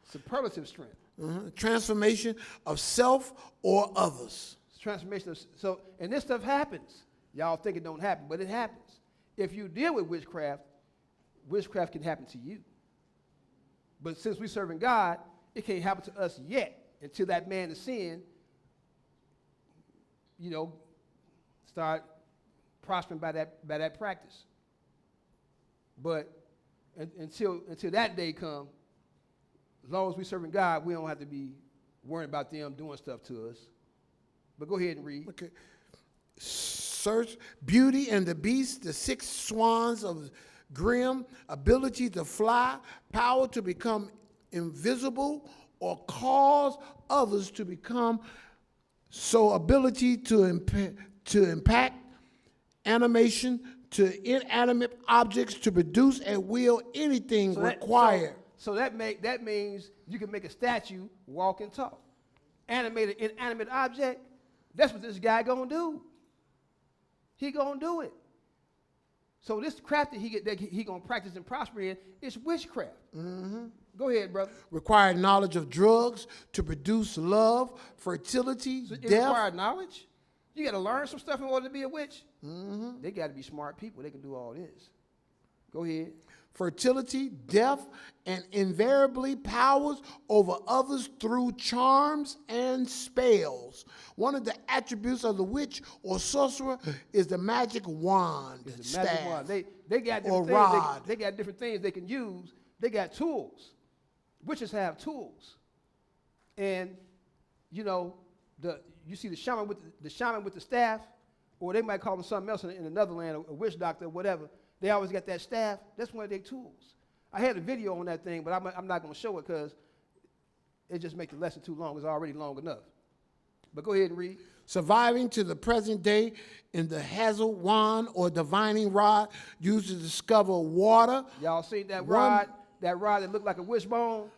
Superlative strength. Mm-hmm. Transformation of self or others. Transformation of and this stuff happens. Y'all think it don't happen, but it happens. If you deal with witchcraft can happen to you. But since we're serving God, it can't happen to us yet until that man of sin, start prospering by that practice. But until that day come, as long as we serving God, we don't have to be worrying about them doing stuff to us. But go ahead and read. Okay. Search Beauty and the Beast, the 6 swans of Grimm, ability to fly, power to become invisible or cause others to become, so ability to impact animation to inanimate objects to produce at will anything required. So that means you can make a statue walk and talk. Animate an inanimate object. That's what this guy gonna do. He gonna do it. So this craft that he gonna practice and prosper in is witchcraft. Mm-hmm. Go ahead, brother. Required knowledge of drugs to produce love, fertility, So it death. required knowledge. You got to learn some stuff in order to be a witch. Mm-hmm. They got to be smart people. They can do all this. Go ahead. Fertility, death, and invariably powers over others through charms and spells. One of the attributes of the witch or sorcerer is the magic wand, It's the staff, magic wand. They got different or things. rod. They got different things they can use. They got tools. Witches have tools. And, you know, you see the shaman with the staff, or they might call them something else in another land, a witch doctor or whatever. They always got that staff. That's one of their tools. I had a video on that thing, but I'm not going to show it because it just makes the lesson too long. It's already long enough. But go ahead and read. Surviving to the present day in the hazel wand or divining rod used to discover water. Y'all seen that rod? That rod that looked like a wishbone?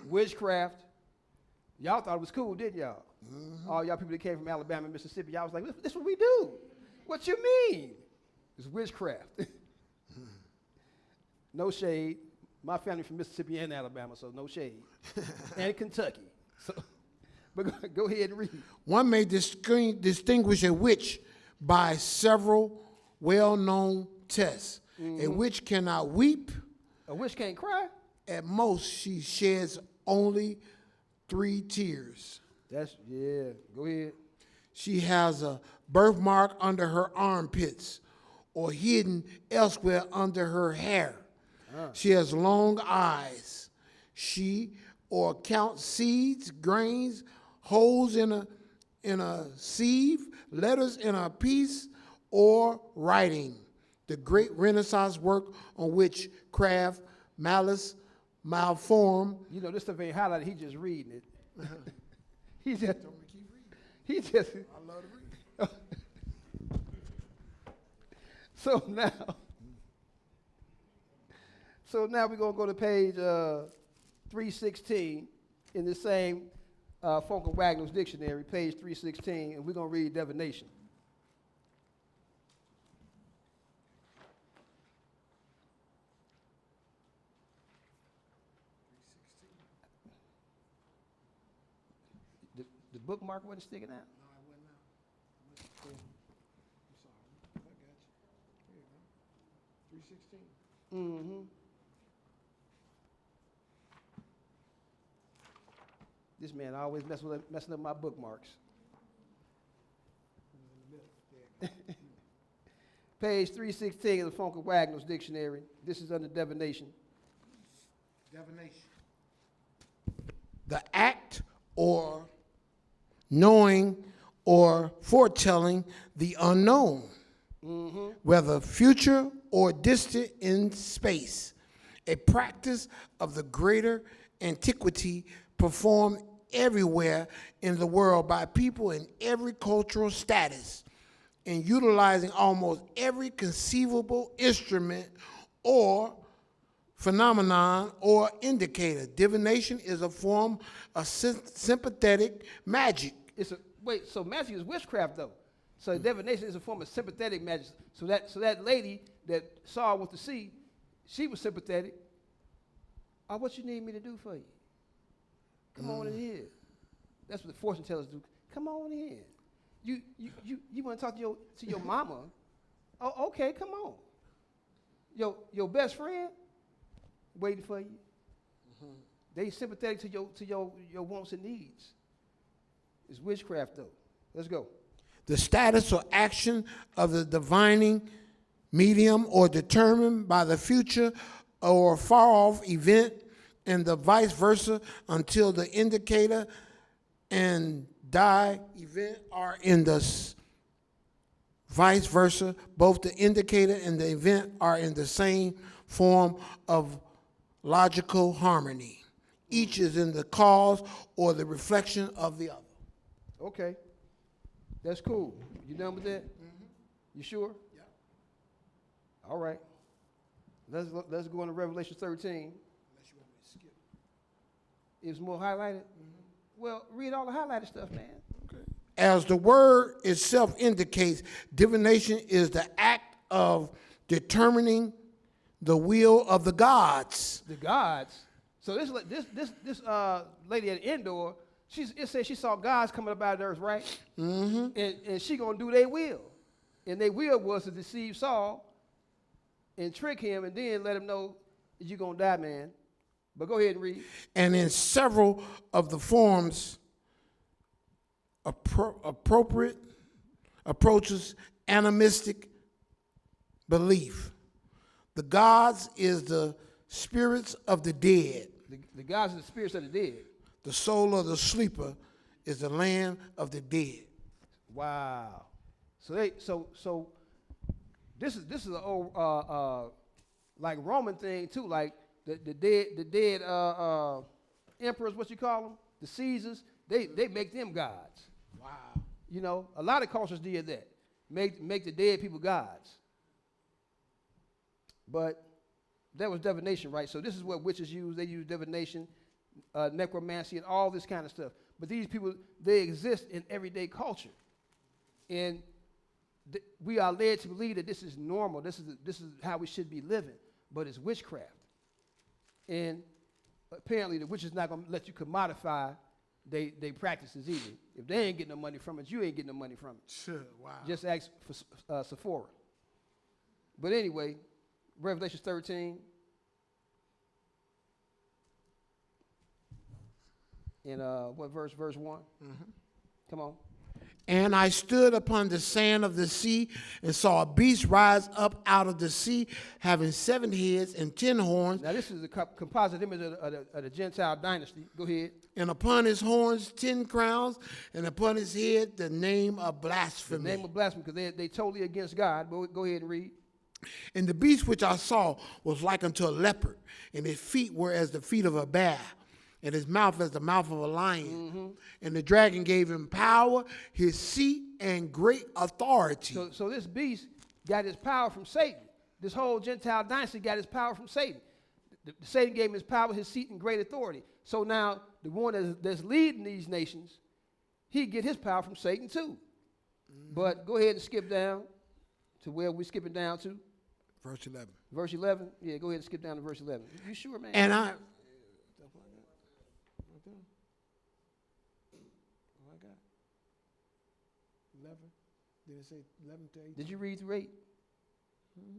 Witchcraft. Y'all thought it was cool, didn't y'all? Mm-hmm. All y'all people that came from Alabama and Mississippi, y'all was like, this is what we do. What you mean? It's witchcraft. No shade. My family from Mississippi and Alabama, so no shade. And Kentucky. So, but go ahead and read. One may distinguish a witch by several well-known tests. Mm-hmm. A witch cannot weep. A witch can't cry? At most, she sheds only 3 tears. Yeah, go ahead. She has a birthmark under her armpits or hidden elsewhere under her hair. She has long eyes. She or counts seeds, grains, holes in a sieve, letters in a piece, or writing. The great Renaissance work on which craft, malice, malform. You know, this stuff ain't highlighted. He just reading it. He just. I love to read. So now we're going to go to page 316 in the same Funk and Wagner's dictionary, page 316, and we're going to read divination. The bookmark wasn't sticking out? No, I went out. I'm sorry. I got you. Here you go. 316. Mm-hmm. This man always messing up my bookmarks. Page 316 of the Funk and Wagner's dictionary. This is under divination. Divination. The act or knowing or foretelling the unknown, whether future or distant in space. A practice of the greater antiquity performed everywhere in the world by people in every cultural status and utilizing almost every conceivable instrument or phenomenon or indicator. Divination is a form of sympathetic magic. So magic is witchcraft though. So divination is a form of sympathetic magic. So that lady that Saul went to see, she was sympathetic. Oh, what you need me to do for you? Come on in here. That's what the fortune tellers do. Come on in. You want to talk to your mama? Oh, okay, come on. Your best friend waiting for you. Mm-hmm. They sympathetic to your wants and needs. It's witchcraft though. Let's go. the status or action of the divining medium or determined by the future or far-off event, and the vice versa until the indicator and die event are in the vice versa. Both the indicator and the event are in the same form of logical harmony. Each is in the cause or the reflection of the other. Okay. That's cool. You done with that? You sure? Yeah. All right. Let's go into Revelation 13. Unless you want me to skip. Is more highlighted? Well, read all the highlighted stuff, man. Okay. As the word itself indicates, divination is the act of determining the will of the gods. The gods. So this lady at the indoor, it says she saw gods coming up out of the earth, right? Mm-hmm. And she gonna do their will, and their will was to deceive Saul and trick him, and then let him know that you're gonna die, man. But go ahead and read. And in several of the forms, appropriate approaches animistic belief. The gods is the spirits of the dead. The gods are the spirits of the dead. The soul of the sleeper is the land of the dead. Wow. So this is an old like Roman thing too, like the dead emperors, what you call them, the Caesars. They make them gods. Wow. You know, a lot of cultures did that. Make the dead people gods. But that was divination, right? So this is what witches use. They use divination, necromancy, and all this kind of stuff. But these people, they exist in everyday culture. And we are led to believe that this is normal. This is how we should be living. But it's witchcraft. And apparently the witch is not going to let you commodify they practices either. If they ain't getting no money from it, you ain't getting no money from it. Sure, wow. Just ask for Sephora. But anyway, Revelation 13. In what verse? Verse 1. Mm-hmm. Come on. And I stood upon the sand of the sea and saw a beast rise up out of the sea, having 7 heads and 10 horns. Now this is a composite image of the Gentile dynasty. Go ahead. And upon his horns 10 crowns, and upon his head the name of blasphemy. The name of blasphemy, because they totally against God. But go ahead and read. And the beast which I saw was like unto a leopard, and his feet were as the feet of a bear, and his mouth as the mouth of a lion. Mm-hmm. And the dragon gave him power, his seat, and great authority. So this beast got his power from Satan. This whole Gentile dynasty got his power from Satan. Satan gave him his power, his seat, and great authority. So now the one that's leading these nations, he get his power from Satan too. Mm-hmm. But go ahead and skip down to where we're skipping down to. Verse 11. Verse 11? Yeah, go ahead and skip down to verse 11. You sure, man? And I... Oh, I got 11? Did it say 11 to 18? Did you read through 8? Mm-hmm.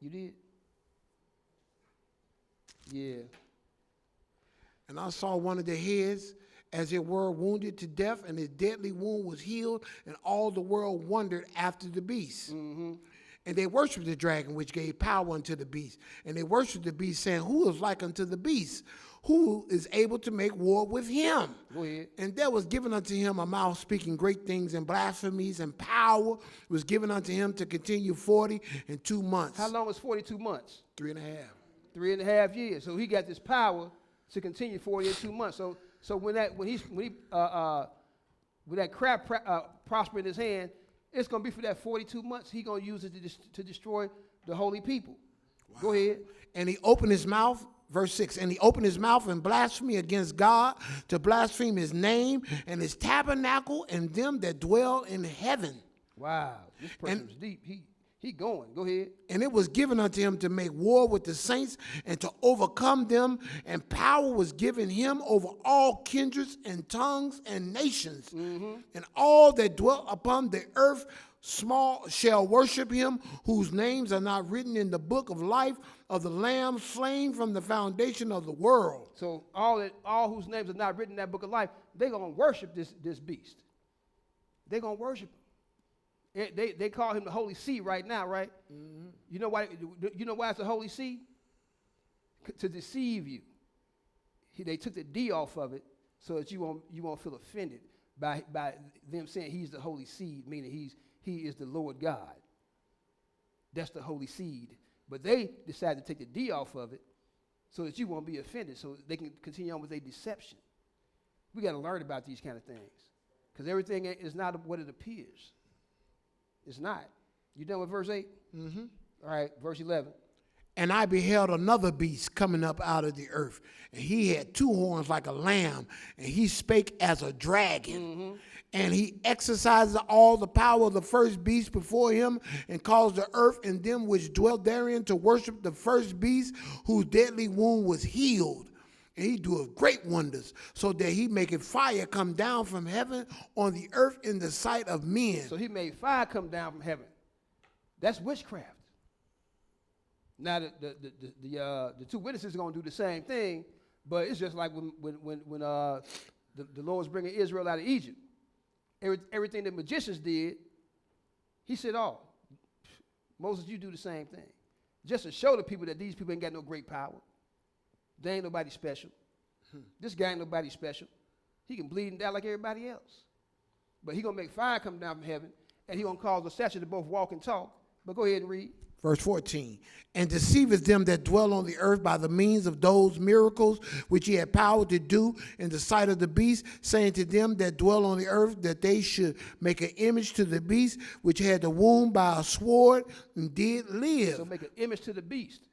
You did? Yeah. And I saw one of the heads, as it were, wounded to death, and his deadly wound was healed, and all the world wondered after the beast. Mm-hmm. And they worshiped the dragon, which gave power unto the beast. And they worshiped the beast, saying, Who is like unto the beast? Who is able to make war with him? Go ahead. And there was given unto him a mouth speaking great things and blasphemies, and power was given unto him to continue 42 months. How long was 42 months? 3.5. 3.5 years. So he got this power to continue 42 months. So when that crab prosper in his hand, it's going to be for that 42 months. He's going to use it to destroy the holy people. Wow. Go ahead. And he opened his mouth, verse 6, and he opened his mouth in blasphemy against God, to blaspheme his name and his tabernacle and them that dwell in heaven. Wow. This person's deep. He going. Go ahead. And it was given unto him to make war with the saints and to overcome them. And power was given him over all kindreds and tongues and nations. Mm-hmm. And all that dwell upon the earth small shall worship him, whose names are not written in the book of life of the Lamb slain from the foundation of the world. So all whose names are not written in that book of life, they're going to worship this beast. They're going to worship him. They call him the Holy See right now, right? Mm-hmm. You know why? You know why it's the Holy See? To deceive you. They took the D off of it so that you won't feel offended by them saying he's the Holy Seed, meaning he is the Lord God. That's the Holy Seed. But they decided to take the D off of it so that you won't be offended, so they can continue on with their deception. We got to learn about these kind of things because everything is not what it appears. It's not. You done with verse 8? Mm-hmm. All right, verse 11. And I beheld another beast coming up out of the earth, and he had two horns like a lamb, and he spake as a dragon. Mm-hmm. And he exercised all the power of the first beast before him, and caused the earth and them which dwelt therein to worship the first beast, whose deadly wound was healed. And he doeth great wonders, so that he maketh fire come down from heaven on the earth in the sight of men. So he made fire come down from heaven. That's witchcraft. Now the two witnesses are going to do the same thing, but it's just like when the Lord was bringing Israel out of Egypt. Everything the magicians did, he said, "Oh, Moses, you do the same thing, just to show the people that these people ain't got no great power. They ain't nobody special. This guy ain't nobody special. He can bleed and die like everybody else. But he gonna make fire come down from heaven, and he gonna cause the statue to both walk and talk." But go ahead and read. Verse 14, and deceiveth them that dwell on the earth by the means of those miracles which he had power to do in the sight of the beast, saying to them that dwell on the earth that they should make an image to the beast which had the wound by a sword and did live. So make an image to the beast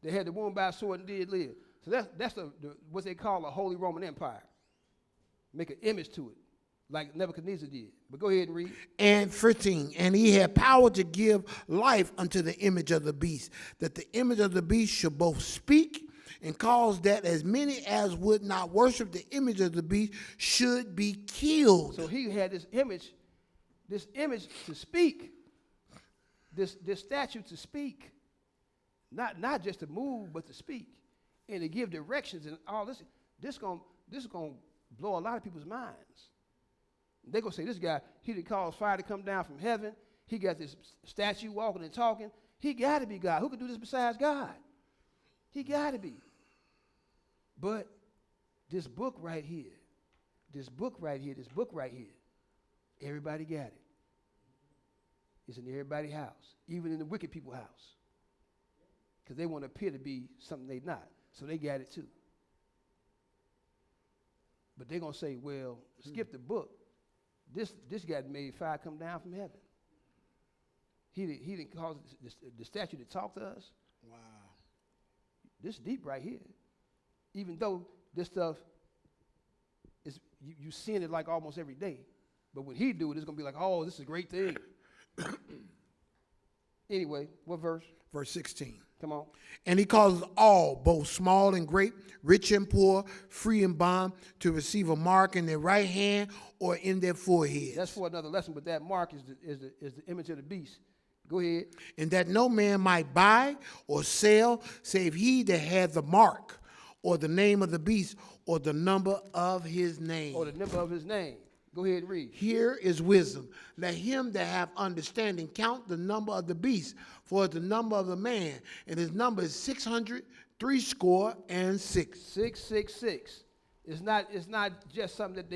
that had the wound by a sword and did live. So that's what they call a Holy Roman Empire. Make an image to it, like Nebuchadnezzar did. But go ahead and read. And 15, and he had power to give life unto the image of the beast, that the image of the beast should both speak and cause that as many as would not worship the image of the beast should be killed. So he had this image to speak, this statue to speak, not just to move, but to speak, and to give directions and all this. This is gonna blow a lot of people's minds. They're going to say, this guy, he did cause fire to come down from heaven. He got this statue walking and talking. He got to be God. Who could do this besides God? He got to be. But this book right here, everybody got it. It's in everybody's house, even in the wicked people's house. Because they want to appear to be something they're not. So they got it too. But they're going to say, well, skip the book. This guy made fire come down from heaven. He didn't cause the statue to talk to us. Wow. This is deep right here. Even though this stuff is you seeing it like almost every day. But when he do it, it's going to be like, oh, this is a great thing. Anyway, what verse? Verse 16. Come on. And he causes all, both small and great, rich and poor, free and bond, to receive a mark in their right hand or in their forehead. That's for another lesson, but that mark is the image of the beast. Go ahead. And that no man might buy or sell, save he that had the mark, or the name of the beast, or the number of his name. Or the number of his name. Go ahead and read. Here is wisdom. Let him that have understanding count the number of the beast, for the number of the man, and his number is 666. 666. It's not just something that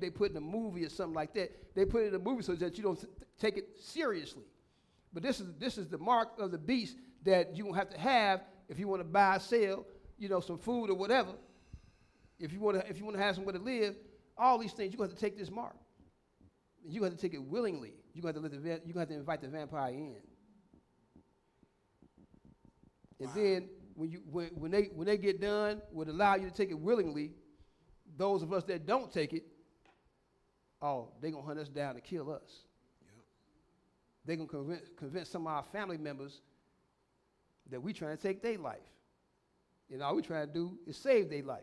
they put in a movie or something like that. They put it in a movie so that you don't take it seriously. But this is the mark of the beast that you have to have if you want to buy or sell, some food or whatever. If you want to have somewhere to live. All these things, you're going to have to take this mark. You're going to have to take it willingly. You're going to have to invite the vampire in. And then when they get done, would allow you to take it willingly. Those of us that don't take it, they're going to hunt us down and kill us. Yep. They're going to convince some of our family members that we trying to take their life. And all we trying to do is save their life.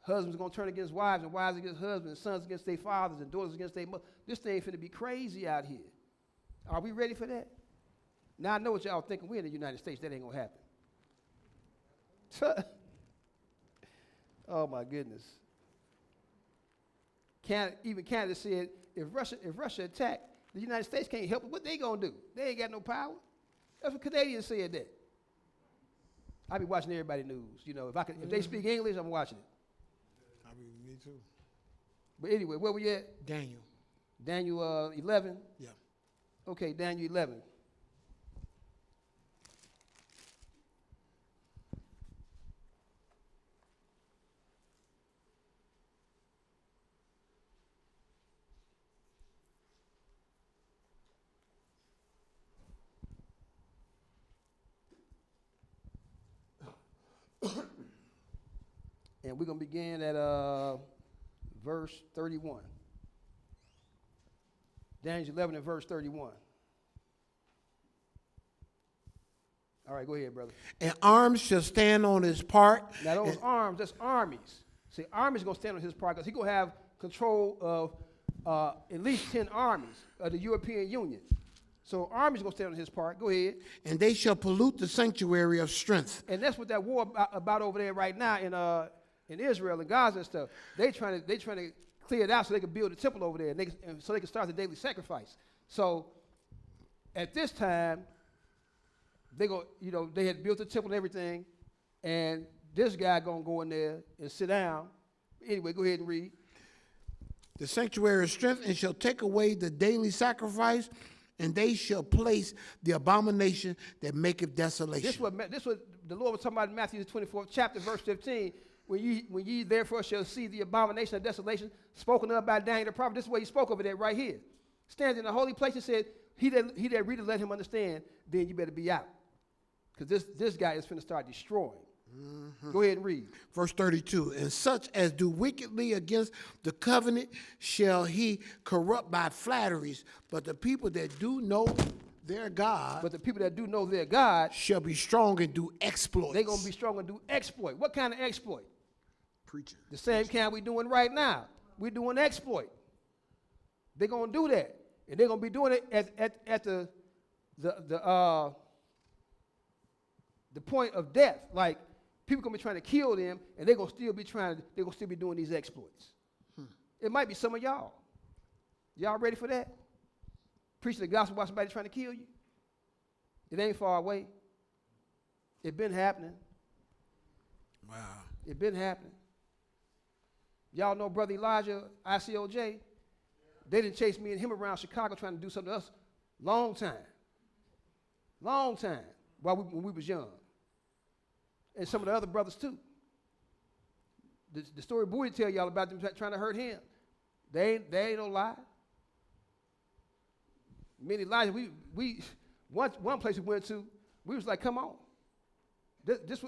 Husbands are going to turn against wives, and wives against husbands, and sons against their fathers, and daughters against their mothers. This thing finna be crazy out here. Are we ready for that? Now, I know what y'all thinking. We're in the United States. That ain't going to happen. Oh, my goodness. Even Canada said if Russia attacked, the United States can't help it. What they gonna do? They ain't got no power. That's what Canadians said that. I be watching everybody news. You know, if they speak English, I'm watching it. Me too. But anyway, where we at? Daniel. Daniel 11. Yeah. Okay, Daniel 11. And we're going to begin at verse 31. Daniel 11 and verse 31. All right, go ahead, brother. And arms shall stand on his part. Now, those arms, that's armies. See, armies going to stand on his part because he's going to have control of at least 10 armies of the European Union. So armies going to stand on his part. Go ahead. And they shall pollute the sanctuary of strength. And that's what that war about over there right now in Israel and Gaza and stuff. They trying to clear it out so they can build a temple over there and so they can start the daily sacrifice. So at this time, they had built the temple and everything, and this guy gonna go in there and sit down. Anyway, go ahead and read. The sanctuary of strength, and shall take away the daily sacrifice, and they shall place the abomination that maketh desolation. This what the Lord was talking about in Matthew the 24th chapter, verse 15. When ye therefore shall see the abomination of desolation spoken of by Daniel the prophet, this is what he spoke of it right here. Stands in the holy place and said, he that readeth, let him understand, then you better be out. Because this guy is finna start destroying. Mm-hmm. Go ahead and read. Verse 32, and such as do wickedly against the covenant shall he corrupt by flatteries, but the people that do know their God shall be strong and do exploits. They're going to be strong and do exploit. What kind of exploit? Preaching. The same kind we're doing right now. We're doing exploit. They're going to do that. And they're going to be doing it at the point of death. Like, people going to be trying to kill them, and they're going to still be doing these exploits. It might be some of y'all. Y'all ready for that? Preaching the gospel while somebody trying to kill you? It ain't far away. It been happening. Wow. It been happening. Y'all know Brother Elijah, ICOJ? They didn't chase me and him around Chicago trying to do something to us. Long time. When we was young. And some of the other brothers too. The story Buie tell y'all about them trying to hurt him. They ain't no lie. Me and Elijah, we one place we went to, we was like, come on. This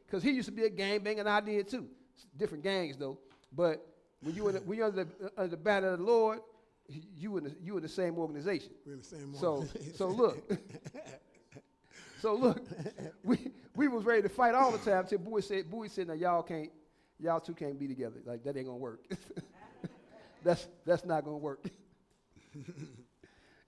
because he used to be a gangbang and I did too. Different gangs though. But when you under the banner of the Lord, you in the same organization. We're in the same organization. So look, we was ready to fight all the time till Buie said, now y'all two can't be together. Like that ain't gonna work. That's not gonna work.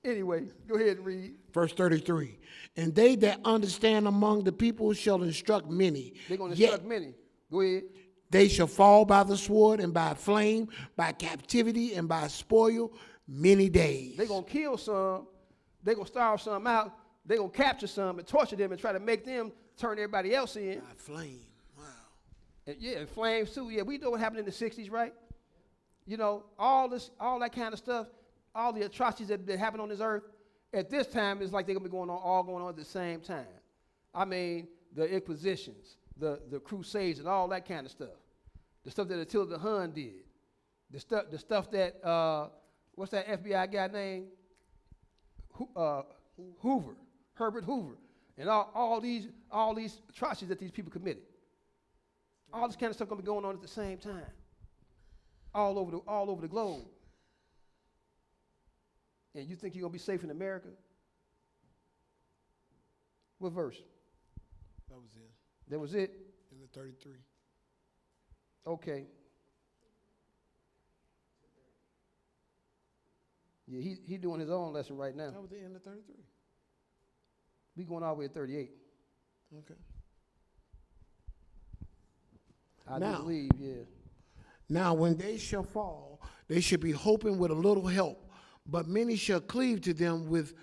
Anyway, go ahead and read. Verse 33. And they that understand among the people shall instruct many. They're going to instruct many. Go ahead. They shall fall by the sword and by flame, by captivity and by spoil many days. They're going to kill some. They're going to starve some out. They're going to capture some and torture them and try to make them turn everybody else in. By flame. Wow. And flames too. Yeah, we know what happened in the 60s, right? You know, all that kind of stuff. All the atrocities that happen on this earth, at this time, it's like they're going to be all going on at the same time. I mean, the Inquisitions, the Crusades, and all that kind of stuff. The stuff that Attila the Hun did. The stuff that, what's that FBI guy named? Hoover, Herbert Hoover. And all these atrocities that these people committed. All this kind of stuff going to be going on at the same time. All over the globe. And you think you're going to be safe in America? What verse? That was it. That was it? In the 33. Okay. Yeah, he doing his own lesson right now. That was the end of 33. We going all the way to 38. Okay. I do believe, yeah. Now when they shall fall, They should be hoping with a little help, but many shall cleave to them with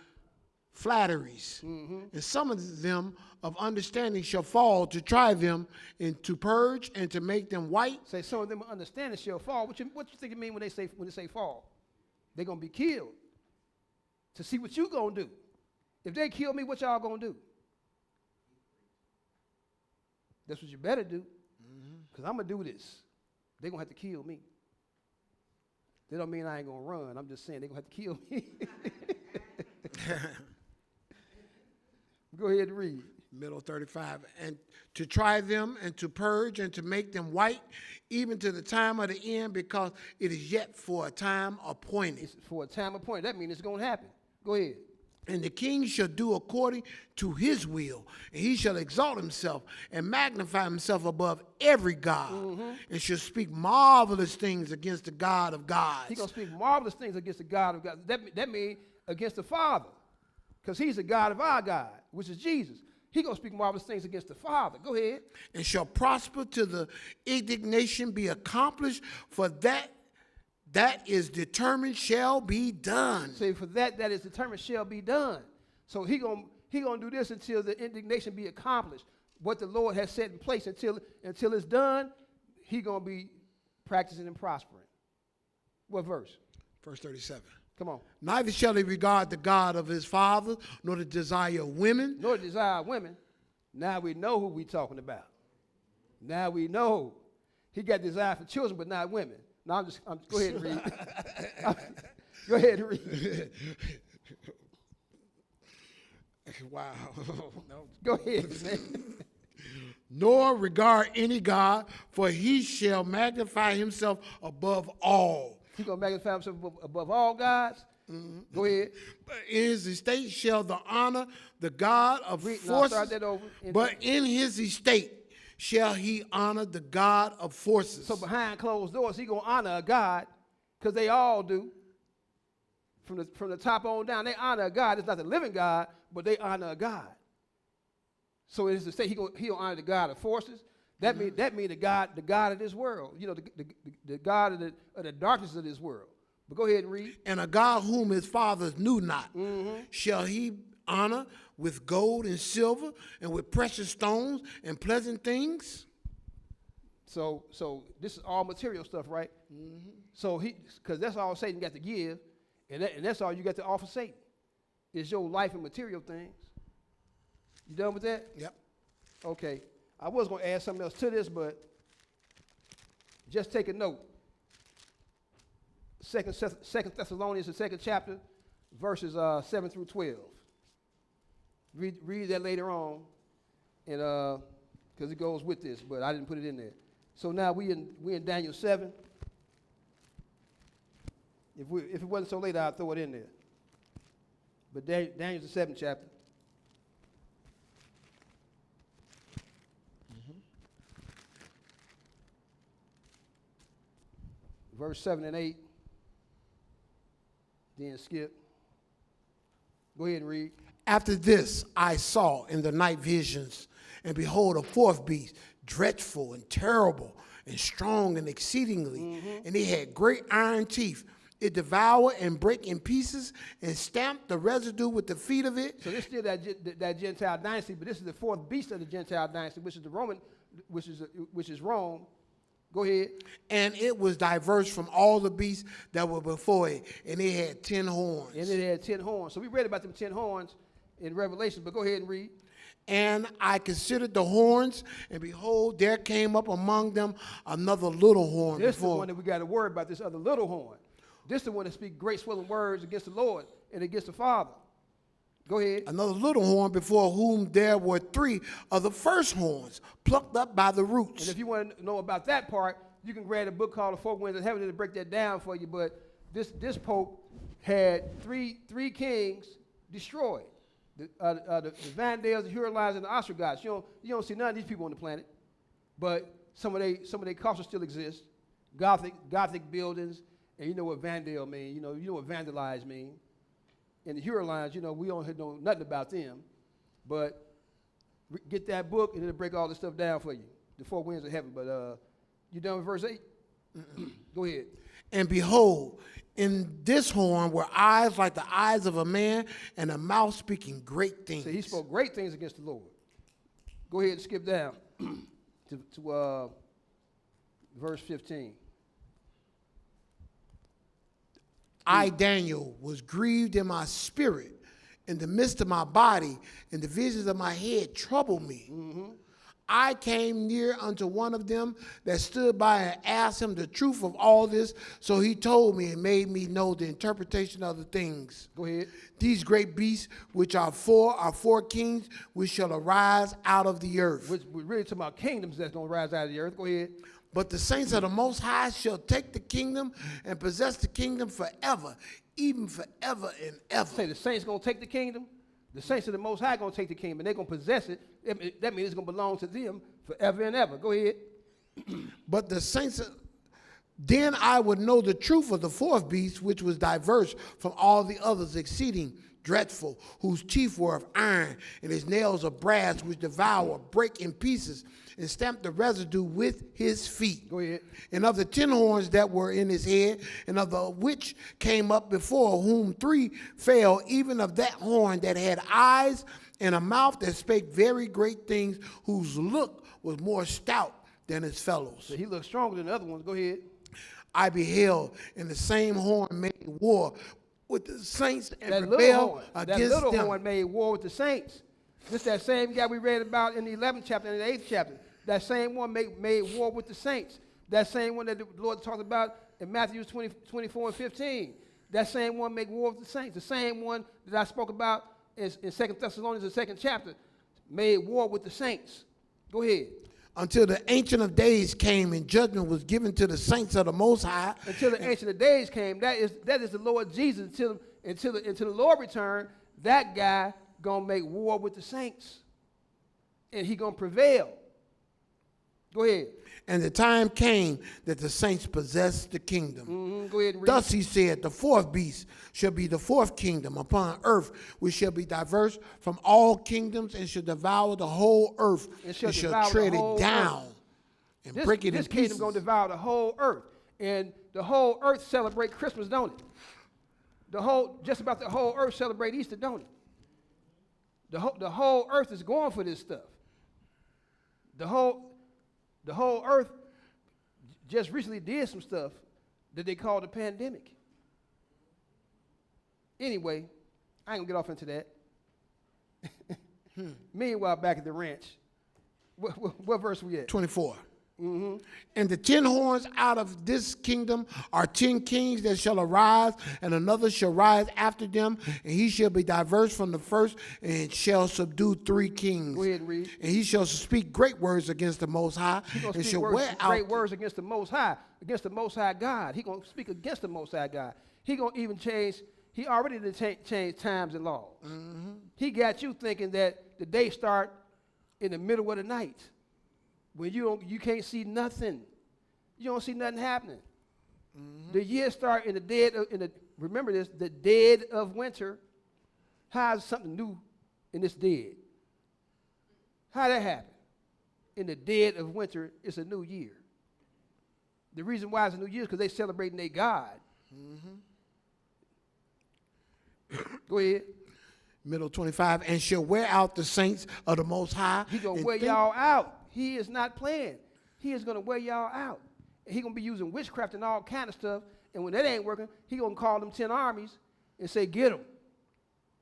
flatteries. And some of them of understanding shall fall to try them and to purge and to make them white. Say some of them understanding shall fall. What you think it mean when they say fall? They're gonna be killed. To see what you gonna do. If they kill me, what y'all gonna do? That's what you better do. Because I'm gonna do this. They're gonna have to kill me. That don't mean I ain't gonna run. I'm just saying they're gonna have to kill me. Go ahead and read. Middle 35. And to try them and to purge and to make them white, even to the time of the end, because it is yet for a time appointed. It's for a time appointed. That means it's gonna happen. Go ahead. And the king shall do according to his will, and he shall exalt himself and magnify himself above every God, and shall speak marvelous things against the God of gods. He's going to speak marvelous things against the God of God. That means against the Father, because he's the God of our God, which is Jesus. He's going to speak marvelous things against the Father. Go ahead. And shall prosper till the indignation be accomplished, for that is determined shall be done. Say, for that is determined shall be done. So he gonna do this until the indignation be accomplished. What the Lord has set in place until it's done, he gonna be practicing and prospering. What verse? Verse 37. Come on. Neither shall he regard the God of his father, nor the desire of women. Nor the desire of women. Now we know who we talking about. Now we know. He got desire for children, but not women. No, go ahead and read. Go ahead and read. Wow. No. Go ahead, man. Nor regard any God, for he shall magnify himself above all. He's going to magnify himself above all gods. Go ahead. But in his estate shall the honor the God of forces. Start that over. But in his estate shall he honor the God of forces. So behind closed doors, he going to honor a God, because they all do. From the top on down, they honor a God. It's not the living God, but they honor a God. So it is to say he'll honor the God of forces. That mean the God of this world. You know, the God of the darkness of this world. But go ahead and read. And a God whom his fathers knew not, shall he honor with gold and silver and with precious stones and pleasant things. So this is all material stuff, right? So because that's all Satan got to give, and that's all you got to offer Satan. Is your life and material things. You done with that? Yep. Okay. I was going to add something else to this, but just take a note. Second Thessalonians, the 2nd chapter, verses 7 through 12. Read that later on, and because it goes with this, but I didn't put it in there. So now we in Daniel 7. If it wasn't so late, I'd throw it in there. But Daniel's the 7th chapter. Verse 7 and 8. Then skip. Go ahead and read. After this I saw in the night visions, and behold, a fourth beast, dreadful and terrible and strong and exceedingly, and it had great iron teeth. It devoured and brake in pieces and stamped the residue with the feet of it. So this is still that Gentile dynasty, but this is the fourth beast of the Gentile dynasty, which is the Roman, which is Rome. Go ahead. And it was diverse from all the beasts that were before it, and it had 10 horns. And it had 10 horns. So we read about them 10 horns in Revelation, but go ahead and read. And I considered the horns, and behold, there came up among them another little horn. This is the one that we got to worry about, this other little horn. This is the one that speaks great swelling words against the Lord and against the Father. Go ahead. Another little horn, before whom there were 3 of the first horns, plucked up by the roots. And if you want to know about that part, you can grab a book called The Four Winds of Heaven to break that down for you. But this Pope had three kings destroyed. The Vandals, the Hurons, and the Ostrogoths. You don't see none of these people on the planet. But some of their cultures still exist. Gothic buildings. And you know what Vandal mean. You know what vandalize mean. And the Hurons, we don't know nothing about them. But get that book and it'll break all this stuff down for you. The Four Winds of Heaven. But you done with verse 8? Go ahead. And behold, in this horn were eyes like the eyes of a man, and a mouth speaking great things. So he spoke great things against the Lord. Go ahead and skip down to verse 15. I, Daniel, was grieved in my spirit, in the midst of my body, and the visions of my head troubled me. Mm-hmm. I came near unto one of them that stood by and asked him the truth of all this. So he told me and made me know the interpretation of the things. Go ahead. These great beasts, which are four kings, which shall arise out of the earth. We're really talking about kingdoms that's going to rise out of the earth. Go ahead. But the saints of the Most High shall take the kingdom and possess the kingdom forever, even forever and ever. Say the saints going to take the kingdom. The saints of the Most High going to take the kingdom, and they're going to possess it. That means it's going to belong to them forever and ever. Go ahead. But the saints, then I would know the truth of the fourth beast, which was diverse from all the others, exceeding dreadful, whose teeth were of iron, and his nails of brass, which devour, break in pieces, and stamp the residue with his feet. Go ahead. And of the 10 horns that were in his head, and of the which came up before, whom 3 fell, even of that horn that had eyes and a mouth that spake very great things, whose look was more stout than his fellows. So he looks stronger than the other ones. Go ahead. I beheld, and the same horn made war with the saints and That prevailed against that little them. horn made war with the saints. This that same guy we read about in the 11th chapter and the 8th chapter. That same one made war with the saints. That same one that the Lord talked about in Matthew 24 and 15. That same one made war with the saints. The same one that I spoke about in 2 Thessalonians, the 2nd chapter, made war with the saints. Go ahead. Until the Ancient of Days came and judgment was given to the saints of the Most High. Until the Ancient of Days came, that is the Lord Jesus. Until the Lord return, that guy gonna make war with the saints, and he gonna prevail. Go ahead. And the time came that the saints possessed the kingdom. Mm-hmm. Go ahead and read. Thus he said, the fourth beast shall be the fourth kingdom upon earth, which shall be diverse from all kingdoms, and shall devour the whole earth, and shall tread it down and break it in pieces. This kingdom going to devour the whole earth. And the whole earth celebrate Christmas, don't it? Just about the whole earth celebrate Easter, don't it? The whole earth is going for this stuff. The whole earth just recently did some stuff that they called a pandemic. Anyway, I ain't gonna get off into that. Meanwhile, back at the ranch, what verse we at? 24. Mm-hmm. And the 10 horns out of this kingdom are 10 kings that shall arise, and another shall rise after them, and he shall be diverse from the first, and shall subdue 3 kings. Go ahead and read. And he shall speak great words against the Most High, and shall wear out great words against the Most High God. He gonna speak against the Most High God. He gonna even change. He already did change times and laws. Mm-hmm. He got you thinking that the day start in the middle of the night, when you can't see nothing. You don't see nothing happening. Mm-hmm. The year start in the dead of, remember this, the dead of winter. How is something new in this dead? How that happen? In the dead of winter, it's a new year. The reason why it's a new year is because they celebrating their God. Mm-hmm. Go ahead. Middle 25, and shall wear out the saints of the Most High. He gonna wear y'all out. He is not playing. He is gonna wear y'all out. And he gonna be using witchcraft and all kind of stuff. And when that ain't working, he gonna call them 10 armies and say, get them.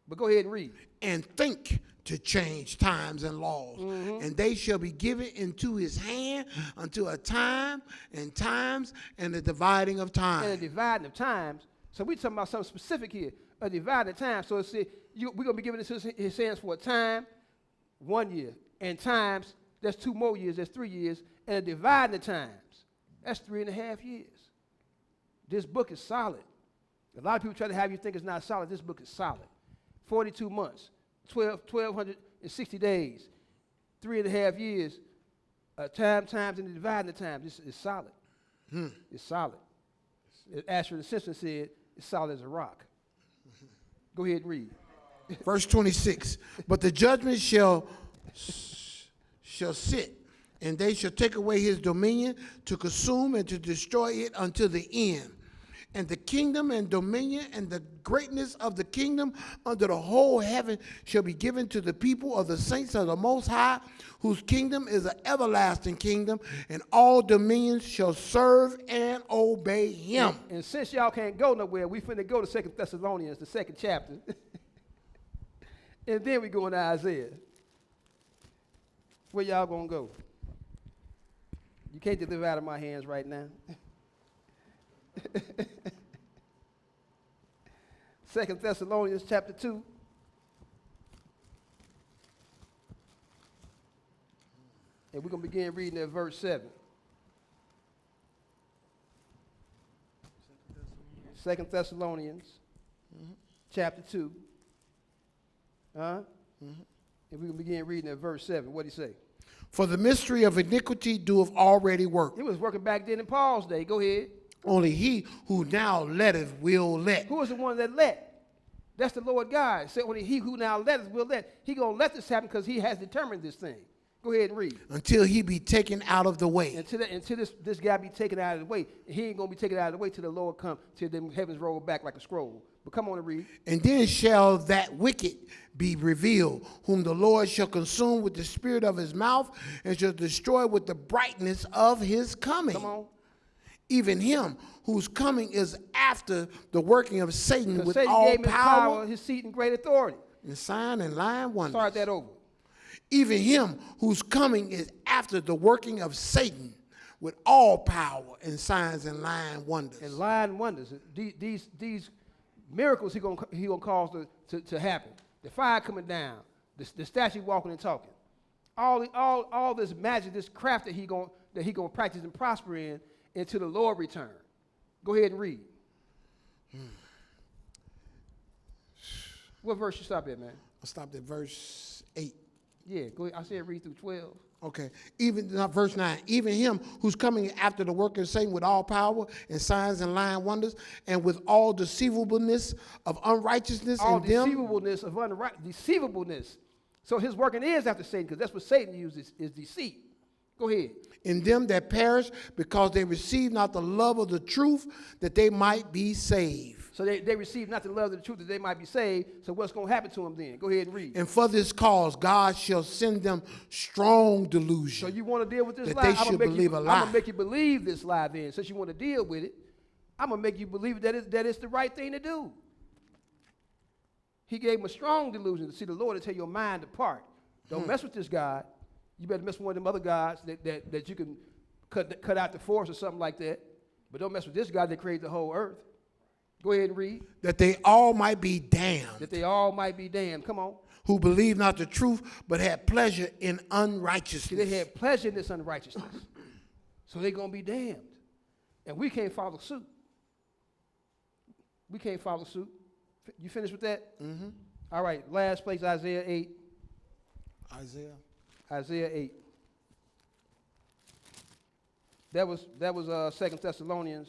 But go ahead and read. And think to change times and laws. Mm-hmm. And they shall be given into his hand until a time and times and the dividing of time. And the dividing of times. So we're talking about something specific here. A divided time. So it's, we're going to be giving this his hands for a time, 1 year. And times, that's 2 more years, that's 3 years. And a dividing of times, that's 3.5 years. This book is solid. A lot of people try to have you think it's not solid. This book is solid. 42 months, 1,260 days, 3.5 years, times, and the dividing of times. This is solid. It's solid. As Ashford and Simpson said, it's solid as a rock. Go ahead and read. Verse 26, but the judgment shall sit, and they shall take away his dominion to consume and to destroy it until the end. And the kingdom and dominion and the greatness of the kingdom under the whole heaven shall be given to the people of the saints of the Most High, whose kingdom is an everlasting kingdom, and all dominions shall serve and obey him. And since y'all can't go nowhere, we finna go to 2 Thessalonians, the 2nd chapter. And then we go into Isaiah. Where y'all gonna go? You can't deliver out of my hands right now. 2 Thessalonians chapter 2. And we're going to begin reading at verse 7. 2 Thessalonians chapter 2. And we're going to begin reading at verse 7. What did he say? For the mystery of iniquity doeth already work. It was working back then in Paul's day. Go ahead. Only he who now letteth will let. Who is the one that let? That's the Lord God. Said only he who now letteth will let. He going to let this happen because he has determined this thing. Go ahead and read. Until he be taken out of the way. Until this guy be taken out of the way. He ain't going to be taken out of the way till the Lord come, till the heavens roll back like a scroll. But come on and read. And then shall that wicked be revealed, whom the Lord shall consume with the spirit of his mouth, and shall destroy with the brightness of his coming. Come on. Even him whose coming is after the working of Satan with Satan all gave him his power, his seat, and great authority. and sign and lying wonders. Start that over. Even him whose coming is after the working of Satan with all power and signs and lying wonders. And lying wonders. These miracles he gonna cause to happen. The fire coming down. The statue walking and talking. All this magic, this craft that he gonna practice and prosper in until the Lord return. Go ahead and read. What verse you stop at, man? I stopped at verse 8. Yeah, go ahead. I said read through 12. Okay, even not verse 9. Even him who's coming after the work of Satan with all power and signs and lying wonders, and with all deceivableness of unrighteousness All in them. deceivableness of deceivableness. So his working is after Satan, because that's what Satan uses, is deceit. Go ahead. In them that perish, because they receive not the love of the truth, that they might be saved. So they receive not the love of the truth that they might be saved. So what's going to happen to them then? Go ahead and read. And for this cause, God shall send them strong delusion. So you want to deal with this that lie? they should believe a lie. I'm going to make you believe this lie then. Since you want to deal with it, I'm going to make you believe that it's the right thing to do. He gave him a strong delusion to see the Lord and tell your mind apart. Don't mess with this God. You better mess with one of them other gods that you can cut out the force or something like that. But don't mess with this God that created the whole earth. Go ahead and read. That they all might be damned. That they all might be damned. Come on. Who believed not the truth, but had pleasure in See, unrighteousness. they had pleasure in this unrighteousness. So they're going to be damned. And we can't follow suit. We can't follow suit. You finished with that? Mm-hmm. All right, last place, Isaiah 8. Isaiah 8. That was 2 Thessalonians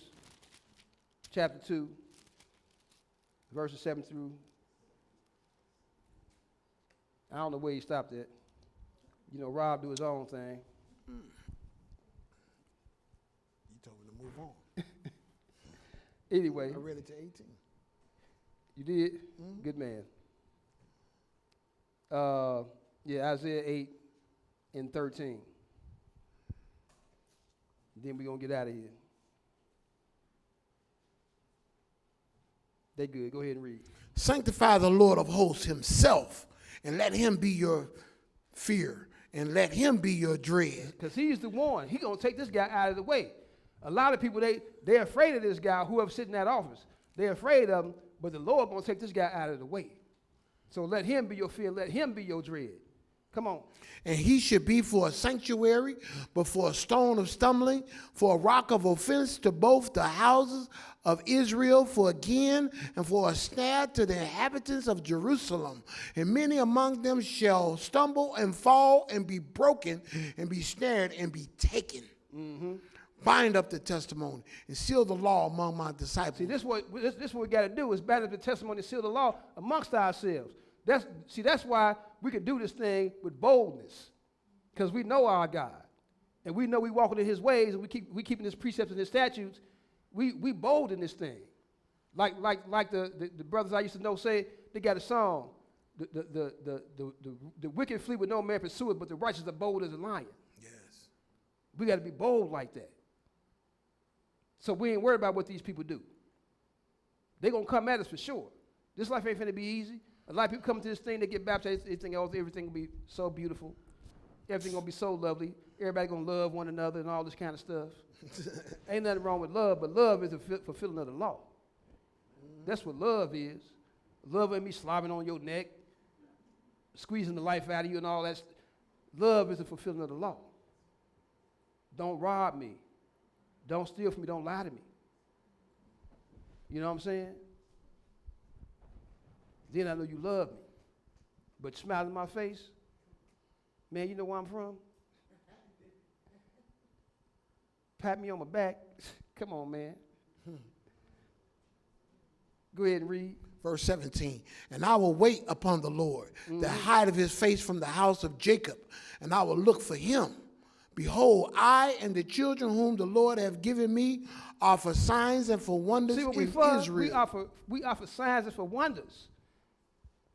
chapter 2, verses 7 through, I don't know where he stopped at. You know, Rob do his own thing. You told me to move on. Anyway. I read it to 18. You did? Mm-hmm. Good man. Isaiah 8 and 13. Then we're going to get out of here. They good. Go ahead and read. Sanctify the Lord of hosts himself, and let him be your fear, and let him be your dread. Because he's the one. He's going to take this guy out of the way. A lot of people, they're afraid of this guy, whoever's sitting in that office. They're afraid of him, but the Lord going to take this guy out of the way. So let him be your fear. Let him be your dread. Come on. And he should be for a sanctuary, but for a stone of stumbling, for a rock of offense to both the houses of Israel, for again, and for a snare to the inhabitants of Jerusalem. And many among them shall stumble and fall and be broken and be snared and be taken. Mm-hmm. Bind up the testimony and seal the law among my disciples. See, this what we got to do is bind up the testimony and seal the law amongst ourselves. That's why we can do this thing with boldness, because we know our God, and we know we walking in his ways, and we keeping his precepts and his statutes. We bold in this thing. Like the brothers I used to know say, they got a song. The wicked flee with no man pursue it, but the righteous are bold as a lion. Yes. We got to be bold like that. So we ain't worried about what these people do. They're going to come at us for sure. This life ain't finna be easy. A lot of people come to this thing, they get baptized, they think everything will be so beautiful. Everything going to be so lovely. Everybody going to love one another and all this kind of stuff. Ain't nothing wrong with love, but love is the fulfilling of the law. That's what love is. Love ain't me slobbing on your neck, squeezing the life out of you and all that. Love is the fulfilling of the law. Don't rob me. Don't steal from me. Don't lie to me. You know what I'm saying? Then I know you love me. But smile in my face, man, you know where I'm from? Pat me on my back. Come on, man. Go ahead and read. Verse 17, and I will wait upon the Lord, the hide of his face from the house of Jacob, and I will look for him. Behold, I and the children whom the Lord hath given me are for signs and for wonders See what in we for? Israel. We are for signs and for wonders.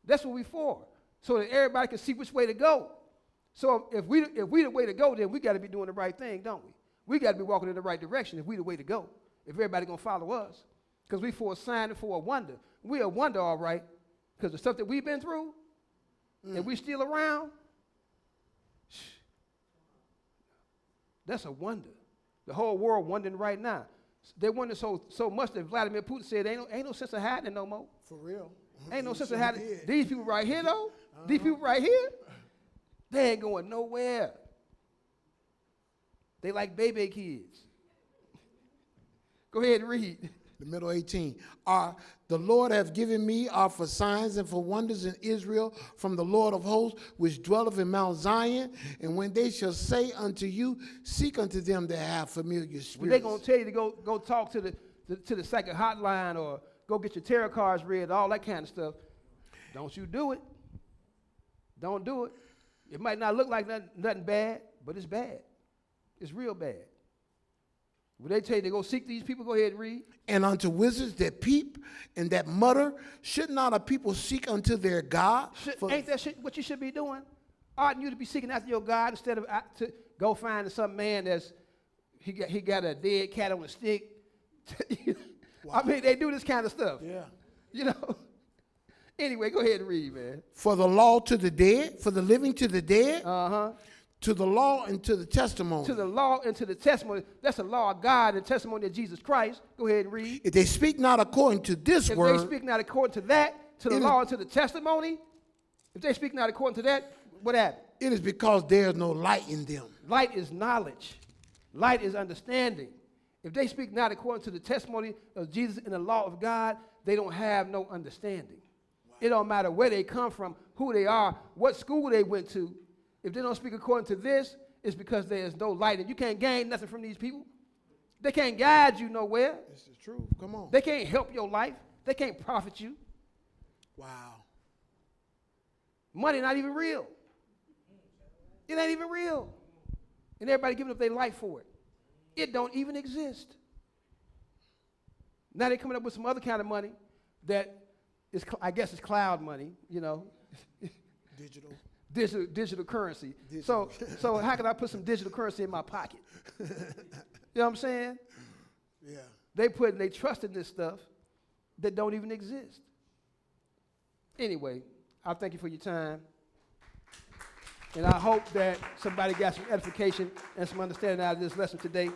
That's what we for, so that everybody can see which way to go. So if we the way to go, then we got to be doing the right thing, don't we? We got to be walking in the right direction if we the way to go. If everybody gonna follow us, because we for a sign and for a wonder. We a wonder, all right, because the stuff that we've been through, and we still around. That's a wonder. The whole world wondering right now. They wonder so much that Vladimir Putin said, ain't no sense of hiding no more. For real. Ain't no sense of hiding. These people right here, though, these people right here, they ain't going nowhere. They like baby kids. Go ahead and read. The middle 18. The Lord hath given me are for signs and for wonders in Israel from the Lord of hosts, which dwelleth in Mount Zion. And when they shall say unto you, seek unto them that have familiar spirits. When they gonna tell you to go talk to the psychic hotline or go get your tarot cards read, all that kind of stuff, don't you do it. Don't do it. It might not look like nothing bad, but it's bad. It's real bad. When they tell you to go seek these people, go ahead and read. And unto wizards that peep and that mutter, should not a people seek unto their God? Ain't that shit what you should be doing? Oughtn't you to be seeking after your God instead of to go find some man he got a dead cat on a stick? Wow. I mean, they do this kind of stuff. Yeah. You know. Anyway, go ahead and read, man. For the law to the dead, for the living to the dead. Uh-huh. To the law and to the testimony. To the law and to the testimony. That's the law of God and testimony of Jesus Christ. Go ahead and read. If they speak not according to this word. If they speak not according to that, to the law and to the testimony, if they speak not according to that, what happened? It is because there is no light in them. Light is knowledge. Light is understanding. If they speak not according to the testimony of Jesus and the law of God, they don't have no understanding. Wow. It don't matter where they come from, who they are, what school they went to. If they don't speak according to this, it's because there is no light. And you can't gain nothing from these people. They can't guide you nowhere. This is true. Come on. They can't help your life. They can't profit you. Wow. Money not even real. It ain't even real. And everybody giving up their life for it. It don't even exist. Now they're coming up with some other kind of money that is, I guess, is cloud money, you know. Digital currency. Digital. So how can I put some digital currency in my pocket? You know what I'm saying? Yeah. They trust in this stuff that don't even exist. Anyway, I thank you for your time. And I hope that somebody got some edification and some understanding out of this lesson today.